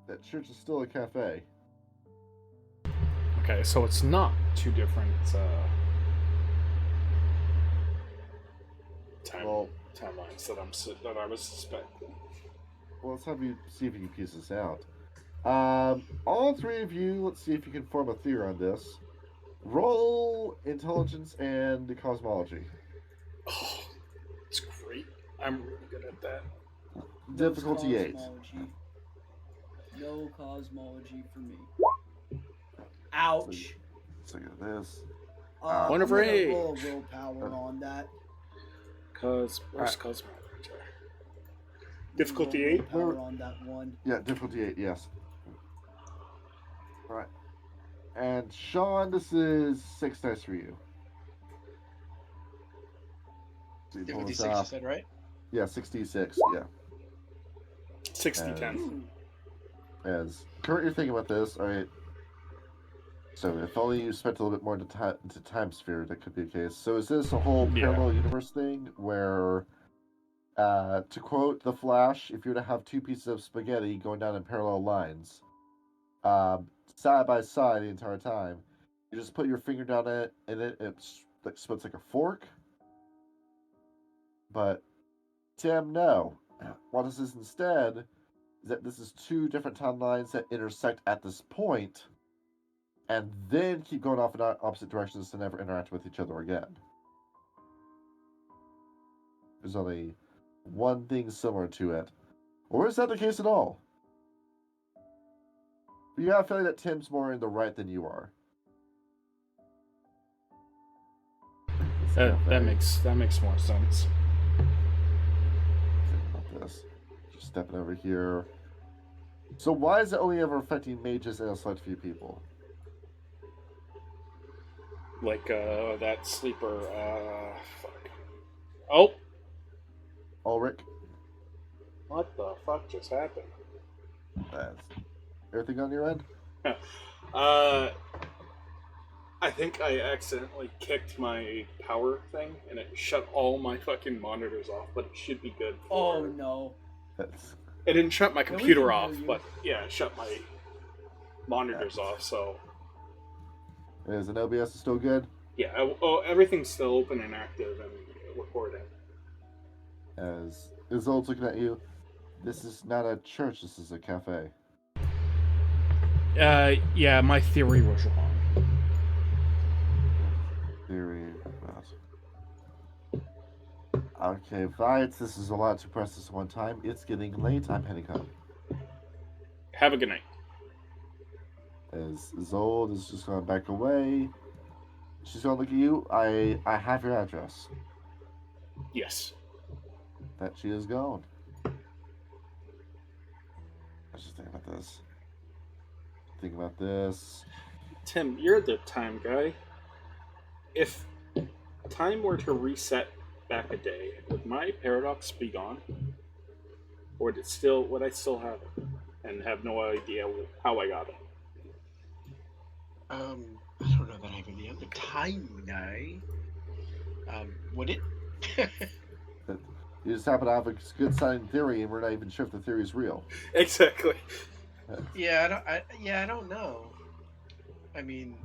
a cafe. Okay, so it's not two different timelines that I was suspecting. let's have you see if you can piece this out. All three of you, let's see if you can form a theory on this. Roll intelligence and cosmology. Oh, it's great. I'm really good at that. No Difficulty 8. cosmology. No cosmology for me. Ouch. So you got this. One I'm over gonna 8. roll a willpower on that. Where's cosmology? Difficulty Roll 8? willpower on that one. Yeah, difficulty 8, yes. Alright. And Sean, this is 6 dice for you. So you pull Difficulty this 6, you off. said, right? Yeah, 66, yeah. 60-10. As Kurt, you're thinking about this, alright. So if only you spent a little bit more into time sphere, that could be the case. So is this a whole Yeah. parallel universe thing where, to quote The Flash, if you were to have two pieces of spaghetti going down in parallel lines, side by side the entire time, you just put your finger down it, and it splits like a fork? But, Tim, no. What this is instead is that this is two different timelines that intersect at this point, and then keep going off in opposite directions and never interact with each other again. There's only one thing similar to it. Or is that the case at all? But you have a feeling that Tim's more in the right than you are. That makes more sense. Think about this. Just stepping over here. So why is it only ever affecting mages and a select few people? Like that sleeper. Fuck. Oh, Ulrich, what the fuck just happened? that's everything on your end? I think I accidentally kicked my power thing, and it shut all my fucking monitors off. But it should be good. Oh no. That's It didn't shut my Yeah, we computer can off, hear you. but yeah, it shut my monitors off. So is an OBS still good? yeah, everything's still open and active and recording. As Isolde's looking at you, this is not a church, this is a cafe. Yeah, my theory was wrong. Theory about. Okay, Vites, this is a lot to press this one time. It's getting late, I'm heading home. Have a good night. As Isolde is just gonna back away. She's gonna look at you. I have your address. Yes. That she is gone. I was just thinking about this. Think about this. Tim, you're the time guy. If time were to reset back a day, would my paradox be gone? Or would I still have it? And have no idea how I got it? I don't know that I really am the time guy. Would it? You just happen to have a good sounding theory, and we're not even sure if the theory is real. Exactly. Yeah, I don't know. I mean,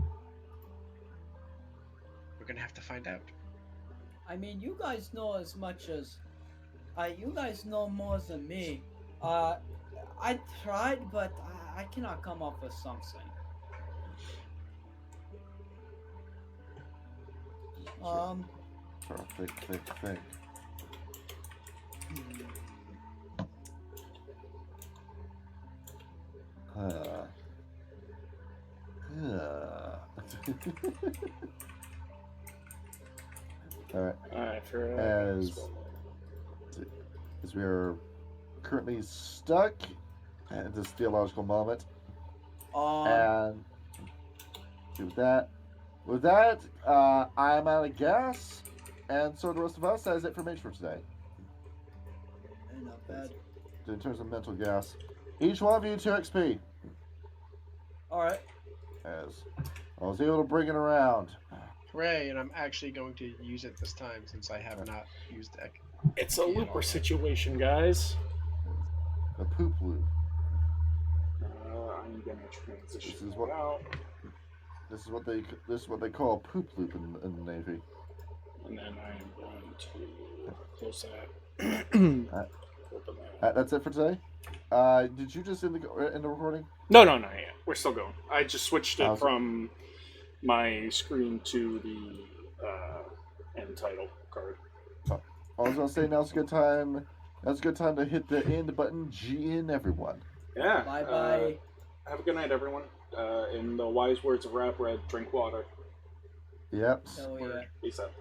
we're gonna have to find out. I mean, you guys know as much as you guys know more than me. I tried, but I cannot come up with something. Think. Alright. As we are currently stuck at this theological moment, and with that, I'm out of gas, and so the rest of us. That is it for Mage for today. Not bad. In terms of mental gas, each one of you 2 XP. Alright. As I was able to bring it around. Hooray! And I'm actually going to use it this time since I have not used it. It's a looper situation, guys. The poop loop. I'm gonna transition out. This is what they call a poop loop in the Navy. And then I'm going to close that. open that. That's it for today. Did you just end the recording? No, yeah. We're still going. I just switched it How's it? from my screen to the end title card. I was gonna say now's a good time. Now's a good time to hit the end button. GN everyone. Yeah. Bye bye. Have a good night, everyone. In the wise words of Rap Red, drink water. Yep. Hell yeah. Peace out.